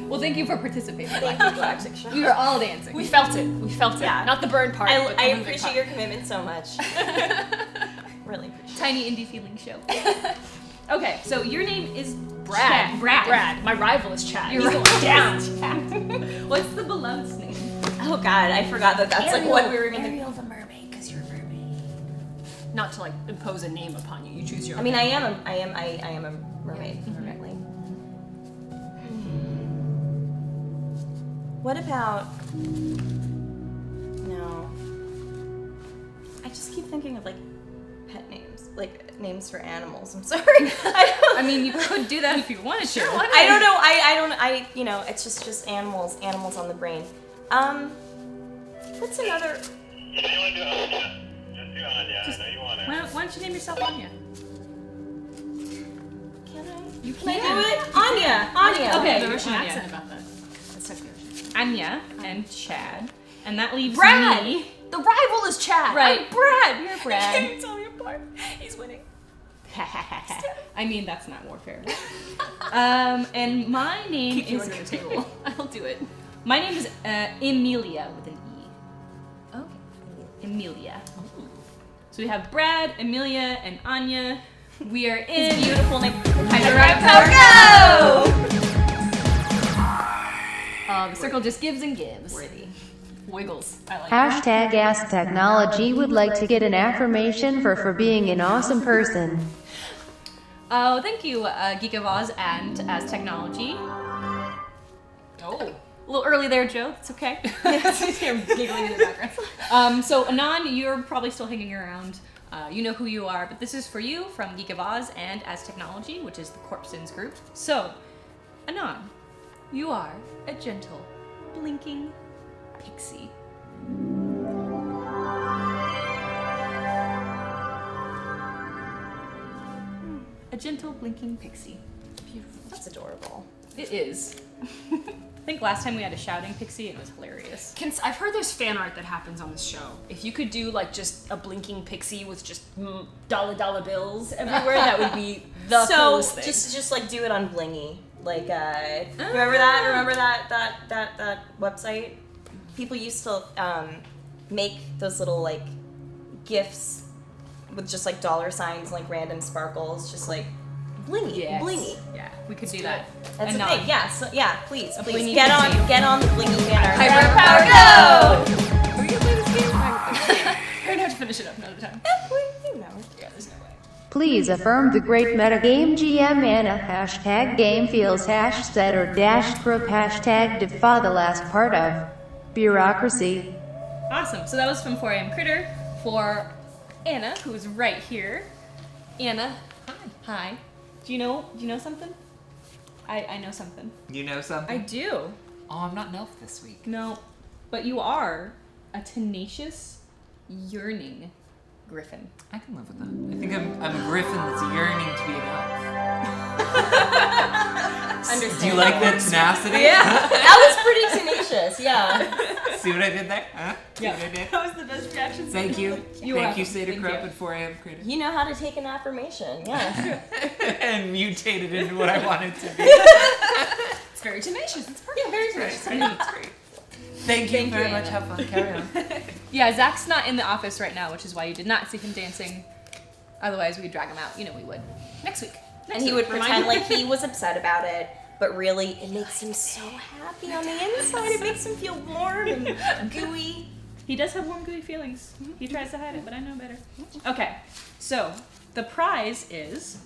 [SPEAKER 1] Well, thank you for participating.
[SPEAKER 4] Thank you, Galactic Sean.
[SPEAKER 1] We were all dancing.
[SPEAKER 5] We felt it. We felt it.
[SPEAKER 4] Yeah.
[SPEAKER 5] Not the burn part. but the
[SPEAKER 4] I
[SPEAKER 5] moving
[SPEAKER 4] appreciate
[SPEAKER 5] part.
[SPEAKER 4] your commitment so much. Really appreciate
[SPEAKER 1] Tiny indie feeling show. Okay, so your name is
[SPEAKER 5] Brad.
[SPEAKER 1] Chad. Brad.
[SPEAKER 5] My rival is Chad.
[SPEAKER 1] You're
[SPEAKER 5] He's
[SPEAKER 1] right.
[SPEAKER 5] going down.
[SPEAKER 1] What's the beloved's name?
[SPEAKER 4] it. Oh god, I forgot that that's like what we were gonna do.
[SPEAKER 5] Ariel's a mermaid because you're a mermaid. Not to like impose a name upon you. You choose your
[SPEAKER 4] I
[SPEAKER 5] own.
[SPEAKER 4] mean, I am a mermaid, apparently. What about? No, know. I just keep thinking of like pet names, like names for animals. I'm sorry.
[SPEAKER 1] I mean, you could do that if you wanted to.
[SPEAKER 4] I don't know. I you know, it's just animals on the brain. What's another?
[SPEAKER 7] You want to do Anya? Just do Anya. I know you want it.
[SPEAKER 1] Why don't you name yourself Anya?
[SPEAKER 4] Can I?
[SPEAKER 1] You
[SPEAKER 4] Can I do it? Anya.
[SPEAKER 1] Okay,
[SPEAKER 5] The Russian
[SPEAKER 1] Anya.
[SPEAKER 5] accent about that. That's so good.
[SPEAKER 1] Anya and Chad, and that leaves
[SPEAKER 5] Brad!
[SPEAKER 1] me.
[SPEAKER 5] The rival is Chad.
[SPEAKER 1] Right.
[SPEAKER 5] I'm Brad.
[SPEAKER 1] You're
[SPEAKER 5] I
[SPEAKER 1] Brad.
[SPEAKER 5] can't even tell me apart. He's winning.
[SPEAKER 1] I mean, that's not warfare. And my name
[SPEAKER 5] Keep you
[SPEAKER 1] is.
[SPEAKER 5] under the table. I'll do it.
[SPEAKER 1] My name is Emilia with an E.
[SPEAKER 4] Okay.
[SPEAKER 1] Emilia. So we have Brad, Emilia, and Anya. We are in
[SPEAKER 4] Beautiful name.
[SPEAKER 1] Power Go! The circle just gives and gives.
[SPEAKER 4] Worthy.
[SPEAKER 5] Wiggles. I like that.
[SPEAKER 6] Hashtag Ask Technology would like to get an affirmation for being an awesome person.
[SPEAKER 1] Oh, thank you, Geek of Oz and As Technology.
[SPEAKER 5] Oh.
[SPEAKER 1] A little early there, Joe. It's okay.
[SPEAKER 5] You're giggling in the background.
[SPEAKER 1] So Anon, you're probably still hanging around. You know who you are, but this is for you from Geek of Oz and As Technology, which is the Corpsins group. So, Anon, you are a gentle, blinking pixie. A gentle, blinking pixie.
[SPEAKER 4] Beautiful. That's adorable.
[SPEAKER 1] It is. I think last time we had a shouting pixie and it was hilarious.
[SPEAKER 5] I've heard there's fan art that happens on this show. If you could do like just a blinking pixie with just dollar bills everywhere, that would be the coolest thing.
[SPEAKER 4] just like do it on Blingy. Like remember that website? People used to make those little like gifs with just like dollar signs, like random sparkles, just like blingy,
[SPEAKER 1] Yes.
[SPEAKER 4] blingy.
[SPEAKER 1] Yeah, we could do that.
[SPEAKER 4] That's
[SPEAKER 1] And
[SPEAKER 4] a thing. Yeah, so, yeah. Please
[SPEAKER 1] blingy
[SPEAKER 4] get
[SPEAKER 1] pixie.
[SPEAKER 4] on the blingy banner.
[SPEAKER 1] Power Go!
[SPEAKER 5] Are we gonna play this game? We're gonna have to finish it up another time. Yeah, there's no way.
[SPEAKER 6] Please affirm the great metagame GM Anna. Hashtag game feels hash set or dash group hashtag defa the last part of bureaucracy.
[SPEAKER 1] Awesome. So that was from 4am Critter for Anna, who is right here. Anna, hi. Do you know something? I know something.
[SPEAKER 10] You know something?
[SPEAKER 1] I do.
[SPEAKER 10] Oh, I'm not an elf this week.
[SPEAKER 1] No, but you are a tenacious, yearning griffin.
[SPEAKER 10] I can live with that. I think I'm a griffin that's yearning to be an elf. Do you like that tenacity?
[SPEAKER 4] Yeah, that was pretty tenacious. Yeah.
[SPEAKER 10] See what I did there? Huh?
[SPEAKER 1] Yeah.
[SPEAKER 10] See what I did?
[SPEAKER 1] That was the best reaction.
[SPEAKER 10] Thank you.
[SPEAKER 1] You're
[SPEAKER 10] Thank you,
[SPEAKER 1] welcome.
[SPEAKER 10] Seder
[SPEAKER 1] Thank
[SPEAKER 10] Krupp
[SPEAKER 1] you.
[SPEAKER 10] at 4am Critter.
[SPEAKER 4] You know how to take an affirmation. Yeah.
[SPEAKER 10] And mutated into what I wanted to be.
[SPEAKER 5] It's very tenacious. It's perfect.
[SPEAKER 4] Yeah, very
[SPEAKER 10] Right,
[SPEAKER 4] tenacious.
[SPEAKER 10] right, that's great. Thank you very much. Have fun. Carry on.
[SPEAKER 1] Yeah, Zach's not in the office right now, which is why you did not see him dancing. Otherwise, we'd drag him out. You know we would. Next week.
[SPEAKER 4] And he would pretend like he was upset about it, but really it makes him so happy on the inside. It makes him feel warm and gooey.
[SPEAKER 1] He does have warm, gooey feelings. He tries to hide it, but I know better. Okay, so the prize is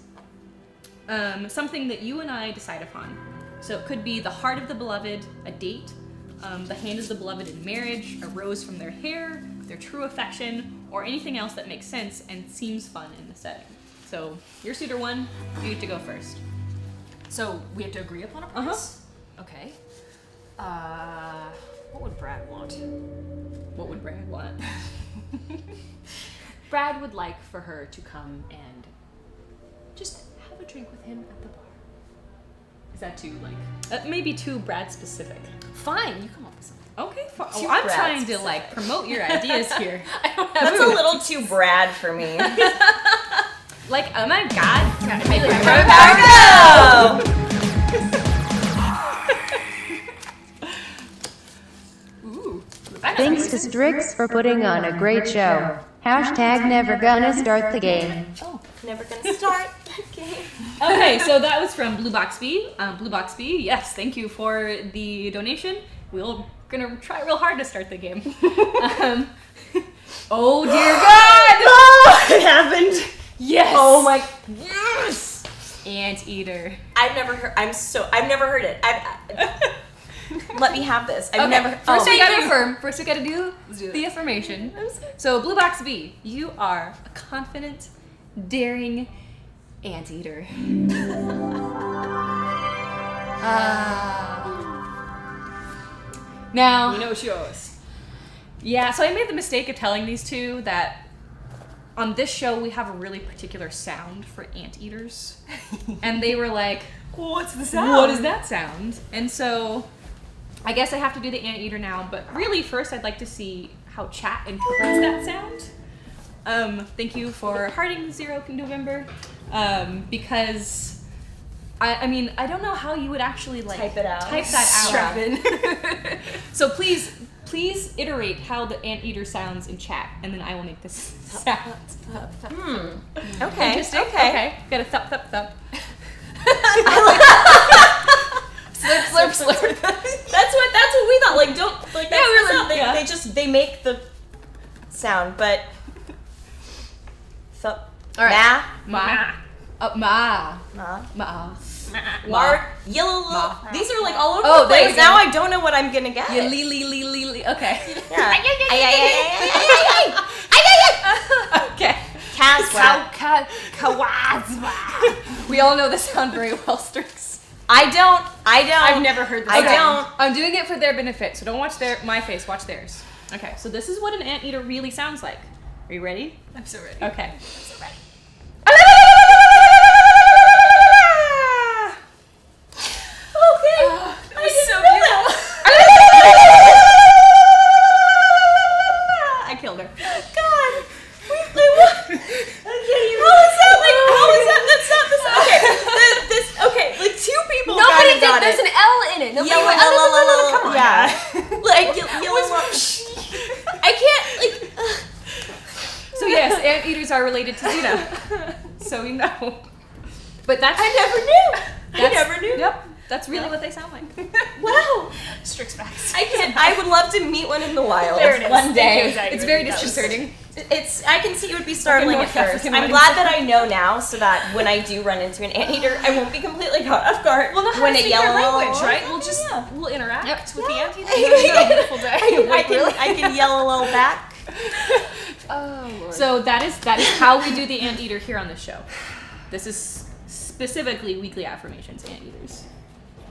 [SPEAKER 1] something that you and I decide upon. So it could be the heart of the beloved, a date, the hand of the beloved in marriage, a rose from their hair, their true affection, or anything else that makes sense and seems fun in the setting. So your suitor one, you get to go first.
[SPEAKER 5] So we have to agree upon a price? Okay. What would Brad want?
[SPEAKER 1] What would Brad want?
[SPEAKER 5] Brad would like for her to come and just have a drink with him at the bar.
[SPEAKER 1] Is that too maybe too Brad specific?
[SPEAKER 5] Fine, you come up with something.
[SPEAKER 1] Okay,
[SPEAKER 4] Too
[SPEAKER 1] I'm
[SPEAKER 4] Brad
[SPEAKER 1] trying to
[SPEAKER 4] specific.
[SPEAKER 1] like promote your ideas here.
[SPEAKER 4] That's a little too Brad for me.
[SPEAKER 1] Like, oh my god,
[SPEAKER 5] Ooh.
[SPEAKER 6] Thanks to Strix for putting on a great show. Hashtag never gonna start the game.
[SPEAKER 4] Never gonna start that game.
[SPEAKER 1] Okay, so that was from Blue Box B. Blue Box B, yes, thank you for the donation. We're gonna try real hard to start the game. Oh dear God!
[SPEAKER 4] Oh, it happened.
[SPEAKER 1] Yes.
[SPEAKER 4] Oh my. Yes.
[SPEAKER 1] Anteater.
[SPEAKER 4] I've never heard it. Let me have this. I've
[SPEAKER 1] Okay,
[SPEAKER 4] never.
[SPEAKER 1] first we
[SPEAKER 4] oh.
[SPEAKER 1] gotta affirm. First we gotta do
[SPEAKER 5] do
[SPEAKER 1] the affirmation. So Blue Box B, you are a confident, daring anteater. Now,
[SPEAKER 5] You know she owes.
[SPEAKER 1] yeah, so I made the mistake of telling these two that on this show we have a really particular sound for anteaters. And they were like,
[SPEAKER 5] What's the sound?
[SPEAKER 1] what is that sound? And so I guess I have to do the anteater now, but really first I'd like to see how chat interprets that sound. Thank you for hearting 0 November. Because I mean, I don't know how you would actually like
[SPEAKER 4] Type it out.
[SPEAKER 1] Type that
[SPEAKER 5] Strap
[SPEAKER 1] out.
[SPEAKER 5] in.
[SPEAKER 1] So please iterate how the anteater sounds in chat, and then I will make this sound.
[SPEAKER 4] Okay.
[SPEAKER 1] Interesting.
[SPEAKER 4] Okay.
[SPEAKER 1] Got a thup thup thup.
[SPEAKER 5] Slurp, slurp, slurp.
[SPEAKER 4] That's what we thought. Like, don't like. That's
[SPEAKER 1] really,
[SPEAKER 4] the sound.
[SPEAKER 1] yeah.
[SPEAKER 4] They just make the sound, but. Thup.
[SPEAKER 1] All right.
[SPEAKER 4] Ma.
[SPEAKER 1] Ma.
[SPEAKER 4] Ma.
[SPEAKER 1] Ma.
[SPEAKER 4] Mark. Yellow.
[SPEAKER 1] Ma.
[SPEAKER 4] These are like all over
[SPEAKER 1] Oh,
[SPEAKER 4] the
[SPEAKER 1] there
[SPEAKER 4] place.
[SPEAKER 1] you go.
[SPEAKER 4] Now I don't know what I'm gonna get.
[SPEAKER 1] Yeah, li. Okay.
[SPEAKER 4] Yeah.
[SPEAKER 1] Okay.
[SPEAKER 4] Caswell.
[SPEAKER 1] Kawazma. We all know the sound very well, Strix.
[SPEAKER 4] I don't.
[SPEAKER 5] I've never heard this
[SPEAKER 4] I
[SPEAKER 5] sound.
[SPEAKER 4] don't.
[SPEAKER 1] I'm doing it for their benefit, so don't watch my face, watch theirs. Okay, so this is what an anteater really sounds like. Are you ready?
[SPEAKER 5] I'm so ready.
[SPEAKER 1] Okay.
[SPEAKER 5] It's so beautiful.
[SPEAKER 1] I killed her.
[SPEAKER 4] God. How is that? That's not the sound. Okay. Okay. Like two people.
[SPEAKER 5] Nobody
[SPEAKER 4] got
[SPEAKER 5] did. There's
[SPEAKER 4] it.
[SPEAKER 5] an L in it. Nobody went,
[SPEAKER 4] Come on.
[SPEAKER 5] Yeah.
[SPEAKER 4] Like I can't like.
[SPEAKER 1] So yes, anteaters are related to Xena. So we know. But that's
[SPEAKER 4] I never knew. I never knew.
[SPEAKER 1] Yep. That's really what they sound like.
[SPEAKER 4] Wow.
[SPEAKER 5] Strix facts.
[SPEAKER 4] I would love to meet one in the wild
[SPEAKER 5] There it is.
[SPEAKER 4] one day.
[SPEAKER 5] Thank you,
[SPEAKER 1] It's very
[SPEAKER 5] That was-
[SPEAKER 1] disconcerting.
[SPEAKER 4] I can see it would be startling at
[SPEAKER 1] North
[SPEAKER 4] first.
[SPEAKER 1] African
[SPEAKER 4] I'm
[SPEAKER 1] wedding
[SPEAKER 4] glad that I know now, so that when I do run into an anteater, I won't be completely caught off guard.
[SPEAKER 5] We'll know how
[SPEAKER 4] when
[SPEAKER 5] to
[SPEAKER 4] it
[SPEAKER 5] speak their
[SPEAKER 4] yells.
[SPEAKER 5] language, right? We'll just we'll interact with the anteater. It's a beautiful day.
[SPEAKER 4] I can yell a little back.
[SPEAKER 5] Oh Lord.
[SPEAKER 1] So that is how we do the anteater here on the show. This is specifically weekly affirmations anteaters.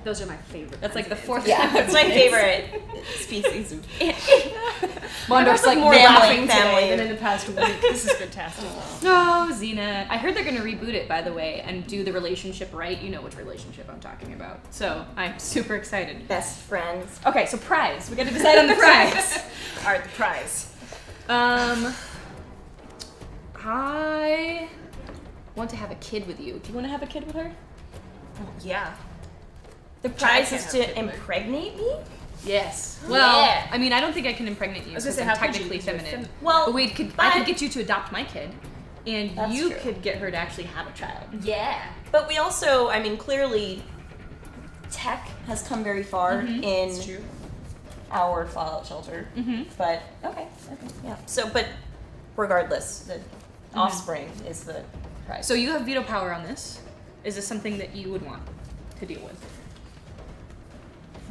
[SPEAKER 5] Those are my favorite.
[SPEAKER 1] That's like the fourth
[SPEAKER 4] Yeah,
[SPEAKER 1] time.
[SPEAKER 4] that's my favorite species of
[SPEAKER 1] Mondorf's like
[SPEAKER 5] more
[SPEAKER 4] family,
[SPEAKER 5] laughing
[SPEAKER 4] family.
[SPEAKER 5] today than in the past week. This is fantastic.
[SPEAKER 1] No, Xena. I heard they're gonna reboot it, by the way, and do the relationship right. You know which relationship I'm talking about. So I'm super excited.
[SPEAKER 4] best friends.
[SPEAKER 1] Okay, so prize. We gotta decide on the prize.
[SPEAKER 5] All right, the prize.
[SPEAKER 1] I want to have a kid with you. Do you want to have a kid with her?
[SPEAKER 5] Yeah.
[SPEAKER 4] The prize
[SPEAKER 5] can't
[SPEAKER 4] is
[SPEAKER 5] have
[SPEAKER 4] to
[SPEAKER 5] a kid with her.
[SPEAKER 4] impregnate me.
[SPEAKER 1] Yes. Well,
[SPEAKER 5] Yeah.
[SPEAKER 1] I mean, I don't think I can impregnate you
[SPEAKER 5] I was
[SPEAKER 1] because
[SPEAKER 5] gonna
[SPEAKER 1] I'm
[SPEAKER 5] say, how could you?
[SPEAKER 1] technically
[SPEAKER 5] Because you're
[SPEAKER 1] feminine.
[SPEAKER 4] Well,
[SPEAKER 1] But I
[SPEAKER 4] but-
[SPEAKER 1] could get you to adopt my kid, and
[SPEAKER 4] That's
[SPEAKER 1] you
[SPEAKER 4] true.
[SPEAKER 1] could get her to actually have a child.
[SPEAKER 5] Yeah.
[SPEAKER 4] But we also, I mean, clearly, tech has come very far in
[SPEAKER 5] It's true.
[SPEAKER 4] our fallout shelter.
[SPEAKER 1] Mhm.
[SPEAKER 4] But okay, yeah. So, but regardless, the offspring is the prize.
[SPEAKER 1] So you have veto power on this. Is this something that you would want to deal with?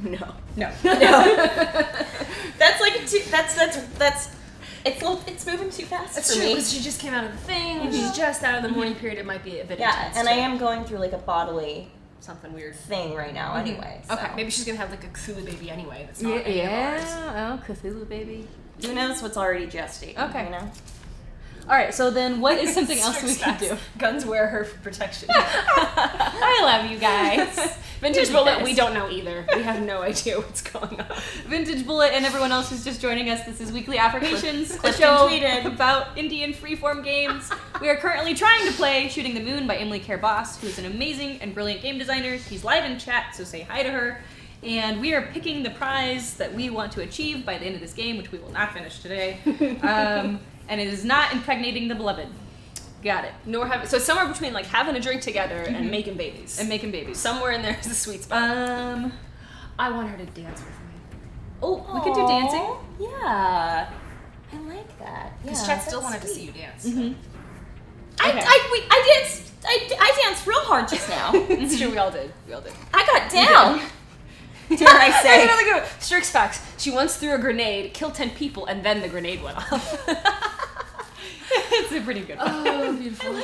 [SPEAKER 4] no,
[SPEAKER 1] No.
[SPEAKER 4] that's like too. That's. It's moving too fast
[SPEAKER 5] That's
[SPEAKER 4] for
[SPEAKER 5] true
[SPEAKER 4] me.
[SPEAKER 5] because she just came out of the thing. And she's just out of the mourning period. It might be a bit
[SPEAKER 4] Yeah,
[SPEAKER 5] intense.
[SPEAKER 4] and
[SPEAKER 5] to-
[SPEAKER 4] I am going through like a bodily
[SPEAKER 5] something weird.
[SPEAKER 4] thing right now. Anyway, so.
[SPEAKER 5] Okay, maybe she's gonna have like a Cthulhu baby anyway. That's not any of ours.
[SPEAKER 1] Oh, Cthulhu baby.
[SPEAKER 4] Who knows what's already gestating?
[SPEAKER 1] Okay.
[SPEAKER 4] You know.
[SPEAKER 1] All right. So then, what is something else we can do?
[SPEAKER 5] Guns wear her for protection.
[SPEAKER 1] I love you guys.
[SPEAKER 5] Vintage
[SPEAKER 1] You're the
[SPEAKER 5] Bullet,
[SPEAKER 1] best.
[SPEAKER 5] we don't know either. We have no idea what's going on.
[SPEAKER 1] Vintage Bullet and everyone else who's just joining us. This is Weekly Affirmations, the
[SPEAKER 4] Clifton
[SPEAKER 1] show
[SPEAKER 4] tweeted.
[SPEAKER 1] about indie and freeform games. We are currently trying to play Shooting the Moon by Emily Care Boss, who is an amazing and brilliant game designer. She's live in chat, so say hi to her. And we are picking the prize that we want to achieve by the end of this game, which we will not finish today. And it is not impregnating the beloved. Got it.
[SPEAKER 5] Nor have so it's somewhere between like having a drink together and making babies.
[SPEAKER 1] And making babies.
[SPEAKER 5] Somewhere in there is the sweet spot.
[SPEAKER 1] I want her to dance with me. Oh, we can do dancing.
[SPEAKER 4] Aw, Yeah, I like that. Yeah,
[SPEAKER 5] Because Chet still wanted to see you dance.
[SPEAKER 1] Mm-hmm.
[SPEAKER 4] I danced. I danced real hard just now.
[SPEAKER 5] It's true, we all did. We all did.
[SPEAKER 4] I got down. Dare I say?
[SPEAKER 5] Here's another good one. Strix facts. She once threw a grenade, killed 10 people, and then the grenade went off.
[SPEAKER 1] It's a pretty good one.
[SPEAKER 5] Oh, beautiful.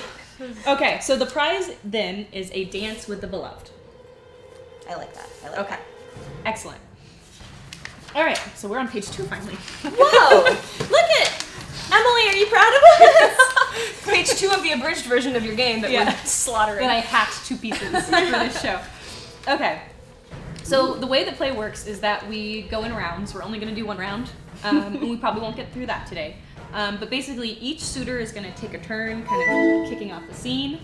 [SPEAKER 1] Okay, so the prize then is a dance with the beloved.
[SPEAKER 4] I like that.
[SPEAKER 1] Okay, excellent. All right, so we're on page 2 finally.
[SPEAKER 4] Whoa! Look at Emily. Are you proud of us?
[SPEAKER 5] Page 2 of the abridged version of your game that we're slaughtering.
[SPEAKER 1] And I hacked 2 pieces for this show. Okay, so the way that play works is that we go in rounds. We're only going to do 1 round, and we probably won't get through that today. But basically, each suitor is going to take a turn, kind of kicking off the scene.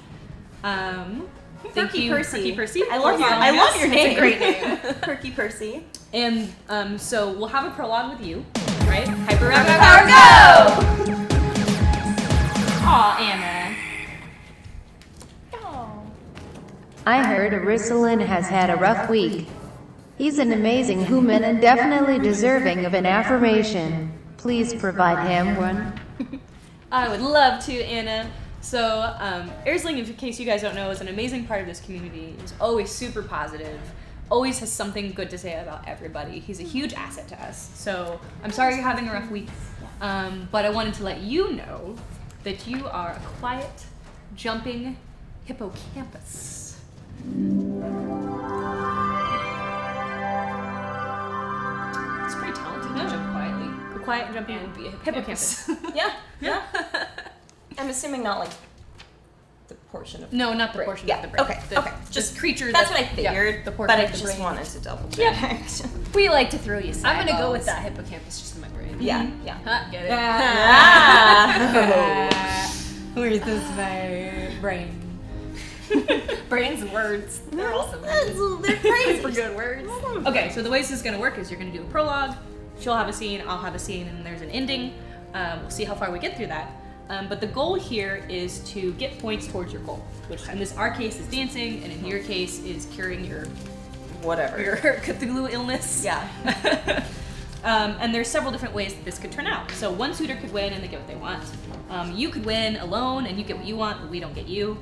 [SPEAKER 1] Thank you, Perky Percy.
[SPEAKER 4] I love your name.
[SPEAKER 1] It's a great name.
[SPEAKER 4] Perky Percy.
[SPEAKER 1] And so we'll have a prologue with you, right? Hyper
[SPEAKER 4] Rapid
[SPEAKER 1] Power
[SPEAKER 4] Go!
[SPEAKER 1] Aw, Anna.
[SPEAKER 6] I heard Arisalin has had a rough week. He's an amazing human and definitely deserving of an affirmation. Please provide him one.
[SPEAKER 1] I would love to, Anna. So, Ersling, in case you guys don't know, is an amazing part of this community. He's always super positive, always has something good to say about everybody. He's a huge asset to us. So, I'm sorry you're having a rough week, but I wanted to let you know that you are a quiet, jumping hippocampus.
[SPEAKER 5] It's pretty talented to jump quietly.
[SPEAKER 1] A quiet, jumping
[SPEAKER 5] And be a
[SPEAKER 1] hippocampus.
[SPEAKER 4] Yeah. I'm assuming not like the portion of
[SPEAKER 1] No, not the portion of the brain.
[SPEAKER 4] Okay.
[SPEAKER 1] The,
[SPEAKER 4] Okay.
[SPEAKER 1] Just creature.
[SPEAKER 4] That's
[SPEAKER 1] that,
[SPEAKER 4] what I figured.
[SPEAKER 1] Yeah, the portion
[SPEAKER 4] but I
[SPEAKER 1] of the
[SPEAKER 4] just
[SPEAKER 1] brain.
[SPEAKER 4] wanted to double check.
[SPEAKER 1] We like to throw you.
[SPEAKER 5] I'm gonna go with
[SPEAKER 1] sideballs.
[SPEAKER 5] that hippocampus just in my brain.
[SPEAKER 4] Yeah. Yeah.
[SPEAKER 5] Huh, get it?
[SPEAKER 1] Where's this my brain?
[SPEAKER 5] Brains and words. They're awesome.
[SPEAKER 4] They're crazy.
[SPEAKER 5] For good words.
[SPEAKER 1] Okay, so the way this is going to work is you're going to do a prologue, she'll have a scene, I'll have a scene, and there's an ending. We'll see how far we get through that. But the goal here is to get points towards your goal, which in our case is dancing, and in your case is curing your
[SPEAKER 4] Whatever.
[SPEAKER 1] Cthulhu illness.
[SPEAKER 4] Yeah.
[SPEAKER 1] And there's several different ways that this could turn out. So one suitor could win and they get what they want. You could win alone and you get what you want, but we don't get you.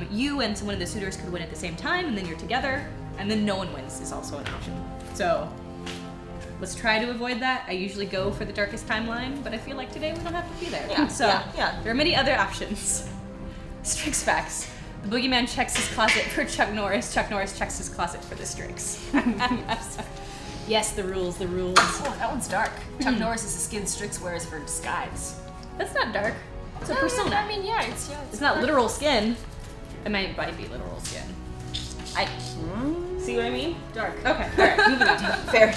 [SPEAKER 1] You and one of the suitors could win at the same time, and then you're together, and then no one wins is also an option. So let's try to avoid that. I usually go for the darkest timeline, but I feel like today we don't have to be there.
[SPEAKER 4] Yeah,
[SPEAKER 1] So
[SPEAKER 4] yeah.
[SPEAKER 1] there are many other options. Strix facts. The boogeyman checks his closet for Chuck Norris. Chuck Norris checks his closet for the Strix. Yes, the rules, the rules.
[SPEAKER 5] Oh, that one's dark. Chuck Norris is the skin Strix wears for disguise.
[SPEAKER 1] That's not dark. It's a persona.
[SPEAKER 5] I mean, yeah, it's
[SPEAKER 1] It's not literal skin. It might be literal skin. See what I mean? Dark. Okay, alright, moving on.
[SPEAKER 4] Fair.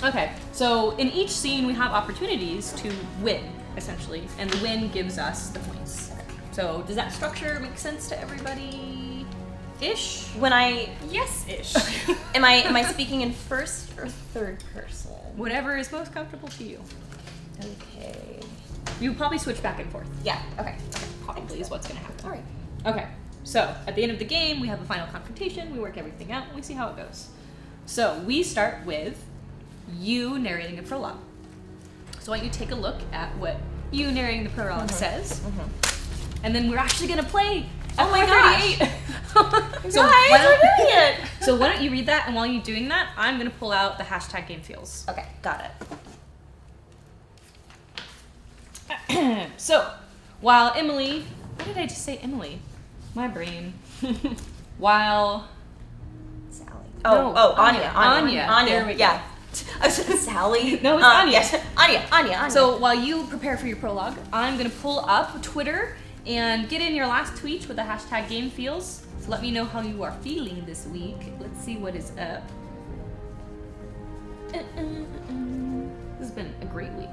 [SPEAKER 1] Okay, so in each scene we have opportunities to win, essentially, and the win gives us the points. So does that structure make sense to everybody? Ish?
[SPEAKER 4] When I
[SPEAKER 5] yes-ish.
[SPEAKER 4] am I speaking in first or third person?
[SPEAKER 1] Whatever is most comfortable to you.
[SPEAKER 4] Okay.
[SPEAKER 1] You probably switch back and forth.
[SPEAKER 4] Yeah. Okay.
[SPEAKER 1] Probably is what's gonna happen.
[SPEAKER 4] All right.
[SPEAKER 1] Okay, so at the end of the game, we have a final confrontation, we work everything out, and we see how it goes. So we start with you narrating a prologue. So why don't you take a look at what you narrating the prologue says, and then we're actually gonna play at 4:38. So
[SPEAKER 4] Guys, we're doing it.
[SPEAKER 1] So why don't you read that, and while you're doing that, I'm gonna pull out the hashtag game feels.
[SPEAKER 4] Okay. Got it.
[SPEAKER 1] So while Emily, what did I just say, Emily? My brain. While
[SPEAKER 4] Sally.
[SPEAKER 1] No,
[SPEAKER 4] Anya.
[SPEAKER 1] Anya. There we go.
[SPEAKER 4] Yeah. I said Sally.
[SPEAKER 1] No, it's Anya.
[SPEAKER 4] Yes. Anya.
[SPEAKER 1] So while you prepare for your prologue, I'm gonna pull up Twitter and get in your last tweet with the hashtag game feels. So let me know how you are feeling this week. Let's see what is up. This has been a great week.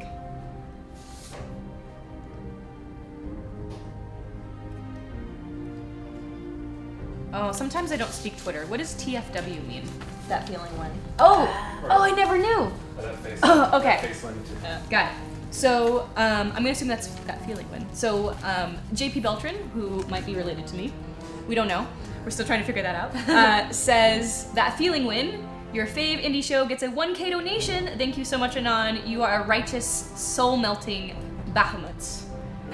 [SPEAKER 1] Oh, sometimes I don't speak Twitter. What does TFW mean?
[SPEAKER 4] That feeling one.
[SPEAKER 1] Oh, I never knew. Okay. Got it. So I'm gonna assume that's that feeling win. So JP Beltran, who might be related to me, we don't know. We're still trying to figure that out. Says that feeling win. Your fave indie show gets a 1K donation. Thank you so much, Anon. You are a righteous, soul-melting Bahamut.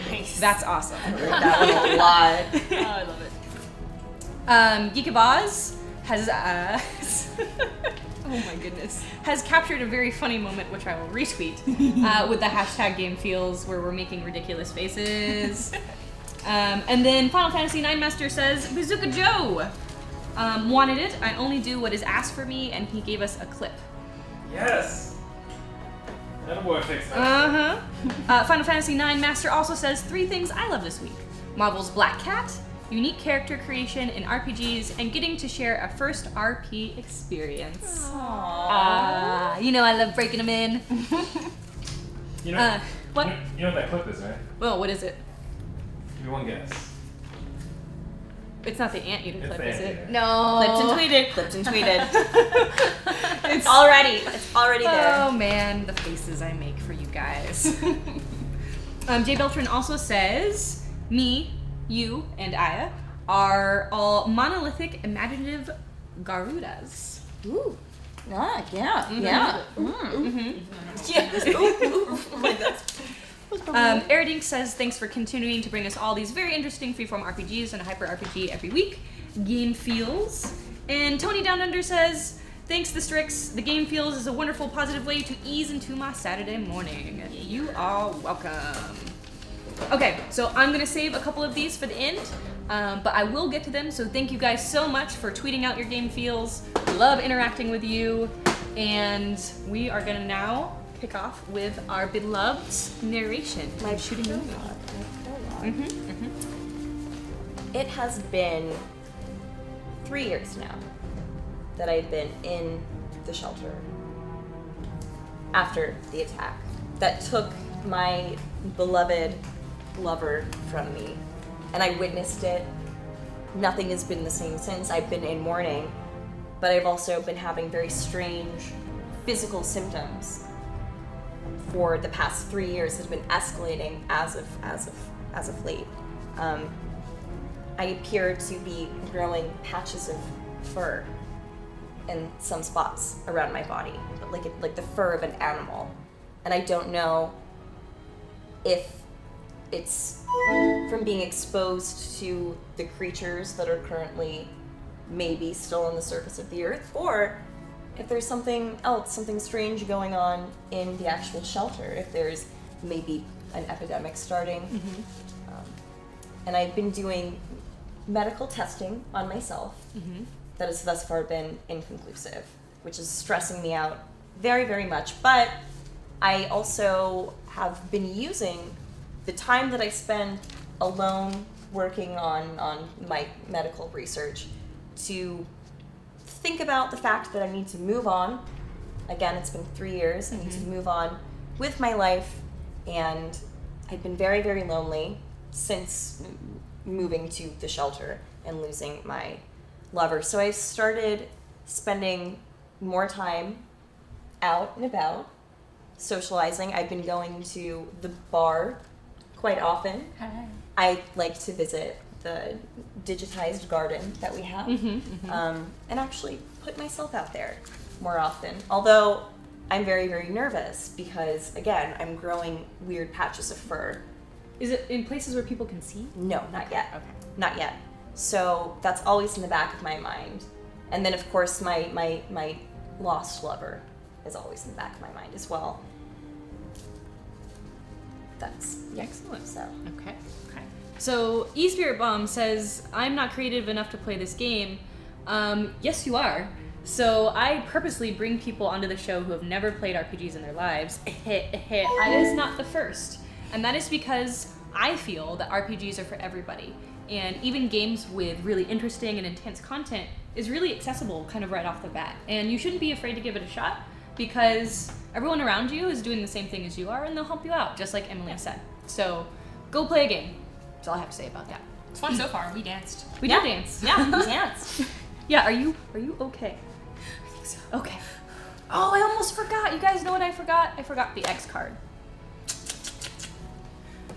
[SPEAKER 5] Nice.
[SPEAKER 1] That's awesome.
[SPEAKER 4] I heard that one a lot.
[SPEAKER 5] Oh, I love it.
[SPEAKER 1] Geek of Oz has Oh my goodness. Has captured a very funny moment, which I will retweet, with the hashtag game feels where we're making ridiculous faces. And then Final Fantasy IX Master says, Bazooka Joe wanted it. I only do what is asked for me, and he gave us a clip.
[SPEAKER 7] Yes. That boy fixed that.
[SPEAKER 1] Final Fantasy IX Master also says 3 things I love this week. Marvel's Black Cat, unique character creation in RPGs, and getting to share a first RP experience. You know I love breaking them in.
[SPEAKER 7] You know,
[SPEAKER 1] what?
[SPEAKER 7] You know what that clip is, right?
[SPEAKER 1] Well, what is it?
[SPEAKER 7] Give me one guess.
[SPEAKER 1] It's not the anteater
[SPEAKER 7] It's
[SPEAKER 1] clip,
[SPEAKER 7] the
[SPEAKER 1] is it?
[SPEAKER 7] anteater.
[SPEAKER 1] No.
[SPEAKER 4] Clipped and tweeted. It's already there.
[SPEAKER 1] Oh man, the faces I make for you guys. Jay Beltran also says, me, you, and Aya are all monolithic imaginative Garudas.
[SPEAKER 4] Ooh. Yeah. Yes. Like that's.
[SPEAKER 1] Eridink says, thanks for continuing to bring us all these very interesting freeform RPGs and a hyper RPG every week. Game feels. And Tony Down Under says, thanks the Strix. The game feels is a wonderful, positive way to ease into my Saturday morning. You are welcome. Okay, so I'm gonna save a couple of these for the end, but I will get to them. So thank you guys so much for tweeting out your game feels. We love interacting with you, and we are gonna now kick off with our beloved narration.
[SPEAKER 4] My
[SPEAKER 1] shooting
[SPEAKER 4] prologue. It has been 3 years now that I've been in the shelter after the attack that took my beloved lover from me, and I witnessed it. Nothing has been the same since. I've been in mourning, but I've also been having very strange physical symptoms for the past 3 years. Has been escalating as of late. I appear to be growing patches of fur in some spots around my body, like the fur of an animal, and I don't know if it's from being exposed to the creatures that are currently maybe still on the surface of the earth, or if there's something else, something strange going on in the actual shelter, if there's maybe an epidemic starting. And I've been doing medical testing on myself that has thus far been inconclusive, which is stressing me out very, very much. But I also have been using the time that I spend alone working on my medical research to think about the fact that I need to move on. Again, it's been 3 years. I need to move on with my life, and I've been very, very lonely since moving to the shelter and losing my lover. So I started spending more time out and about, socializing. I've been going to the bar quite often. I like to visit the digitized garden that we have, and actually put myself out there more often. Although I'm very, very nervous because, again, I'm growing weird patches of fur.
[SPEAKER 1] Is it in places where people can see?
[SPEAKER 4] No, not yet.
[SPEAKER 1] Okay.
[SPEAKER 4] Not yet. So that's always in the back of my mind. And then, of course, my lost lover is always in the back of my mind as well. That's
[SPEAKER 1] Excellent.
[SPEAKER 4] so.
[SPEAKER 1] Okay. So eSpirit Bomb says, I'm not creative enough to play this game. Yes, you are. So I purposely bring people onto the show who have never played RPGs in their lives. I is not the first. And that is because I feel that RPGs are for everybody. And even games with really interesting and intense content is really accessible kind of right off the bat. And you shouldn't be afraid to give it a shot because everyone around you is doing the same thing as you are, and they'll help you out, just like Emily said. So go play a game. That's all I have to say about that.
[SPEAKER 5] It's fun so far. We danced.
[SPEAKER 1] We did dance.
[SPEAKER 4] Yeah, we danced.
[SPEAKER 1] Yeah, are you okay?
[SPEAKER 5] I think so.
[SPEAKER 1] Okay. Oh, I almost forgot. You guys know what I forgot? I forgot the X card.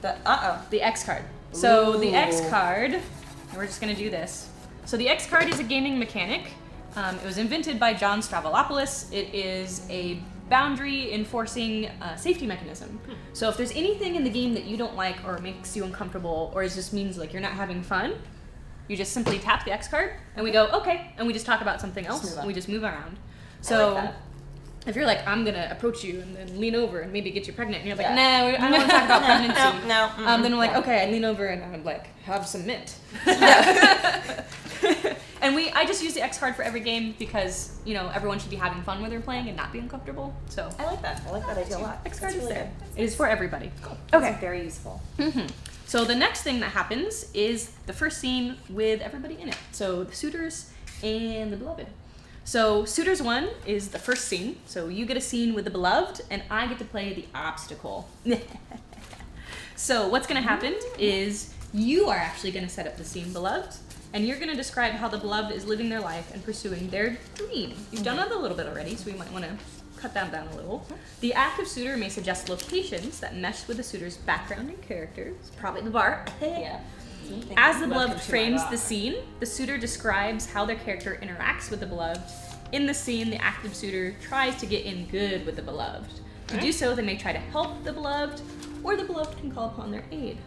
[SPEAKER 1] The X card. So the X card, and we're just gonna do this. So the X card is a gaming mechanic. It was invented by John Stravellopoulos. It is a boundary enforcing safety mechanism. So if there's anything in the game that you don't like or makes you uncomfortable or it just means like you're not having fun, you just simply tap the X card and we go, okay, and we just talk about something else and we just move around. So
[SPEAKER 4] like that.
[SPEAKER 1] if you're like, I'm gonna approach you and then lean over and maybe get you pregnant, and you're like,
[SPEAKER 4] Yeah.
[SPEAKER 1] no, I don't want to talk about pregnancy.
[SPEAKER 4] No.
[SPEAKER 1] Then I'm like,
[SPEAKER 4] no.
[SPEAKER 1] okay, I lean over and I'm like, have some mint. And I just use the X card for every game because, you know, everyone should be having fun when they're playing and not be uncomfortable. So
[SPEAKER 4] I like that. I like that idea a lot.
[SPEAKER 1] X card
[SPEAKER 4] That's
[SPEAKER 1] is
[SPEAKER 4] really
[SPEAKER 1] there.
[SPEAKER 4] good.
[SPEAKER 1] It is for everybody. Cool.
[SPEAKER 4] Okay.
[SPEAKER 1] Okay.
[SPEAKER 4] Very useful.
[SPEAKER 1] So the next thing that happens is the first scene with everybody in it. So the suitors and the beloved. So suitors 1 is the first scene. So you get a scene with the beloved and I get to play the obstacle. So what's gonna happen is you are actually gonna set up the scene, beloved, and you're gonna describe how the beloved is living their life and pursuing their dream. You've done that a little bit already, so we might wanna cut that down a little. The active suitor may suggest locations that mesh with the suitor's background and characters, probably the bar.
[SPEAKER 4] Yeah.
[SPEAKER 1] As the beloved frames the scene, the suitor describes how their character interacts with the beloved. In the scene, the active suitor tries to get in good with the beloved. To do so, they may try to help the beloved, or the beloved can call upon their aid.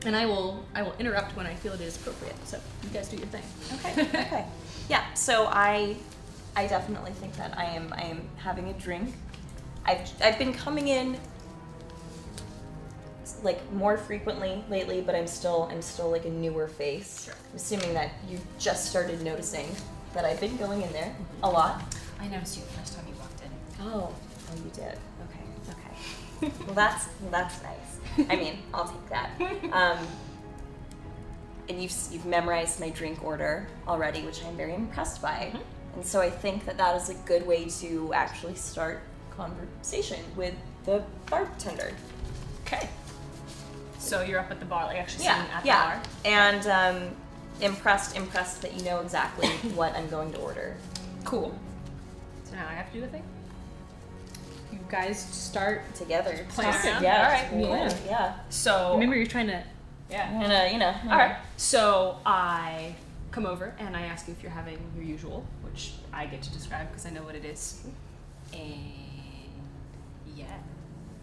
[SPEAKER 1] And I will interrupt when I feel it is appropriate. So you guys do your thing.
[SPEAKER 4] Okay. Okay. Yeah. So I definitely think that I am having a drink. I've been coming in like more frequently lately, but I'm still like a newer face. Sure. I'm assuming that you just started noticing that I've been going in there a lot.
[SPEAKER 5] I noticed you the first time you walked in.
[SPEAKER 4] Oh, you did. Okay. Well, that's nice. I mean, I'll take that. And you've memorized my drink order already, which I'm very impressed by. And so I think that is a good way to actually start conversation with the bartender.
[SPEAKER 5] Okay. So you're up at the bar, like actually sitting at the
[SPEAKER 4] Yeah.
[SPEAKER 5] bar.
[SPEAKER 4] And impressed that you know exactly what I'm going to order.
[SPEAKER 5] Cool. So now I have to do a thing?
[SPEAKER 1] You guys start
[SPEAKER 4] Together.
[SPEAKER 5] Play around?
[SPEAKER 4] Yeah.
[SPEAKER 5] All right.
[SPEAKER 4] Yeah.
[SPEAKER 5] So
[SPEAKER 1] Remember, you're trying to.
[SPEAKER 5] yeah.
[SPEAKER 4] And you know.
[SPEAKER 5] All right. So I come over and I ask you if you're having your usual, which I get to describe because I know what it is. And yeah,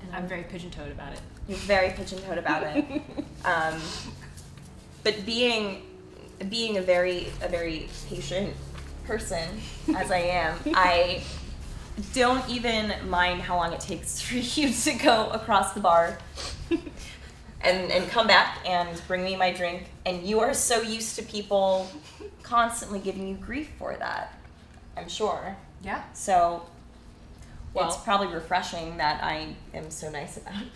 [SPEAKER 5] and I'm very pigeon-toed about it.
[SPEAKER 4] You're very pigeon-toed about it. But being a very patient person as I am, I don't even mind how long it takes for you to go across the bar and come back and bring me my drink. And you are so used to people constantly giving you grief for that, I'm sure.
[SPEAKER 5] Yeah.
[SPEAKER 4] So
[SPEAKER 5] Well-
[SPEAKER 4] it's probably refreshing that I am so nice about it.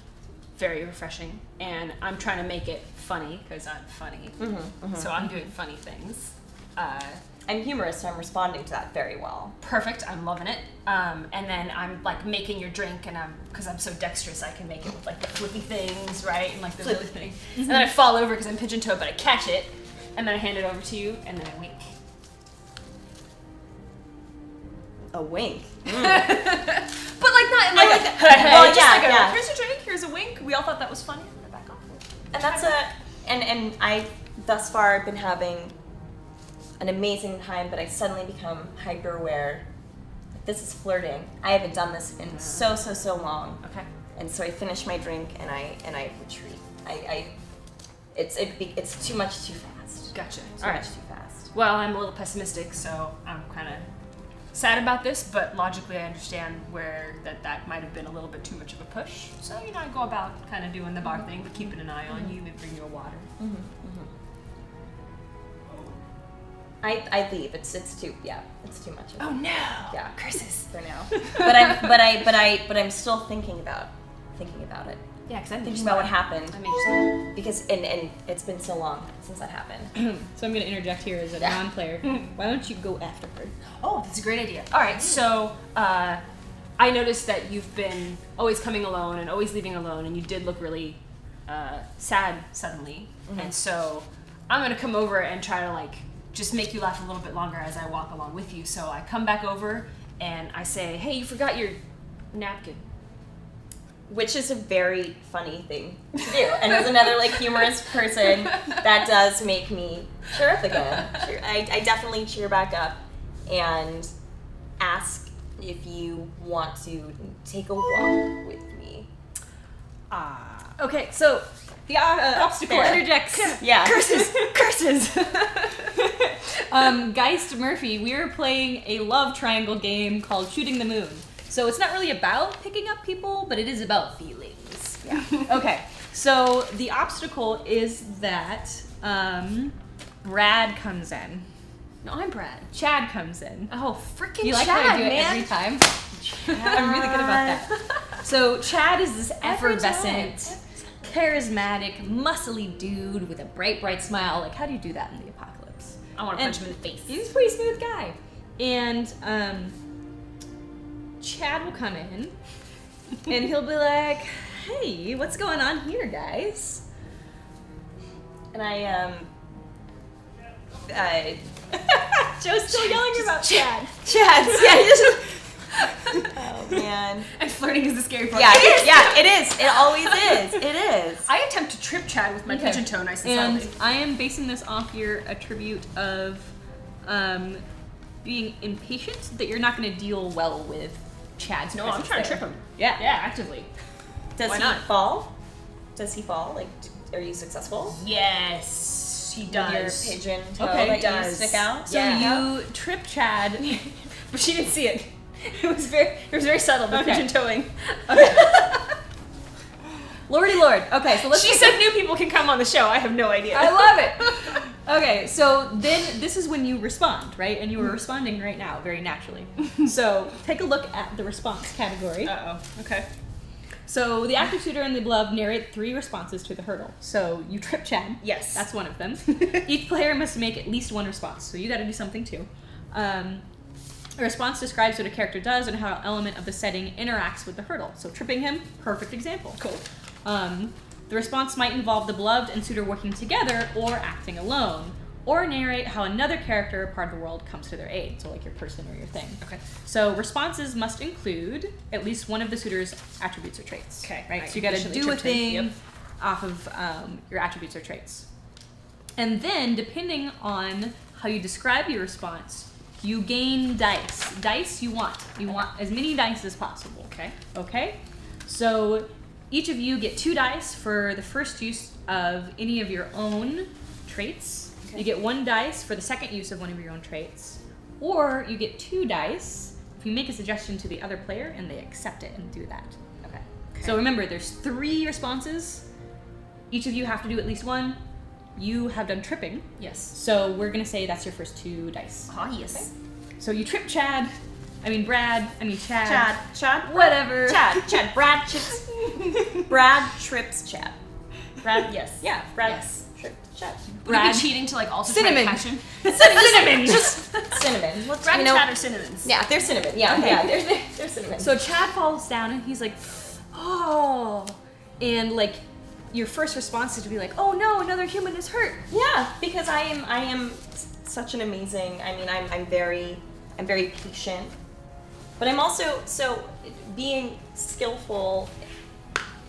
[SPEAKER 5] Very refreshing, and I'm trying to make it funny because I'm funny. So I'm doing funny things.
[SPEAKER 4] I'm humorous, so I'm responding to that very well.
[SPEAKER 5] Perfect. I'm loving it. And then I'm like making your drink, and because I'm so dexterous, I can make it with like the flippy things, right? And like the little thing. And then I fall over because I'm pigeon-toed, but I catch it, and then I hand it over to you, and then I wink.
[SPEAKER 4] A wink.
[SPEAKER 5] But like not in like
[SPEAKER 4] I
[SPEAKER 5] a
[SPEAKER 4] like that. Well,
[SPEAKER 5] just
[SPEAKER 4] yeah,
[SPEAKER 5] like
[SPEAKER 4] yeah.
[SPEAKER 5] here's a drink, here's a wink. We all thought that was funny. I'm gonna back off.
[SPEAKER 4] And that's and I thus far been having an amazing time, but I suddenly become hyper aware. This is flirting. I haven't done this in so long.
[SPEAKER 5] Okay.
[SPEAKER 4] And so I finish my drink and I retreat. It's too much too fast.
[SPEAKER 5] Gotcha.
[SPEAKER 4] Too
[SPEAKER 5] All right.
[SPEAKER 4] much too fast.
[SPEAKER 5] Well, I'm a little pessimistic, so I'm kind of sad about this, but logically I understand where that might have been a little bit too much of a push. So, you know, I go about kind of doing the bar thing, but keeping an eye on you, maybe bring you a water.
[SPEAKER 4] I leave. It's too much.
[SPEAKER 5] Oh no!
[SPEAKER 4] Yeah.
[SPEAKER 5] Curses.
[SPEAKER 4] For now. But I'm still thinking about it.
[SPEAKER 5] Yeah, because I'm
[SPEAKER 4] Thinking about what happened.
[SPEAKER 5] I mean,
[SPEAKER 4] Because and it's been so long since that happened.
[SPEAKER 1] So I'm going to interject here as a non-player. Why don't you go after her?
[SPEAKER 5] oh, that's a great idea. All right, so I noticed that you've been always coming alone and always leaving alone, and you did look really sad suddenly. And so I'm gonna come over and try to like just make you laugh a little bit longer as I walk along with you. So I come back over and I say, "Hey, you forgot your napkin."
[SPEAKER 4] Which is a very funny thing to do. And as another like humorous person, that does make me cheer up again. I definitely cheer back up and ask if you want to take a walk with me.
[SPEAKER 1] Okay, so the obstacle
[SPEAKER 4] There.
[SPEAKER 1] interjects.
[SPEAKER 4] Yeah.
[SPEAKER 1] Curses! Geist Murphy, we are playing a love triangle game called Shooting the Moon. So it's not really about picking up people, but it is about feelings. Yeah. Okay. So the obstacle is that Brad comes in.
[SPEAKER 5] No, I'm Brad.
[SPEAKER 1] Chad comes in.
[SPEAKER 5] Oh, freaking
[SPEAKER 1] You like
[SPEAKER 5] Chad,
[SPEAKER 1] how I do it
[SPEAKER 5] man.
[SPEAKER 1] every time? I'm really good about that. So Chad is this effervescent, charismatic, muscly dude with a bright, bright smile. Like, how do you do that in the apocalypse?
[SPEAKER 5] I want to punch him in the face.
[SPEAKER 1] He's a pretty smooth guy. And Chad will come in, and he'll be like, hey, what's going on here, guys?
[SPEAKER 4] And I
[SPEAKER 1] Joe's still yelling about Chad.
[SPEAKER 4] Chad, yeah, he just. Oh man.
[SPEAKER 5] And flirting is the scary part.
[SPEAKER 4] Yeah, it is. It always is. It is.
[SPEAKER 5] I attempt to trip Chad with my pigeon toe nice and
[SPEAKER 1] And
[SPEAKER 5] slowly.
[SPEAKER 1] I am basing this off your attribute of being impatient, that you're not going to deal well with Chad's
[SPEAKER 5] No, I'm
[SPEAKER 1] presence
[SPEAKER 5] trying to
[SPEAKER 1] there.
[SPEAKER 5] trip him.
[SPEAKER 1] Yeah.
[SPEAKER 5] Yeah, actively.
[SPEAKER 4] Does
[SPEAKER 5] Why
[SPEAKER 4] he
[SPEAKER 5] not?
[SPEAKER 4] fall? Does he fall? Like, are you successful?
[SPEAKER 5] Yes, he
[SPEAKER 4] With
[SPEAKER 5] does.
[SPEAKER 4] your pigeon toe
[SPEAKER 1] Okay,
[SPEAKER 4] that
[SPEAKER 1] he does.
[SPEAKER 4] you stick out?
[SPEAKER 1] So you trip Chad.
[SPEAKER 5] But she didn't see it. It was very subtle, the
[SPEAKER 1] Okay.
[SPEAKER 5] pigeon toeing.
[SPEAKER 1] Okay. Lordy Lord. Okay, so let's
[SPEAKER 5] She
[SPEAKER 1] take
[SPEAKER 5] said new people can come on the show. I have no idea.
[SPEAKER 1] I love it. Okay, so then this is when you respond, right? And you were responding right now, very naturally. So take a look at the response category.
[SPEAKER 5] Uh-oh. Okay.
[SPEAKER 1] So the active shooter and the beloved narrate 3 responses to the hurdle. So you trip Chad.
[SPEAKER 5] Yes.
[SPEAKER 1] That's one of them. Each player must make at least 1 response. So you got to do something too. A response describes what a character does and how an element of the setting interacts with the hurdle. So tripping him, perfect example.
[SPEAKER 5] Cool.
[SPEAKER 1] The response might involve the beloved and suitor working together or acting alone, or narrate how another character or part of the world comes to their aid, so like your person or your thing.
[SPEAKER 5] Okay.
[SPEAKER 1] So responses must include at least one of the suitor's attributes or traits.
[SPEAKER 5] Okay,
[SPEAKER 1] Right?
[SPEAKER 5] I
[SPEAKER 1] So you got to
[SPEAKER 5] initially
[SPEAKER 1] do a
[SPEAKER 5] tripped him.
[SPEAKER 1] thing
[SPEAKER 5] Yep.
[SPEAKER 1] off of your attributes or traits. And then, depending on how you describe your response, you gain dice. Dice you want. You want as many dice as possible.
[SPEAKER 5] Okay.
[SPEAKER 1] Okay? So each of you get 2 dice for the first use of any of your own traits.
[SPEAKER 5] Okay.
[SPEAKER 1] You get 1 dice for the second use of one of your own traits. Or you get 2 dice if you make a suggestion to the other player and they accept it and do that.
[SPEAKER 4] Okay.
[SPEAKER 1] So remember, there's 3 responses. Each of you have to do at least 1. You have done tripping.
[SPEAKER 5] Yes.
[SPEAKER 1] So we're going to say that's your first 2 dice.
[SPEAKER 5] Ah, yes.
[SPEAKER 1] So you trip Chad. Chad.
[SPEAKER 4] Chad.
[SPEAKER 1] Whatever.
[SPEAKER 4] Chad. Brad trips. Brad trips Chad. Brad. Yes.
[SPEAKER 1] Yeah.
[SPEAKER 4] Brad.
[SPEAKER 1] Yes.
[SPEAKER 4] Trips Chad.
[SPEAKER 5] Would
[SPEAKER 1] Brad.
[SPEAKER 5] it be cheating to like also
[SPEAKER 1] Cinnamon.
[SPEAKER 5] try to catch him?
[SPEAKER 1] Cinnamon.
[SPEAKER 4] Cinnamon. Let's,
[SPEAKER 5] Brad
[SPEAKER 4] you
[SPEAKER 5] and
[SPEAKER 4] know,
[SPEAKER 5] Chad are cinnamons.
[SPEAKER 4] yeah, they're cinnamon. Yeah,
[SPEAKER 1] Okay.
[SPEAKER 4] yeah, they're cinnamon.
[SPEAKER 1] So Chad falls down and he's like, oh. And like, your first response is to be like, oh no, another human is hurt.
[SPEAKER 4] yeah, because I am such an amazing. I mean, I'm very patient, but I'm also being skillful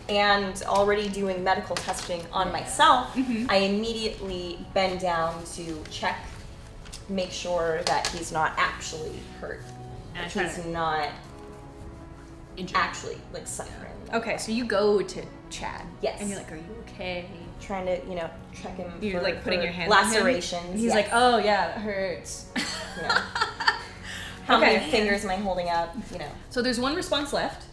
[SPEAKER 4] and already doing medical testing on myself. I immediately bend down to check, make sure that he's not actually hurt.
[SPEAKER 5] And I
[SPEAKER 4] That
[SPEAKER 5] try
[SPEAKER 4] he's
[SPEAKER 5] to
[SPEAKER 4] not
[SPEAKER 5] injure.
[SPEAKER 4] actually like suffering.
[SPEAKER 1] Okay, so you go to Chad.
[SPEAKER 4] Yes.
[SPEAKER 1] And you're like, are you okay?
[SPEAKER 4] Trying to check him.
[SPEAKER 1] You're
[SPEAKER 4] for,
[SPEAKER 1] like putting
[SPEAKER 4] for
[SPEAKER 1] your hand on him?
[SPEAKER 4] lacerations.
[SPEAKER 1] And he's
[SPEAKER 4] yes.
[SPEAKER 1] like, oh yeah, that hurts.
[SPEAKER 4] You know. How
[SPEAKER 1] Okay.
[SPEAKER 4] many fingers am I holding up?
[SPEAKER 1] So there's 1 response left.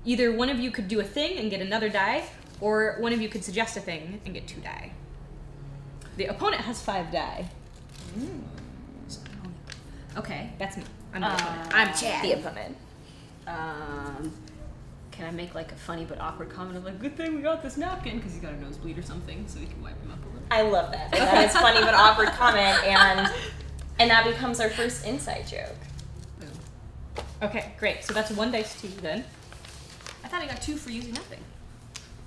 [SPEAKER 1] Either one of you could do a thing and get another die, or one of you could suggest a thing and get 2 die. The opponent has 5 die.
[SPEAKER 5] Okay.
[SPEAKER 1] That's me. I'm the opponent. I'm Chad.
[SPEAKER 4] The opponent.
[SPEAKER 5] Can I make like a funny but awkward comment of like, good thing we got this napkin because he's got a nosebleed or something, so we can wipe him up a little.
[SPEAKER 4] I love that. That is funny but awkward comment, and that becomes our first inside joke.
[SPEAKER 1] Okay, great. So that's 1 dice to you then.
[SPEAKER 5] I thought I got 2 for using nothing.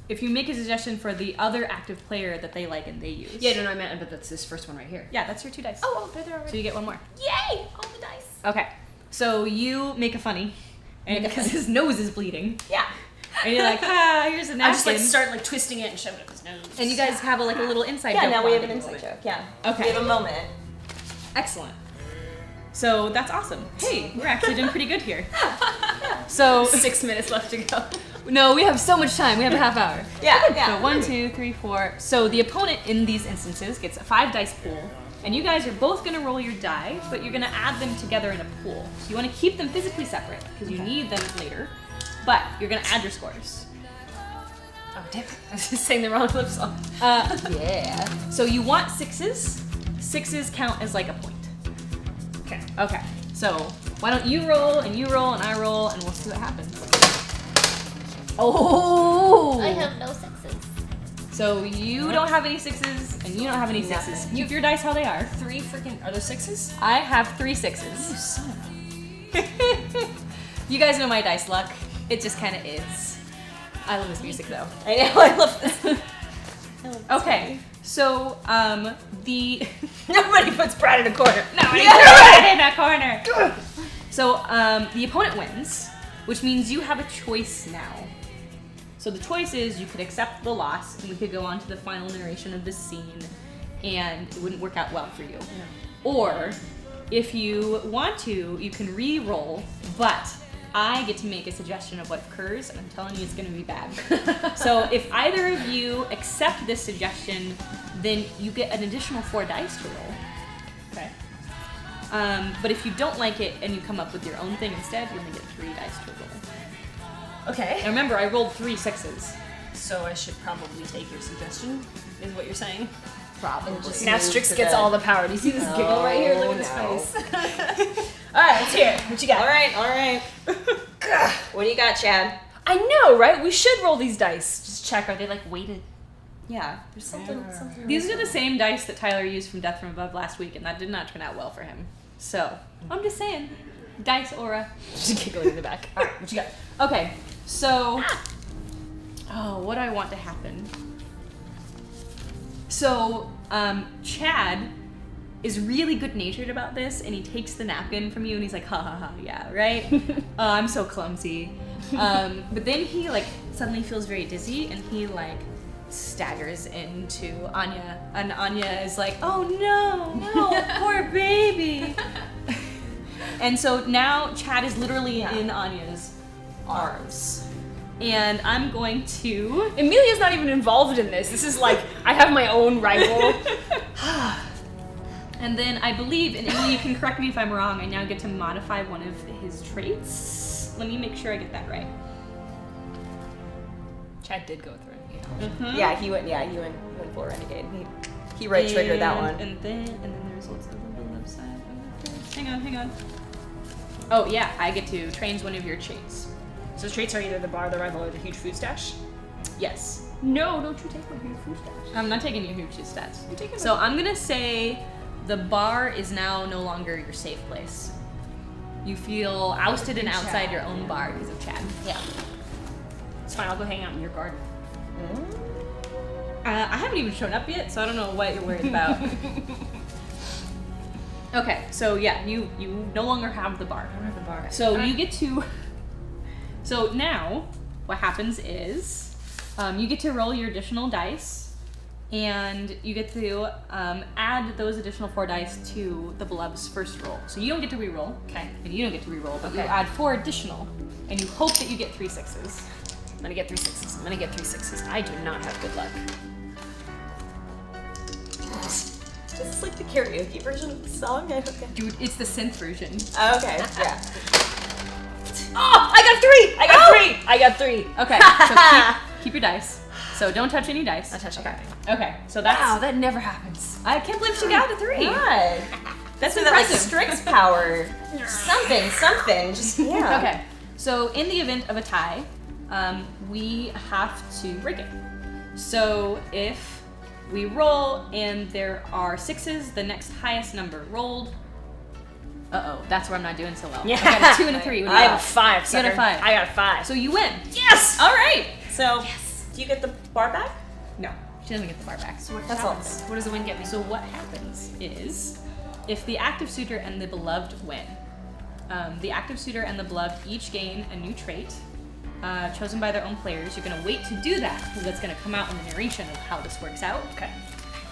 [SPEAKER 1] If you make a suggestion for the other active player that they like and they use.
[SPEAKER 5] Yeah, no, I meant, but that's this first one right here.
[SPEAKER 1] Yeah, that's your 2 dice.
[SPEAKER 5] Oh, they're there
[SPEAKER 1] So
[SPEAKER 5] already.
[SPEAKER 1] you get 1 more.
[SPEAKER 5] Yay! All the dice.
[SPEAKER 1] Okay. So you make a funny, and because his nose is bleeding,
[SPEAKER 4] Yeah.
[SPEAKER 1] and you're like, here's a napkin.
[SPEAKER 5] I just like start like twisting it and shove it up his nose.
[SPEAKER 1] And you guys have a little inside
[SPEAKER 4] Yeah.
[SPEAKER 1] joke.
[SPEAKER 4] Now we have an
[SPEAKER 1] bonding
[SPEAKER 4] inside
[SPEAKER 1] moment.
[SPEAKER 4] joke. Yeah.
[SPEAKER 1] Okay.
[SPEAKER 4] We have a moment.
[SPEAKER 1] Excellent. So that's awesome. Hey, we're actually doing pretty good here. So
[SPEAKER 5] 6 minutes left to go.
[SPEAKER 1] no, we have so much time. We have a half hour.
[SPEAKER 4] Yeah. Yeah.
[SPEAKER 1] So 1, 2, 3, 4. So the opponent in these instances gets a 5 dice pool, And you guys are both gonna roll your die, but you're gonna add them together in a pool. So you wanna keep them physically separate, because you need them later, but you're gonna add your scores.
[SPEAKER 5] Oh, damn. I was just saying the wrong lip song.
[SPEAKER 1] Yeah. So you want 6s. 6s count as like a point.
[SPEAKER 5] Okay.
[SPEAKER 1] Okay. So why don't you roll, and I roll, and we'll see what happens. Oh!
[SPEAKER 11] I have no 6s.
[SPEAKER 1] So you don't have any 6s, and you don't have any 6s. Keep your dice how they are.
[SPEAKER 5] 3 freaking. Are there 6s?
[SPEAKER 1] I have 3 6s.
[SPEAKER 5] You son
[SPEAKER 1] You guys know my dice luck. It just kind of is. I love this music though.
[SPEAKER 4] I know, I love this.
[SPEAKER 1] Okay, so the
[SPEAKER 5] Nobody puts Brad in a corner.
[SPEAKER 1] nobody put it in a corner. So the opponent wins, which means you have a choice now. So the choice is you could accept the loss, and we could go on to the final narration of the scene, and it wouldn't work out well for you. Or if you want to, you can re-roll, but I get to make a suggestion of what occurs, and I'm telling you it's going to be bad. So if either of you accept this suggestion, then you get an additional 4 dice to roll. Okay. But if you don't like it and you come up with your own thing instead, you only get 3 dice to roll.
[SPEAKER 5] Okay.
[SPEAKER 1] Now remember, I rolled 3 6s.
[SPEAKER 5] So I should probably take your suggestion, is what you're saying?
[SPEAKER 1] Probably.
[SPEAKER 5] Now Strix gets all the power. Do you see this giggle right here? Look at his face. Alright, let's hear it. What you got?
[SPEAKER 4] Alright. What do you got, Chad?
[SPEAKER 5] I know, right? We should roll these dice. Just check. Are they like weighted?
[SPEAKER 4] Yeah, there's something.
[SPEAKER 1] These are the same dice that Tyler used from Death from Above last week, and that did not turn out well for him. So, I'm just saying. Dice aura.
[SPEAKER 5] Just giggling in the back. Alright, what you got?
[SPEAKER 1] Okay, so... Oh, what do I want to happen? So, Chad is really good-natured about this, and he takes the napkin from you, and he's like, ha ha ha, yeah, right? I'm so clumsy. But then he, like, suddenly feels very dizzy, and he, like, staggers into Anya, and Anya is like, oh no, poor baby. And so now Chad is literally in Anya's arms. And I'm going to...
[SPEAKER 5] Emilia's not even involved in this. This is like, I have my own rival.
[SPEAKER 1] And then I believe, and Emily, you can correct me if I'm wrong, I now get to modify one of his traits. Let me make sure I get that right.
[SPEAKER 5] Chad did go through it.
[SPEAKER 1] Mm-hmm.
[SPEAKER 4] Yeah, he went full renegade. He right triggered that one.
[SPEAKER 1] And then the results of the left side of the face. Hang on. Oh yeah, I get to change one of your traits.
[SPEAKER 5] So traits are either the bar, the rival, or the huge food stash?
[SPEAKER 1] Yes.
[SPEAKER 5] No, don't you take my huge food stash.
[SPEAKER 1] I'm not taking your huge stats.
[SPEAKER 5] You're taking
[SPEAKER 1] So I'm gonna say the bar is now no longer your safe place. You feel ousted and outside your own bar because of Chad.
[SPEAKER 5] Yeah. It's fine, I'll go hang out in your garden.
[SPEAKER 1] I haven't even shown up yet, so I don't know what you're worried about. Okay, so yeah, you no longer have the bar.
[SPEAKER 5] I don't have the bar.
[SPEAKER 1] So you get to... So now, what happens is, you get to roll your additional dice, and you get to add those additional 4 dice to the Beloved's first roll. So you don't get to re-roll,
[SPEAKER 5] Okay.
[SPEAKER 1] and you don't get to re-roll, but you
[SPEAKER 5] Okay.
[SPEAKER 1] add 4 additional, and you hope that you get 3 6s.
[SPEAKER 5] I'm gonna get 3 6s. I'm gonna get 3 6s. I do not have good luck.
[SPEAKER 4] This is like the karaoke version of the song. I don't get.
[SPEAKER 1] Dude, it's the synth version.
[SPEAKER 4] Oh, okay. Yeah.
[SPEAKER 5] Oh! I got 3!
[SPEAKER 1] Okay, so keep your dice. So don't touch any dice.
[SPEAKER 5] Not touching anything.
[SPEAKER 1] Okay, so that's...
[SPEAKER 5] Wow, that never happens.
[SPEAKER 1] I can't believe she got a 3.
[SPEAKER 4] God.
[SPEAKER 1] That's
[SPEAKER 4] So that like
[SPEAKER 1] impressive.
[SPEAKER 4] Strix power. Something. Just yeah.
[SPEAKER 1] Okay, so in the event of a tie, we have to break it. So if we roll and there are 6s, the next highest number rolled. Uh-oh, that's where I'm not doing so well.
[SPEAKER 5] Yeah.
[SPEAKER 1] I got a 2 and a 3. What do you
[SPEAKER 5] I
[SPEAKER 1] got?
[SPEAKER 5] have a 5,
[SPEAKER 1] You
[SPEAKER 5] sucker.
[SPEAKER 1] got a 5.
[SPEAKER 5] I got a 5.
[SPEAKER 1] So you win.
[SPEAKER 5] Yes!
[SPEAKER 1] All right.
[SPEAKER 4] So do you get the bar back?
[SPEAKER 1] No, she doesn't get the bar back. So
[SPEAKER 4] That's all.
[SPEAKER 5] What does the win get me?
[SPEAKER 1] So what happens is, if the active suitor and the beloved win, the active suitor and the beloved each gain a new trait chosen by their own players. You're going to wait to do that, because that's going to come out in the narration of how this works out.
[SPEAKER 5] Okay.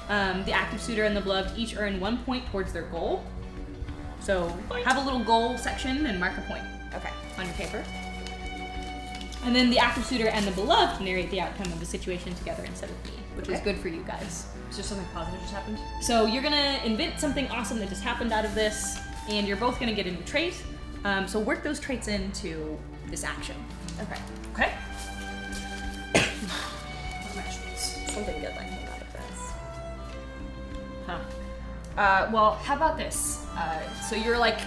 [SPEAKER 1] The active suitor and the beloved each earn 1 point towards their goal. So have a little goal section and mark a point
[SPEAKER 4] Okay.
[SPEAKER 1] on your paper. And then the active suitor and the beloved narrate the outcome of the situation together instead of me, which is good for you guys.
[SPEAKER 5] Is there something positive just happened?
[SPEAKER 1] So you're gonna invent something awesome that just happened out of this, and you're both gonna get a new trait. So work those traits into this action.
[SPEAKER 4] Okay.
[SPEAKER 5] Okay.
[SPEAKER 4] Something good like came out of this.
[SPEAKER 5] Well, how about this? So you're like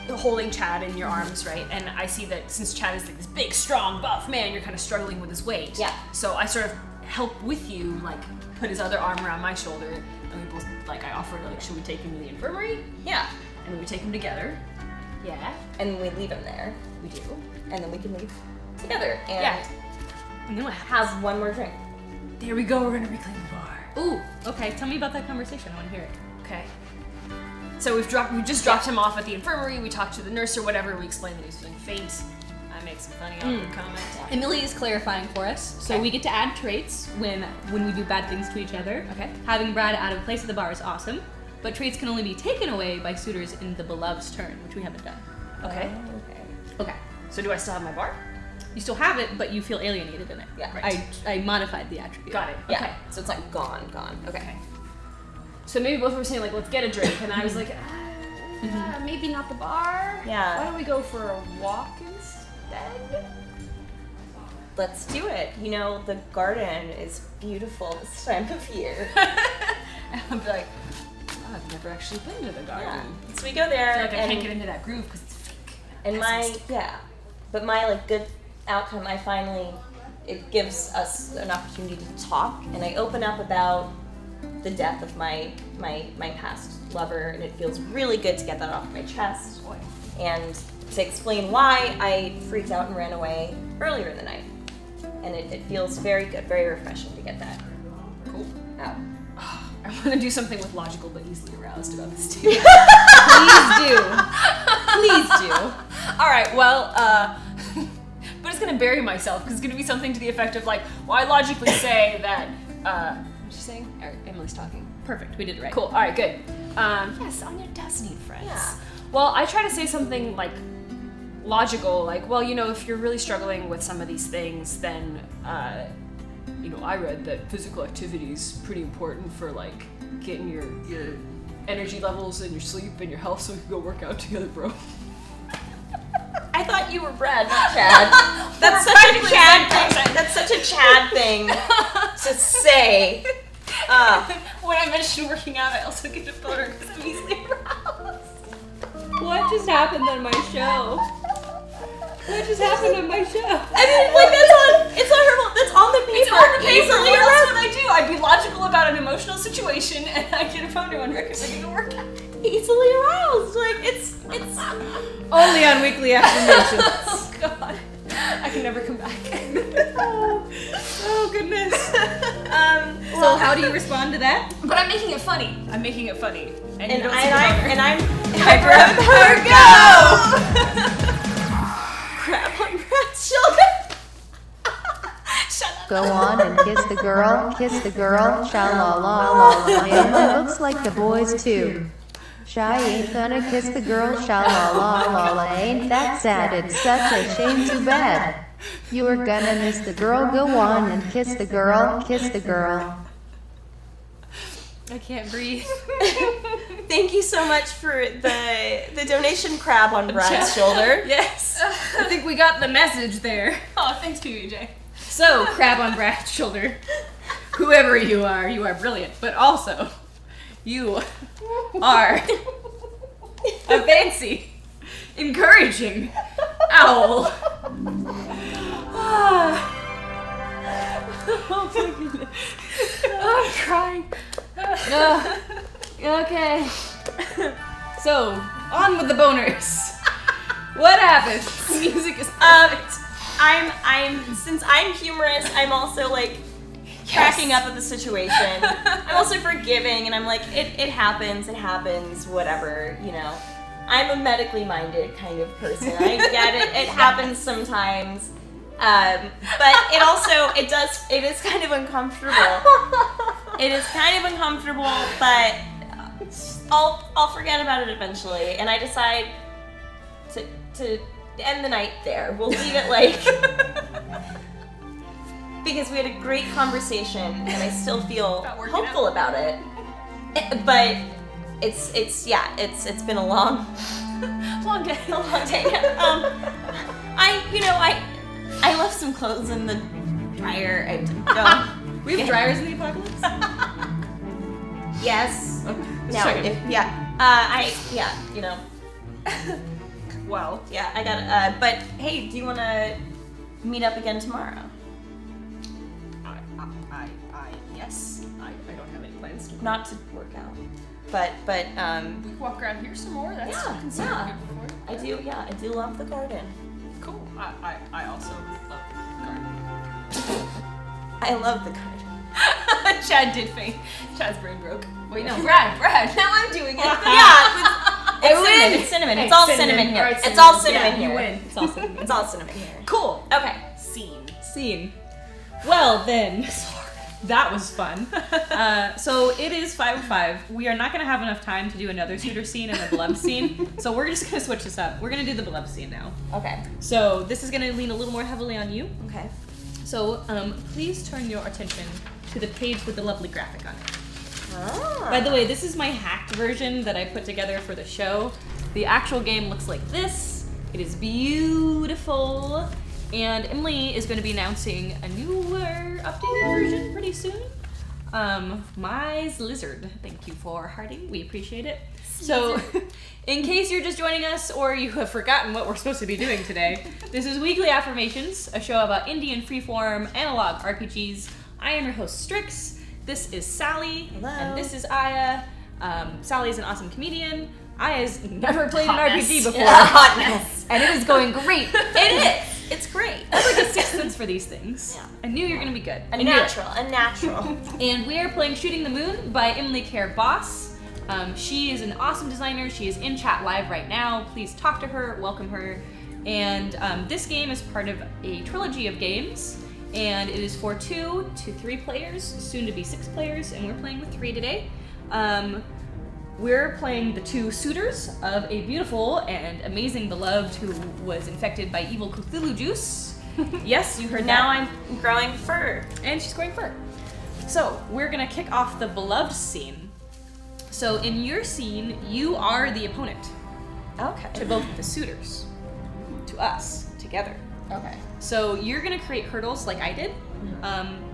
[SPEAKER 5] holding Chad in your arms, right? And I see that since Chad is like this big, strong, buff man, you're kind of struggling with his weight.
[SPEAKER 4] Yeah.
[SPEAKER 5] So I sort of help with you, like put his other arm around my shoulder, and we both like I offered like, should we take him to the infirmary?
[SPEAKER 4] Yeah.
[SPEAKER 5] And we take him together. Yeah.
[SPEAKER 4] And we leave him there.
[SPEAKER 5] We do.
[SPEAKER 4] And then we can leave together and
[SPEAKER 5] Yeah. And then what happens?
[SPEAKER 4] have one more drink.
[SPEAKER 5] There we go. We're gonna reclaim the bar.
[SPEAKER 1] Ooh, okay. Tell me about that conversation. I want to hear it.
[SPEAKER 5] Okay. So we just dropped him off at the infirmary. We talked to the nurse or whatever. We explained that he was feeling faint. I make some funny awkward comment.
[SPEAKER 1] Emily is clarifying for us. So we get to add traits when we do bad things to each other.
[SPEAKER 5] Okay.
[SPEAKER 1] Having Brad out of place at the bar is awesome, but traits can only be taken away by suitors in the beloved's turn, which we haven't done.
[SPEAKER 5] Okay.
[SPEAKER 1] Okay.
[SPEAKER 5] So do I still have my bar?
[SPEAKER 1] You still have it, but you feel alienated in it.
[SPEAKER 4] Yeah.
[SPEAKER 5] Right.
[SPEAKER 1] I modified the attribute.
[SPEAKER 5] Got it.
[SPEAKER 4] Yeah.
[SPEAKER 5] Okay.
[SPEAKER 4] So it's like gone.
[SPEAKER 5] Okay. So maybe both were saying like, let's get a drink, and I was like, maybe not the bar.
[SPEAKER 4] Yeah.
[SPEAKER 5] Why don't we go for a walk instead?
[SPEAKER 4] Let's do it. You know, the garden is beautiful this time of year.
[SPEAKER 5] And I'll be like, oh, I've never actually been to the garden.
[SPEAKER 4] Yeah. So we go there
[SPEAKER 5] I feel like I
[SPEAKER 4] and
[SPEAKER 5] can't get into that groove because it's fake.
[SPEAKER 4] And but my like good outcome, it gives us an opportunity to talk, and I open up about the death of my past lover, and it feels really good to get that off my chest, and to explain why I freaked out and ran away earlier in the night, and it feels very good, very refreshing to get that out.
[SPEAKER 5] I want to do something with logical but easily aroused about this too.
[SPEAKER 1] Please do.
[SPEAKER 5] All right, well, but it's gonna bury myself because it's gonna be something to the effect of like, well, I logically say that. What's she saying? Emily's talking.
[SPEAKER 1] Perfect. We did it right.
[SPEAKER 5] Cool. All right, good. Yes, Anya does need friends.
[SPEAKER 4] Yeah.
[SPEAKER 5] Well, I try to say something like logical, like, well, you know, if you're really struggling with some of these things, then, you know, I read that physical activity is pretty important for like getting your energy levels and your sleep and your health, so we can go work out together, bro.
[SPEAKER 4] I thought you were Brad, not Chad. That's such a Chad thing. That's such a Chad thing to say.
[SPEAKER 5] When I mentioned working out, I also get a photo because I'm easily aroused.
[SPEAKER 1] What just happened on my show? What just happened on my show?
[SPEAKER 4] I mean, like it's on her. That's on the paper.
[SPEAKER 5] It's on the paper.
[SPEAKER 4] Easily
[SPEAKER 5] What else
[SPEAKER 4] aroused.
[SPEAKER 5] would I do? I'd be logical about an emotional situation, and I get a photo on record so I get to work out.
[SPEAKER 4] Easily aroused. Like it's.
[SPEAKER 1] Only on weekly affirmations.
[SPEAKER 5] Oh God, I can never come back.
[SPEAKER 1] Oh goodness. So how do you respond to that?
[SPEAKER 5] But I'm making it funny. I'm making it funny. And you don't see
[SPEAKER 4] I'm
[SPEAKER 5] Hyper
[SPEAKER 4] her go. Crap on Brad's shoulder.
[SPEAKER 5] Shut up.
[SPEAKER 6] Go on and kiss the girl, sha-la-la-la-la. Emma looks like the boys too. Shy ain't gonna kiss the girl, sha-la-la-la-la. Ain't that sad? It's such a shame, too bad. You were gonna miss the girl, go on and kiss the girl,
[SPEAKER 1] I can't breathe.
[SPEAKER 4] Thank you so much for the donation crab on Brad's shoulder.
[SPEAKER 5] Yes.
[SPEAKER 1] I think we got the message there.
[SPEAKER 5] Oh, thanks to you, EJ.
[SPEAKER 1] So, crab on Brad's shoulder. Whoever you are brilliant. But also, you are a fancy, encouraging owl.
[SPEAKER 5] Oh my goodness. Oh, I'm crying.
[SPEAKER 1] Okay. So, on with the boners. What happens? The music is perfect.
[SPEAKER 4] Since I'm humorous, I'm also like cracking up at the situation. I'm also forgiving, and I'm like, it happens, whatever, you know. I'm a medically minded kind of person. I get it. It happens sometimes. But it is kind of uncomfortable. It is kind of uncomfortable, but I'll forget about it eventually, and I decide to end the night there. We'll leave it like because we had a great conversation, and I still feel
[SPEAKER 5] About working
[SPEAKER 4] hopeful about it. But it's been a long day. A long day. I left some clothes in the dryer.
[SPEAKER 1] We have dryers in the apocalypse?
[SPEAKER 4] Yes.
[SPEAKER 1] Okay.
[SPEAKER 4] No.
[SPEAKER 5] Well,
[SPEAKER 4] Yeah, I got it. But hey, do you want to meet up again tomorrow?
[SPEAKER 5] yes. I don't have any plans to.
[SPEAKER 4] Not to work out, but
[SPEAKER 5] We can walk around here some more. That's
[SPEAKER 4] Yeah,
[SPEAKER 5] considered
[SPEAKER 4] yeah.
[SPEAKER 5] good before.
[SPEAKER 4] I do love the garden.
[SPEAKER 5] Cool. I also love garden.
[SPEAKER 4] I love the garden.
[SPEAKER 5] Chad did faint. Chad's brain broke. Wait, no, Brad. Now I'm doing it.
[SPEAKER 4] It's cinnamon.
[SPEAKER 5] Hey,
[SPEAKER 4] It's all
[SPEAKER 5] cinnamon.
[SPEAKER 4] cinnamon here.
[SPEAKER 5] All right,
[SPEAKER 4] It's all
[SPEAKER 5] cinnamon.
[SPEAKER 4] cinnamon
[SPEAKER 5] Yeah,
[SPEAKER 4] here.
[SPEAKER 5] you win.
[SPEAKER 1] It's all cinnamon.
[SPEAKER 4] It's all cinnamon here.
[SPEAKER 1] Cool.
[SPEAKER 4] Okay.
[SPEAKER 5] Scene.
[SPEAKER 1] Well then, that was fun. So it is 5:05. We are not going to have enough time to do another suitor scene and a beloved scene, so we're just going to switch this up. We're going to do the beloved scene now.
[SPEAKER 4] Okay.
[SPEAKER 1] So this is going to lean a little more heavily on you.
[SPEAKER 4] Okay.
[SPEAKER 1] So please turn your attention to the page with the lovely graphic on it.
[SPEAKER 4] Ah.
[SPEAKER 1] By the way, this is my hacked version that I put together for the show. The actual game looks like this. It is beautiful. And Emily is going to be announcing a newer, updated version pretty soon. Mize Lizard. Thank you for hearting. We appreciate it. So, in case you're just joining us or you have forgotten what we're supposed to be doing today, this is Weekly Affirmations, a show about indie and freeform analog RPGs. I am your host, Strix. This is Sally.
[SPEAKER 4] Hello.
[SPEAKER 1] And this is Aya. Sally is an awesome comedian. Aya's never played
[SPEAKER 5] Hotness.
[SPEAKER 1] an RPG before.
[SPEAKER 4] Hotness.
[SPEAKER 1] And it is going great.
[SPEAKER 4] It is. It's great.
[SPEAKER 1] I have like a sixth sense for these things.
[SPEAKER 4] Yeah.
[SPEAKER 1] I knew you were gonna be good.
[SPEAKER 4] A natural.
[SPEAKER 1] And we are playing Shooting the Moon by Emily Care Boss. She is an awesome designer. She is in chat live right now. Please talk to her, welcome her. And this game is part of a trilogy of games. And it is for 2 to 3 players, soon to be 6 players, and we're playing with 3 today. We're playing the 2 suitors of a beautiful and amazing beloved who was infected by evil Cthulhu juice. Yes, you heard
[SPEAKER 4] Now
[SPEAKER 1] that.
[SPEAKER 4] I'm growing fur.
[SPEAKER 1] And she's growing fur. So, we're gonna kick off the beloved scene. So, in your scene, you are the opponent
[SPEAKER 4] Okay.
[SPEAKER 1] to both the suitors, to us, together.
[SPEAKER 4] Okay.
[SPEAKER 1] So, you're gonna create hurdles like I did,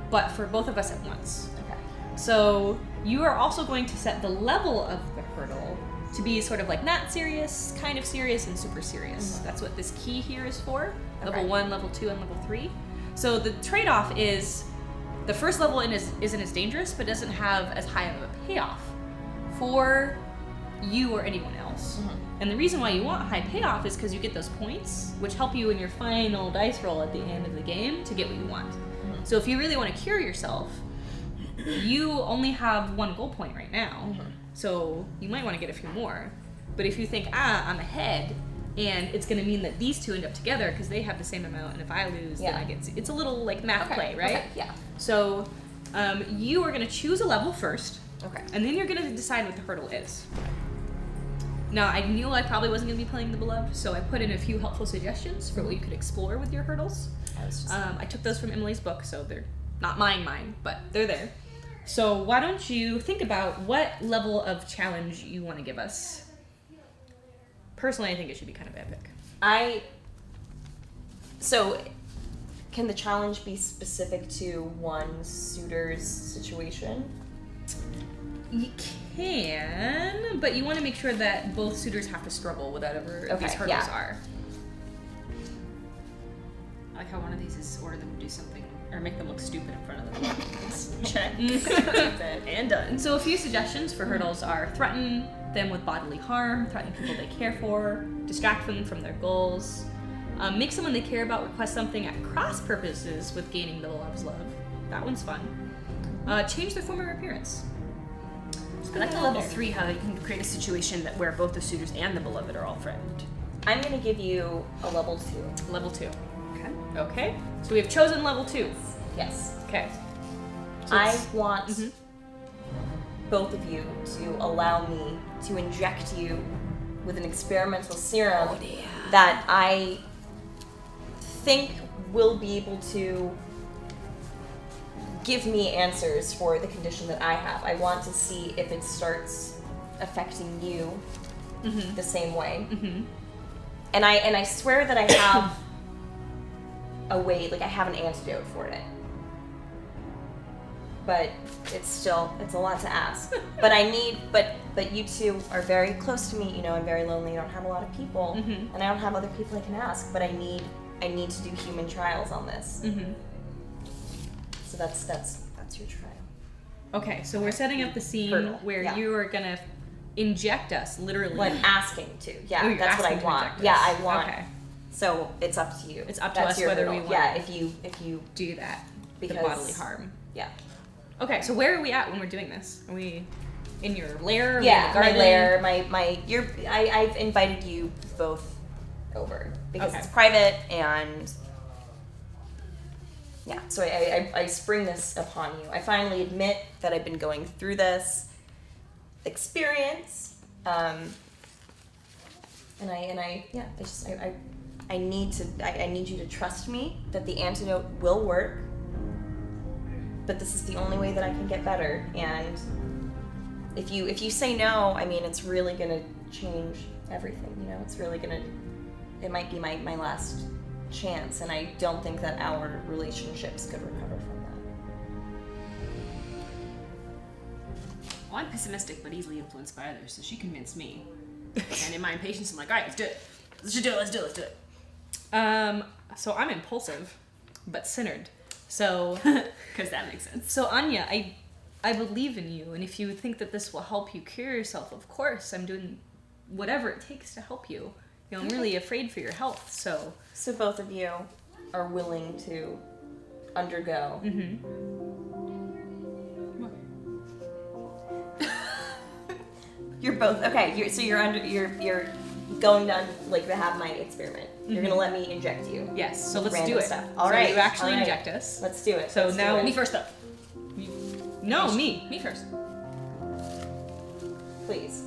[SPEAKER 1] but for both of us at once.
[SPEAKER 4] Okay.
[SPEAKER 1] So, you are also going to set the level of the hurdle to be sort of like not serious, kind of serious, and super serious. That's what this key here is for. Level 1, level 2, and level 3. So the trade-off is the first level isn't as dangerous, but doesn't have as high of a payoff for you or anyone else. And the reason why you want high payoff is because you get those points, which help you in your final dice roll at the end of the game to get what you want. So if you really want to cure yourself, you only have 1 goal point right now. So you might want to get a few more. But if you think, I'm ahead, and it's going to mean that these 2 end up together because they have the same amount, and if I lose, then I get... It's a little like math play, right?
[SPEAKER 4] Okay. Yeah.
[SPEAKER 1] So you are going to choose a level first,
[SPEAKER 4] Okay.
[SPEAKER 1] and then you're going to decide what the hurdle is. Now, I knew I probably wasn't going to be playing the Beloved, so I put in a few helpful suggestions for what you could explore with your hurdles. I took those from Emily's book, so they're not mine, but they're there. So why don't you think about what level of challenge you want to give us? Personally, I think it should be kind of epic.
[SPEAKER 4] So, can the challenge be specific to one suitor's situation?
[SPEAKER 1] You can, but you want to make sure that both suitors have to struggle with whatever these hurdles are.
[SPEAKER 5] I like how one of these is order them to do something or make them look stupid in front of them.
[SPEAKER 4] Check.
[SPEAKER 1] And done. So a few suggestions for hurdles are threaten them with bodily harm, threaten people they care for, distract them from their goals, make someone they care about request something at cross purposes with gaining the beloved's love. That one's fun. Change their form or appearance.
[SPEAKER 5] I like the level 3, how they can create a situation that where both the suitors and the beloved are all threatened.
[SPEAKER 4] I'm gonna give you a level 2.
[SPEAKER 1] Level 2. Okay. So we have chosen level 2.
[SPEAKER 4] Yes.
[SPEAKER 1] Okay. So
[SPEAKER 4] I want both of you to allow me to inject you with an experimental serum that I think will be able to give me answers for the condition that I have. I want to see if it starts affecting you the same way. And I swear that I have a way, like I have an antidote for it. But it's a lot to ask. But but you two are very close to me, you know, I'm very lonely, I don't have a lot of people, and I don't have other people I can ask, but I need to do human trials on this. So that's your trial.
[SPEAKER 1] Okay, so we're setting up the scene where you are gonna inject us, literally.
[SPEAKER 4] Well, I'm asking to. Yeah,
[SPEAKER 1] Oh, you're
[SPEAKER 4] that's what I
[SPEAKER 1] asking to
[SPEAKER 4] want.
[SPEAKER 1] inject
[SPEAKER 4] Yeah,
[SPEAKER 1] us.
[SPEAKER 4] I want.
[SPEAKER 1] Okay.
[SPEAKER 4] So it's up to you.
[SPEAKER 1] It's up to
[SPEAKER 4] That's
[SPEAKER 1] us
[SPEAKER 4] your
[SPEAKER 1] whether
[SPEAKER 4] hurdle.
[SPEAKER 1] we want
[SPEAKER 4] Yeah, if you
[SPEAKER 1] do that.
[SPEAKER 4] because
[SPEAKER 1] The bodily harm.
[SPEAKER 4] Yeah.
[SPEAKER 1] Okay, so where are we at when we're doing this? Are we in your lair? Are we
[SPEAKER 4] Yeah,
[SPEAKER 1] in the
[SPEAKER 4] my
[SPEAKER 1] garden?
[SPEAKER 4] lair, I've invited you both over because
[SPEAKER 1] Okay.
[SPEAKER 4] it's private and yeah. So I spring this upon you. I finally admit that I've been going through this experience, and I need you to trust me that the antidote will work. But this is the only way that I can get better, and if you say no, I mean, it's really gonna change everything, you know? It might be my last chance, and I don't think that our relationships could recover from that.
[SPEAKER 5] Well, I'm pessimistic but easily influenced by others, so she convinced me. And in my impatience, I'm like, all right, let's do it. Let's do it.
[SPEAKER 1] So I'm impulsive, but centered. So,
[SPEAKER 5] Because that makes sense.
[SPEAKER 1] so Anya, I believe in you, and if you think that this will help you cure yourself, of course, I'm doing whatever it takes to help you. You know, I'm really afraid for your health, so.
[SPEAKER 4] So both of you are willing to undergo. You're both okay. You're going to like to have my experiment. You're gonna let me inject you.
[SPEAKER 1] Yes, so
[SPEAKER 4] with
[SPEAKER 1] let's do
[SPEAKER 4] random
[SPEAKER 1] it.
[SPEAKER 4] Stuff.
[SPEAKER 1] So
[SPEAKER 4] All right,
[SPEAKER 1] you actually
[SPEAKER 4] all right.
[SPEAKER 1] inject us.
[SPEAKER 4] Let's do it.
[SPEAKER 1] So
[SPEAKER 4] Let's
[SPEAKER 1] now-
[SPEAKER 4] do
[SPEAKER 5] Me
[SPEAKER 4] it.
[SPEAKER 5] first, though.
[SPEAKER 1] No, me first.
[SPEAKER 4] Please.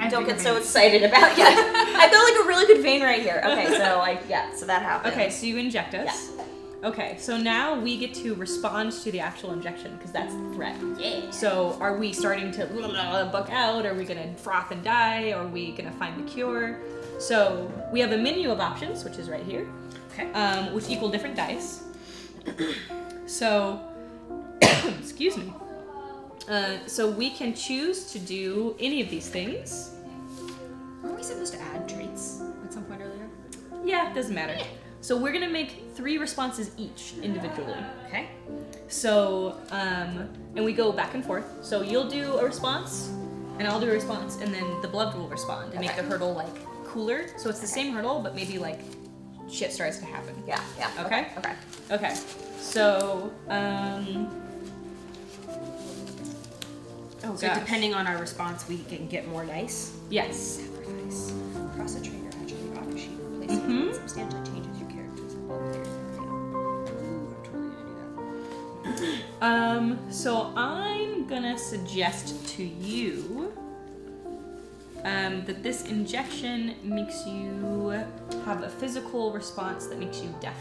[SPEAKER 5] I
[SPEAKER 4] Don't
[SPEAKER 5] bigger
[SPEAKER 4] get so
[SPEAKER 5] veins.
[SPEAKER 4] excited about it. I feel like a really good vein right here. Okay, so that happened.
[SPEAKER 1] Okay, so you inject us. Okay, so now we get to respond to the actual injection because that's the threat.
[SPEAKER 5] Yeah.
[SPEAKER 1] So are we starting to buck out? Are we gonna froth and die? Are we gonna find the cure? So we have a menu of options, which is right here,
[SPEAKER 5] Okay.
[SPEAKER 1] which equal different dice. So, excuse me. So we can choose to do any of these things.
[SPEAKER 5] Weren't we supposed to add traits at some point earlier?
[SPEAKER 1] Yeah, it doesn't matter. So we're gonna make 3 responses each individually.
[SPEAKER 5] Okay.
[SPEAKER 1] So, and we go back and forth. So you'll do a response, and I'll do a response, and then the blubbed will respond and make the hurdle like cooler. So it's the same hurdle, but maybe like shit starts to happen.
[SPEAKER 4] Yeah.
[SPEAKER 1] Okay?
[SPEAKER 4] Okay.
[SPEAKER 1] Okay. So, oh
[SPEAKER 5] So
[SPEAKER 1] gosh.
[SPEAKER 5] depending on our response, we can get more dice.
[SPEAKER 1] Yes.
[SPEAKER 5] Sacrifice. Cross a trait or attribute off your sheet. Replace it with substantially changes your character's ability. Ooh, I'm totally gonna do that.
[SPEAKER 1] So I'm gonna suggest to you that this injection makes you have a physical response that makes you deaf.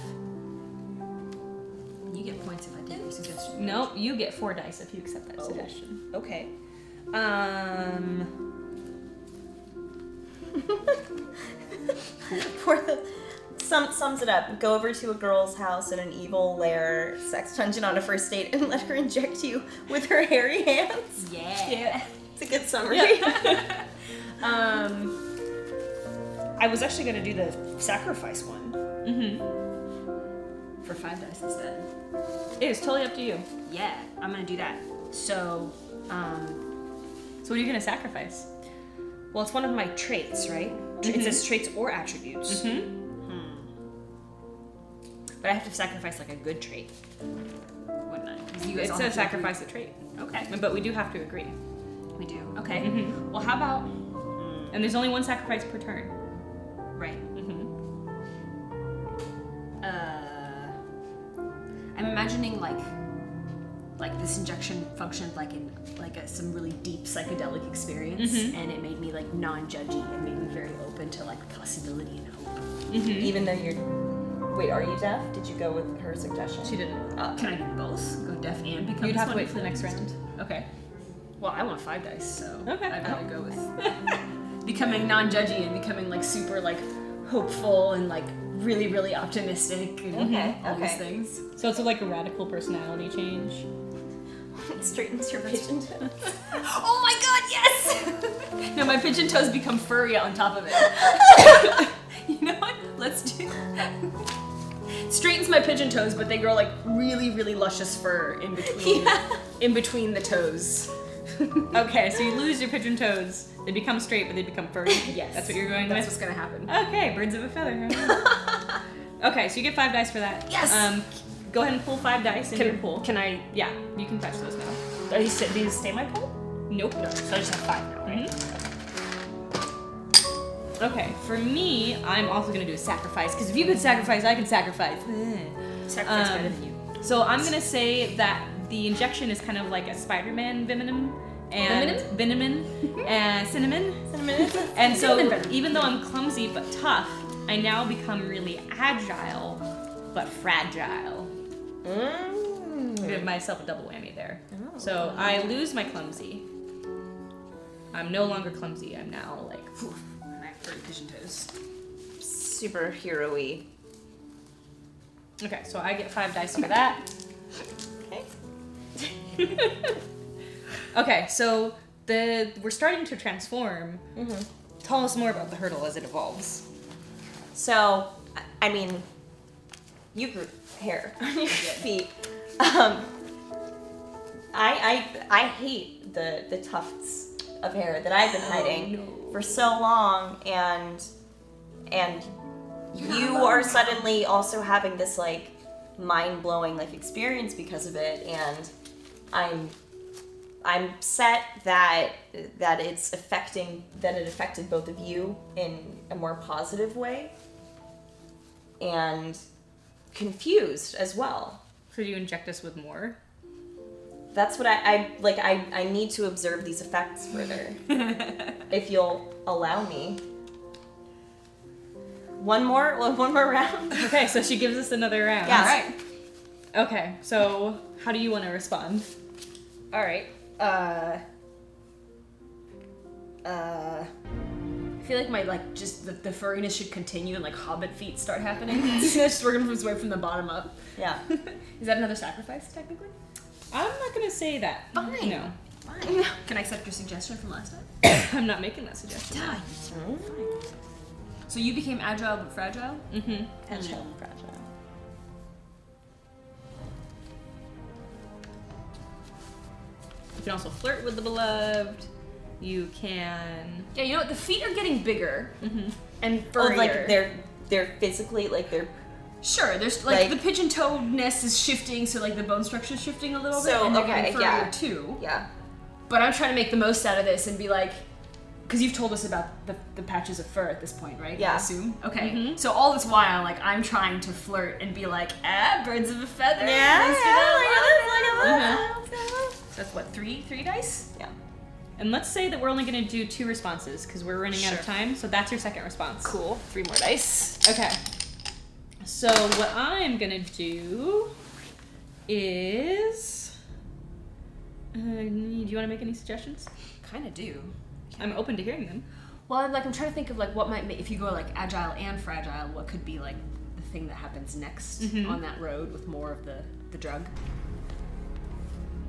[SPEAKER 5] You get points if I take your suggestion.
[SPEAKER 1] No, you get 4 dice if you accept that suggestion.
[SPEAKER 5] Okay.
[SPEAKER 4] Sums it up. Go over to a girl's house in an evil lair sex dungeon on a first date and let her inject you with her hairy hands.
[SPEAKER 5] Yeah.
[SPEAKER 4] It's a good summary.
[SPEAKER 5] I was actually gonna do the sacrifice one.
[SPEAKER 1] Mm-hmm.
[SPEAKER 5] For 5 dice instead.
[SPEAKER 1] It is totally up to you.
[SPEAKER 5] Yeah, I'm gonna do that. So,
[SPEAKER 1] So what are you gonna sacrifice?
[SPEAKER 5] well, it's one of my traits, right? It says traits or attributes.
[SPEAKER 1] Mm-hmm.
[SPEAKER 5] But I have to sacrifice like a good trait, wouldn't I? 'Cause you guys
[SPEAKER 1] It
[SPEAKER 5] all
[SPEAKER 1] says
[SPEAKER 5] have to
[SPEAKER 1] sacrifice a trait.
[SPEAKER 5] agree. Okay,
[SPEAKER 1] But we do have to agree.
[SPEAKER 5] we do. Okay.
[SPEAKER 1] Mhm.
[SPEAKER 5] Well, how about
[SPEAKER 1] And there's only 1 sacrifice per turn.
[SPEAKER 5] right?
[SPEAKER 1] Mm-hmm.
[SPEAKER 5] I'm imagining like this injection functioned like in like some really deep psychedelic experience, and it made me like non-judgy and made me very open to like possibility and hope.
[SPEAKER 4] Even though you're Wait, are you deaf? Did you go with her suggestion?
[SPEAKER 1] She didn't.
[SPEAKER 5] Can I do both? Go deaf and become
[SPEAKER 1] You'd
[SPEAKER 5] this
[SPEAKER 1] have to wait
[SPEAKER 5] wonderful
[SPEAKER 1] for the next
[SPEAKER 5] artist?
[SPEAKER 1] round. Okay.
[SPEAKER 5] Well, I want 5 dice, so
[SPEAKER 1] Okay.
[SPEAKER 5] I'd rather go with becoming non-judgy and becoming like super like hopeful and like really, really optimistic and all these things.
[SPEAKER 1] So it's like a radical personality change.
[SPEAKER 4] It straightens your pigeon toes.
[SPEAKER 5] Oh my god, yes! No, my pigeon toes become furry on top of it. You know what? Let's do that. Straightens my pigeon toes, but they grow like really, really luscious fur in between in between the toes.
[SPEAKER 1] Okay, so you lose your pigeon toes. They become straight, but they become furry.
[SPEAKER 5] Yes.
[SPEAKER 1] That's what you're going
[SPEAKER 5] That's
[SPEAKER 1] with?
[SPEAKER 5] what's gonna happen.
[SPEAKER 1] Okay, birds of a feather. Okay, so you get 5 dice for that.
[SPEAKER 5] Yes!
[SPEAKER 1] Go ahead and pull 5 dice in your pool.
[SPEAKER 5] Can I?
[SPEAKER 1] Yeah, you can fetch those now.
[SPEAKER 5] Are these stay in my pool?
[SPEAKER 1] Nope.
[SPEAKER 5] No, so I just have 5 now, right?
[SPEAKER 1] Okay, for me, I'm also gonna do a sacrifice, because if you could sacrifice, I can sacrifice.
[SPEAKER 5] Sacrifice better than you.
[SPEAKER 1] So I'm gonna say that the injection is kind of like a Spider-Man venom and cinnamon. And so even though I'm clumsy but tough, I now become really agile but fragile. Give myself a double whammy there. So I lose my clumsy. I'm no longer clumsy. I'm now like
[SPEAKER 5] And I have 30 pigeon toes.
[SPEAKER 4] Superhero-y.
[SPEAKER 1] okay. So I get 5 dice for that. Okay, so we're starting to transform. Tell us more about the hurdle as it evolves.
[SPEAKER 4] So, I mean, you grew hair on your feet. I hate the tufts of hair that I've been hiding for so long, and you are suddenly also having this like mind-blowing like experience because of it, and I'm upset that it affected both of you in a more positive way, and confused as well.
[SPEAKER 1] So do you inject us with more?
[SPEAKER 4] That's what I need to observe these effects further. If you'll allow me. One more round.
[SPEAKER 1] Okay, so she gives us another round.
[SPEAKER 4] Yeah.
[SPEAKER 1] All right. Okay, so how do you want to respond?
[SPEAKER 5] All right. I feel like my just the furriness should continue and like hobbit feet start happening. It's just working its way from the bottom up.
[SPEAKER 4] Yeah.
[SPEAKER 5] Is that another sacrifice technically?
[SPEAKER 1] I'm not gonna say that.
[SPEAKER 5] Fine.
[SPEAKER 1] No.
[SPEAKER 5] Fine. Can I accept your suggestion from last time?
[SPEAKER 1] I'm not making that suggestion.
[SPEAKER 5] Fine. So you became agile but fragile?
[SPEAKER 1] Mm-hmm.
[SPEAKER 4] Agile and fragile.
[SPEAKER 1] You can also flirt with the beloved. You can.
[SPEAKER 5] Yeah, you know what? The feet are getting bigger and
[SPEAKER 4] Oh,
[SPEAKER 5] furrier.
[SPEAKER 4] like they're physically like they're.
[SPEAKER 5] Sure, there's like the pigeon toe-ness is shifting, so like the bone structure is shifting a little bit,
[SPEAKER 4] So,
[SPEAKER 5] and they're
[SPEAKER 4] okay,
[SPEAKER 5] getting furrier
[SPEAKER 4] yeah.
[SPEAKER 5] too.
[SPEAKER 4] Yeah.
[SPEAKER 5] But I'm trying to make the most out of this and be like, because you've told us about the patches of fur at this point, right?
[SPEAKER 4] Yeah.
[SPEAKER 5] I assume. Okay. So all this while, like I'm trying to flirt and be like, birds of a feather.
[SPEAKER 4] Yeah,
[SPEAKER 5] That's what, three dice?
[SPEAKER 4] Yeah.
[SPEAKER 1] And let's say that we're only gonna do 2 responses because we're running out of time. So that's your second response.
[SPEAKER 5] Cool. 3 more dice.
[SPEAKER 1] Okay. So what I'm gonna do is. Do you want to make any suggestions?
[SPEAKER 5] Kind of do.
[SPEAKER 1] I'm open to hearing them.
[SPEAKER 5] Well, I'm trying to think of like what might make, if you go like agile and fragile, what could be like the thing that happens next on that road with more of the drug.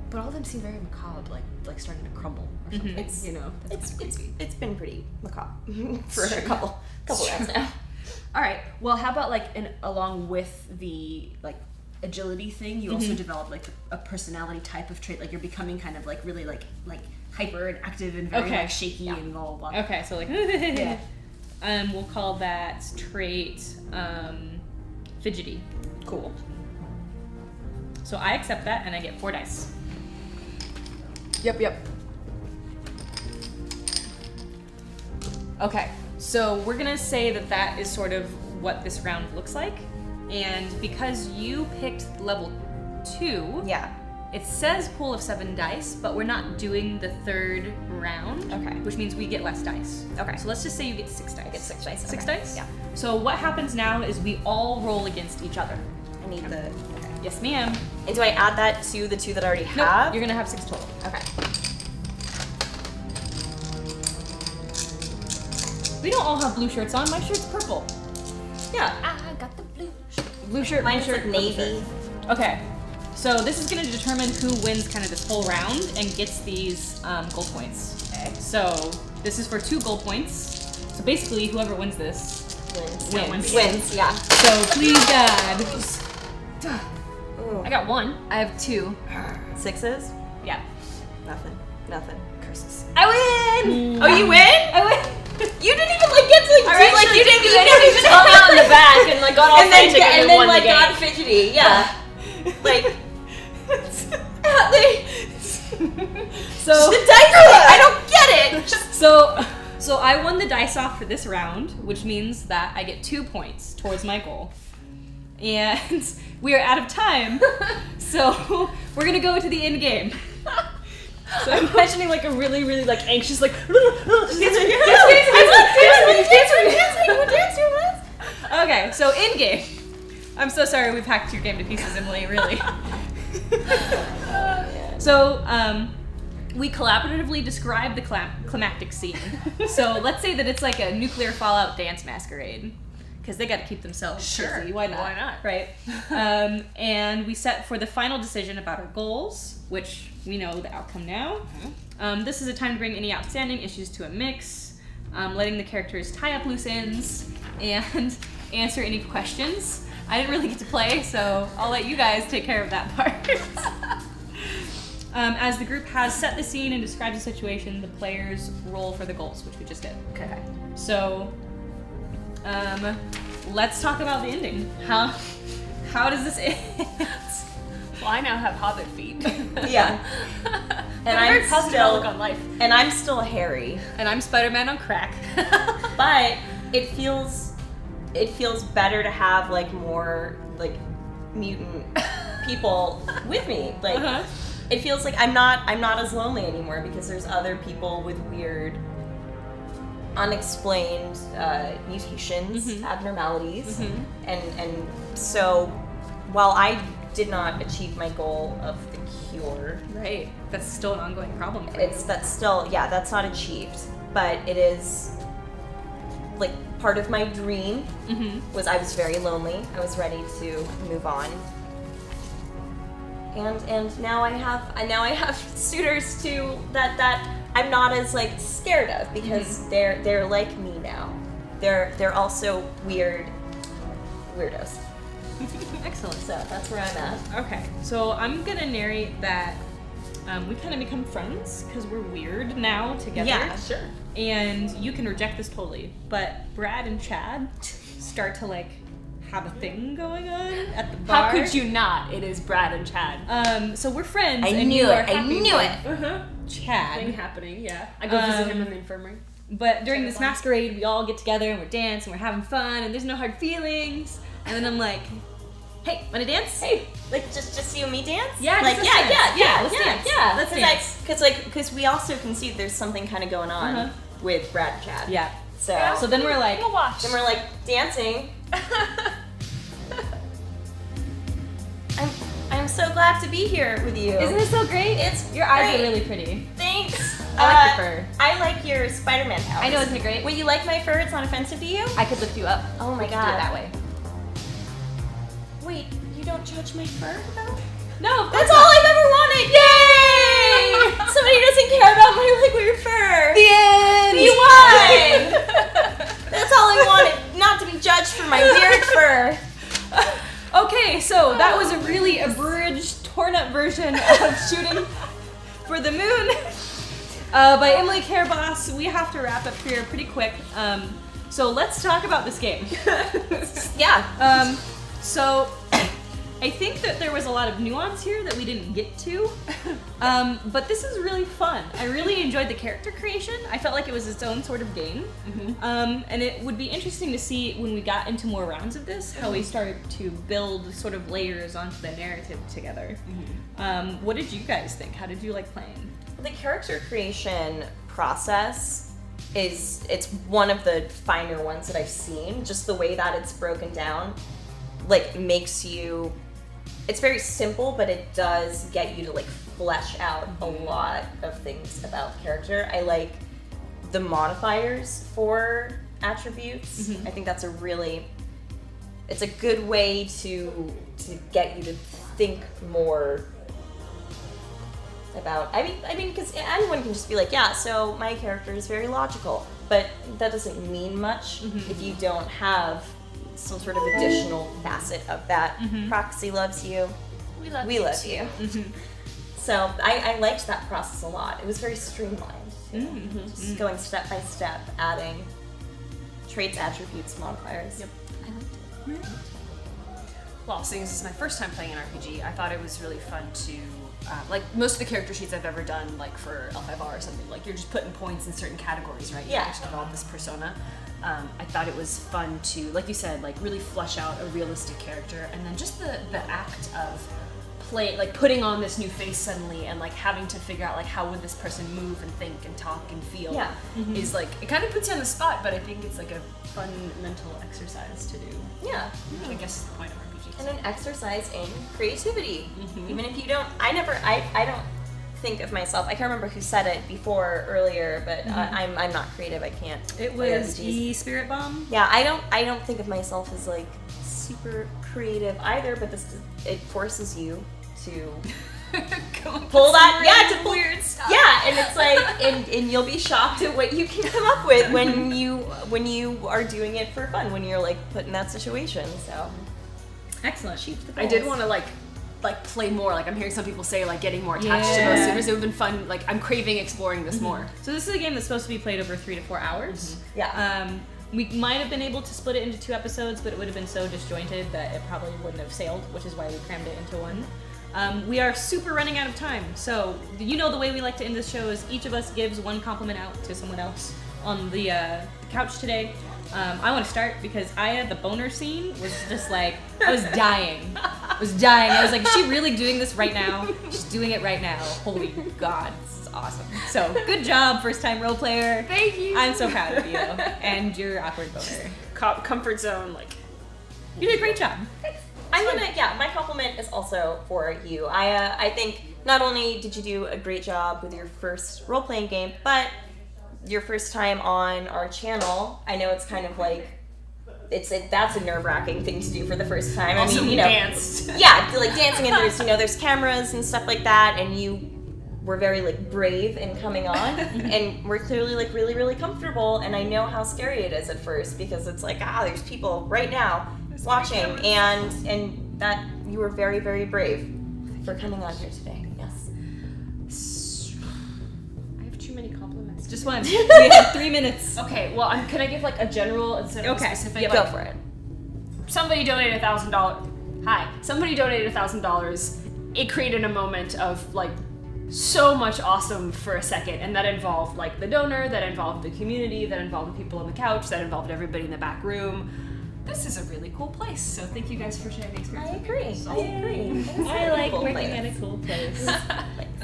[SPEAKER 5] But all of them seem very macabre, like starting to crumble or something. It's that's kind of creepy.
[SPEAKER 4] It's been pretty macabre for a couple rounds now.
[SPEAKER 5] All right. Well, how about like along with the like agility thing, you also develop like a personality type of trait. Like you're becoming kind of like really like hyper and active and very like shaky and blah blah blah.
[SPEAKER 1] Okay, so like we'll call that trait fidgety.
[SPEAKER 5] Cool.
[SPEAKER 1] So I accept that and I get 4 dice.
[SPEAKER 5] Yep.
[SPEAKER 1] Okay, so we're gonna say that is sort of what this round looks like, and because you picked level 2,
[SPEAKER 4] Yeah.
[SPEAKER 1] it says pool of 7 dice, but we're not doing the third round.
[SPEAKER 4] Okay.
[SPEAKER 1] Which means we get less dice.
[SPEAKER 4] Okay.
[SPEAKER 1] So let's just say you get 6 dice.
[SPEAKER 4] Get 6 dice.
[SPEAKER 1] 6
[SPEAKER 4] okay.
[SPEAKER 1] dice?
[SPEAKER 4] Yeah.
[SPEAKER 1] So what happens now is we all roll against each other.
[SPEAKER 4] I need the. Okay.
[SPEAKER 1] Yes, ma'am.
[SPEAKER 4] And do I add that to the 2 that I already
[SPEAKER 1] Nope,
[SPEAKER 4] have?
[SPEAKER 1] you're gonna have 6 total.
[SPEAKER 4] Okay.
[SPEAKER 1] We don't all have blue shirts on. My shirt's purple.
[SPEAKER 4] Yeah.
[SPEAKER 5] I got the blue shirt.
[SPEAKER 1] Blue shirt,
[SPEAKER 4] Mine's
[SPEAKER 1] blue shirt,
[SPEAKER 4] like
[SPEAKER 1] purple
[SPEAKER 4] navy.
[SPEAKER 1] shirt. Okay. So this is gonna determine who wins kind of this whole round and gets these gold points.
[SPEAKER 4] Okay.
[SPEAKER 1] So this is for 2 gold points. So basically, whoever wins this
[SPEAKER 4] Wins.
[SPEAKER 1] wins.
[SPEAKER 4] Yeah.
[SPEAKER 1] So please, God.
[SPEAKER 4] Ooh.
[SPEAKER 1] I got 1. I have 2.
[SPEAKER 4] 6s?
[SPEAKER 1] Yeah.
[SPEAKER 4] Nothing. Curses.
[SPEAKER 1] I win!
[SPEAKER 4] Oh, you win?
[SPEAKER 1] I win!
[SPEAKER 4] You didn't even like get to like do like you didn't even
[SPEAKER 5] Hung out in the back and like got all
[SPEAKER 4] and then
[SPEAKER 5] frantic
[SPEAKER 4] and then
[SPEAKER 5] won
[SPEAKER 4] like
[SPEAKER 5] the game.
[SPEAKER 4] got fidgety. Yeah. Like.
[SPEAKER 1] So
[SPEAKER 4] the dice. I don't get it.
[SPEAKER 1] So I won the dice off for this round, which means that I get 2 points towards my goal. And we are out of time, so we're gonna go to the end game.
[SPEAKER 5] So I'm imagining like a really, really like anxious like.
[SPEAKER 1] Okay, so in game. I'm so sorry we've hacked your game to pieces, Emily. Really. So we collaboratively describe the climactic scene. So let's say that it's like a nuclear fallout dance masquerade. Because they got to keep themselves busy. Why not?
[SPEAKER 5] Why not?
[SPEAKER 1] Right. And we set for the final decision about our goals, which we know the outcome now. This is a time to bring any outstanding issues to a mix, letting the characters tie up loose ends, and answer any questions. I didn't really get to play, so I'll let you guys take care of that part. As the group has set the scene and describes the situation, the players roll for the goals, which we just did.
[SPEAKER 4] Okay.
[SPEAKER 1] So, let's talk about the ending. How does this end?
[SPEAKER 5] Well, I now have hobbit feet.
[SPEAKER 4] Yeah. And
[SPEAKER 5] I'm very
[SPEAKER 4] I'm
[SPEAKER 5] positive
[SPEAKER 4] still
[SPEAKER 5] outlook on life.
[SPEAKER 4] and I'm still Harry.
[SPEAKER 1] And I'm Spider-Man on crack.
[SPEAKER 4] But it feels better to have like more like mutant people with me. Like it feels like I'm not as lonely anymore because there's other people with weird unexplained mutations, abnormalities. And so while I did not achieve my goal of the cure,
[SPEAKER 1] Right. That's still an ongoing problem for
[SPEAKER 4] that's not achieved, but it is like part of my dream was I was very lonely. I was ready to move on. And now I have suitors too that I'm not as like scared of because they're like me now. They're also weirdos.
[SPEAKER 1] Excellent.
[SPEAKER 4] So that's where I'm at.
[SPEAKER 1] Okay, so I'm gonna narrate that we kind of become friends because we're weird now together.
[SPEAKER 4] Yeah, sure.
[SPEAKER 1] And you can reject this totally, but Brad and Chad start to like have a thing going on at the bar.
[SPEAKER 5] How could you not? It is Brad and Chad.
[SPEAKER 1] So we're friends.
[SPEAKER 4] I
[SPEAKER 1] and
[SPEAKER 4] knew
[SPEAKER 1] you
[SPEAKER 4] it.
[SPEAKER 1] are
[SPEAKER 4] I
[SPEAKER 1] happy
[SPEAKER 4] knew
[SPEAKER 1] with
[SPEAKER 4] it.
[SPEAKER 1] Chad.
[SPEAKER 5] Thing happening, yeah. I go visit him in the infirmary.
[SPEAKER 1] But during this masquerade, we all get together and we're dancing, we're having fun, and there's no hard feelings. And then I'm like, hey, wanna dance?
[SPEAKER 4] Hey, like just you and me dance?
[SPEAKER 1] Yeah,
[SPEAKER 4] like
[SPEAKER 1] just us dance. Yeah, let's dance.
[SPEAKER 4] Yeah,
[SPEAKER 1] Let's dance.
[SPEAKER 4] Because we also can see there's something kind of going on with Brad and Chad.
[SPEAKER 1] Yeah.
[SPEAKER 4] So
[SPEAKER 1] So then we're like,
[SPEAKER 5] We'll watch.
[SPEAKER 4] then we're like dancing. I'm so glad to be here with you.
[SPEAKER 1] isn't it so great?
[SPEAKER 4] It's
[SPEAKER 1] Your eyes
[SPEAKER 4] great.
[SPEAKER 1] are really pretty.
[SPEAKER 4] Thanks.
[SPEAKER 1] I like the fur.
[SPEAKER 4] I like your Spider-Man powers.
[SPEAKER 1] I know, isn't it great?
[SPEAKER 4] Wait, you like my fur? It's not offensive to you?
[SPEAKER 1] I could lift you up.
[SPEAKER 4] Oh my
[SPEAKER 1] We could
[SPEAKER 4] god.
[SPEAKER 1] do it that way.
[SPEAKER 4] Wait, you don't judge my fur though?
[SPEAKER 1] No,
[SPEAKER 4] That's all I've ever wanted! Yay! Somebody who doesn't care about my like weird fur.
[SPEAKER 1] The end.
[SPEAKER 4] You won! That's all I wanted, not to be judged for my weird fur.
[SPEAKER 1] Okay, so that was a really abridged, torn up version of Shooting for the Moon by Emily Careboss. We have to wrap up here pretty quick. So let's talk about this game.
[SPEAKER 4] Yeah.
[SPEAKER 1] So I think that there was a lot of nuance here that we didn't get to, but this is really fun. I really enjoyed the character creation. I felt like it was its own sort of game, and it would be interesting to see when we got into more rounds of this, how we started to build sort of layers onto the narrative together. What did you guys think? How did you like playing?
[SPEAKER 4] The character creation process it's one of the finer ones that I've seen. Just the way that it's broken down, like, makes you. It's very simple, but it does get you to like flesh out a lot of things about the character. I like the modifiers for attributes. I think that's it's a good way to get you to think more about. I mean, because anyone can just be like, yeah, so my character is very logical, but that doesn't mean much if you don't have some sort of additional facet of that. Proxy loves you. We love you. So I liked that process a lot. It was very streamlined. Just going step by step, adding traits, attributes, modifiers.
[SPEAKER 5] Yep. I liked it. Well, seeing as this is my first time playing an RPG, I thought it was really fun to, like most of the character sheets I've ever done, like for L5R or something, like you're just putting points in certain cacategories, right? You actually develop this persona. I thought it was fun to, like you said, like really flesh out a realistic character, and then just the act of putting on this new face suddenly and like having to figure out like how would this person move and think and talk and feel is like, it kind of puts you on the spot, but I think it's like a fun mental exercise to do.
[SPEAKER 4] Yeah.
[SPEAKER 5] Which I guess is the point of RPGs.
[SPEAKER 4] And an exercise in creativity. Even if you don't, I don't think of myself, I can't remember who said it earlier, but I'm not creative, I can't.
[SPEAKER 1] It was Spirit Bomb.
[SPEAKER 4] Yeah, I don't think of myself as like super creative either, but it forces you to pull that, to pull weird stuff. Yeah, and it's like, and you'll be shocked at what you can come up with when you are doing it for fun, when you're like put in that situation. So
[SPEAKER 1] excellent.
[SPEAKER 5] I did want to like play more. Like I'm hearing some people say like getting more attached to those series. It would have been fun. Like I'm craving exploring this more.
[SPEAKER 1] So this is a game that's supposed to be played over 3 to 4 hours. We might have been able to split it into 2 episodes, but it would have been so disjointed that it probably wouldn't have sailed, which is why we crammed it into one. We are super running out of time, so you know the way we like to end this show is each of us gives one compliment out to someone else on the couch today. I want to start because Aya, the boner scene, was just like, I was dying. I was like, is she really doing this right now? She's doing it right now. Holy God, this is awesome. So, good job, first time role player.
[SPEAKER 5] Thank you.
[SPEAKER 1] I'm so proud of you and your awkward boner.
[SPEAKER 5] Comfort zone, like.
[SPEAKER 1] You did a great job.
[SPEAKER 4] Thanks. My compliment is also for you. I think not only did you do a great job with your first role-playing game, but your first time on our channel. I know it's kind of like, that's a nerve-wracking thing to do for the first time.
[SPEAKER 5] Also,
[SPEAKER 4] I mean,
[SPEAKER 5] danced.
[SPEAKER 4] Yeah, like dancing, and there's cameras and stuff like that, and you were very like brave in coming on, and we're clearly like really, really comfortable, and I know how scary it is at first, because it's like, there's people right now watching, and that you were very, very brave for coming on here today. Yes.
[SPEAKER 5] I have too many compliments.
[SPEAKER 1] Just one. We have 3 minutes.
[SPEAKER 5] Okay, well, can I give like a general instead of a specific?
[SPEAKER 4] Go for it.
[SPEAKER 5] Somebody donated $1,000. Hi. Somebody donated $1,000. It created a moment of like so much awesome for a second, and that involved like the donor, that involved the community, that involved the people on the couch, that involved everybody in the back room. This is a really cool place, so thank you guys for sharing the experience.
[SPEAKER 4] I agree.
[SPEAKER 1] I like working at a cool place.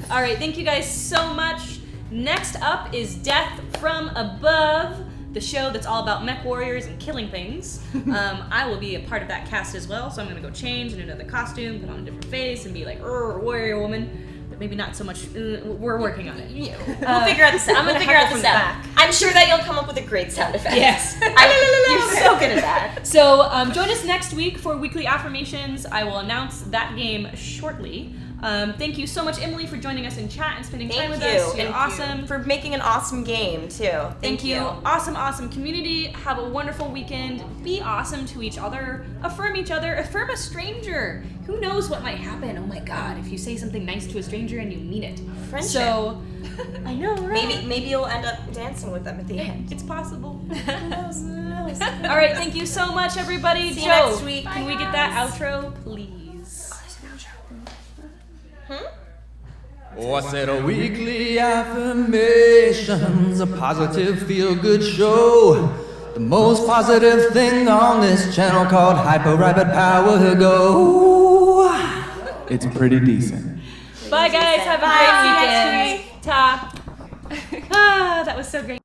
[SPEAKER 1] All right, thank you guys so much. Next up is Death from Above, the show that's all about mech warriors and killing things. I will be a part of that cast as well, so I'm gonna go change into another costume, put on a different face, and be like, warrior woman. But maybe not so much. We're working on it.
[SPEAKER 4] We'll figure out the sound. I'm gonna figure out the sound. I'm sure that you'll come up with a great sound effect.
[SPEAKER 1] Yes.
[SPEAKER 4] You're so good at that.
[SPEAKER 1] So join us next week for Weekly Affirmations. I will announce that game shortly. Thank you so much, Emily, for joining us in chat and spending time with us. You're awesome.
[SPEAKER 4] For making an awesome game, too.
[SPEAKER 1] Thank you. Awesome community. Have a wonderful weekend. Be awesome to each other. Affirm each other. Affirm a stranger. Who knows what might happen? Oh my God, if you say something nice to a stranger and you mean it.
[SPEAKER 4] Friendship.
[SPEAKER 1] So, I know, right?
[SPEAKER 4] Maybe you'll end up dancing with them at the end.
[SPEAKER 1] It's possible. Who knows? All right, thank you so much, everybody.
[SPEAKER 4] See you next week.
[SPEAKER 1] Can we get that outro, please?
[SPEAKER 2] Oh, I said a weekly affirmations, a positive feel-good show. The most positive thing on this channel called Hyper Rabbit Power Go.
[SPEAKER 3] It's pretty decent.
[SPEAKER 1] Bye guys, have a great weekend. Ta. That was so great.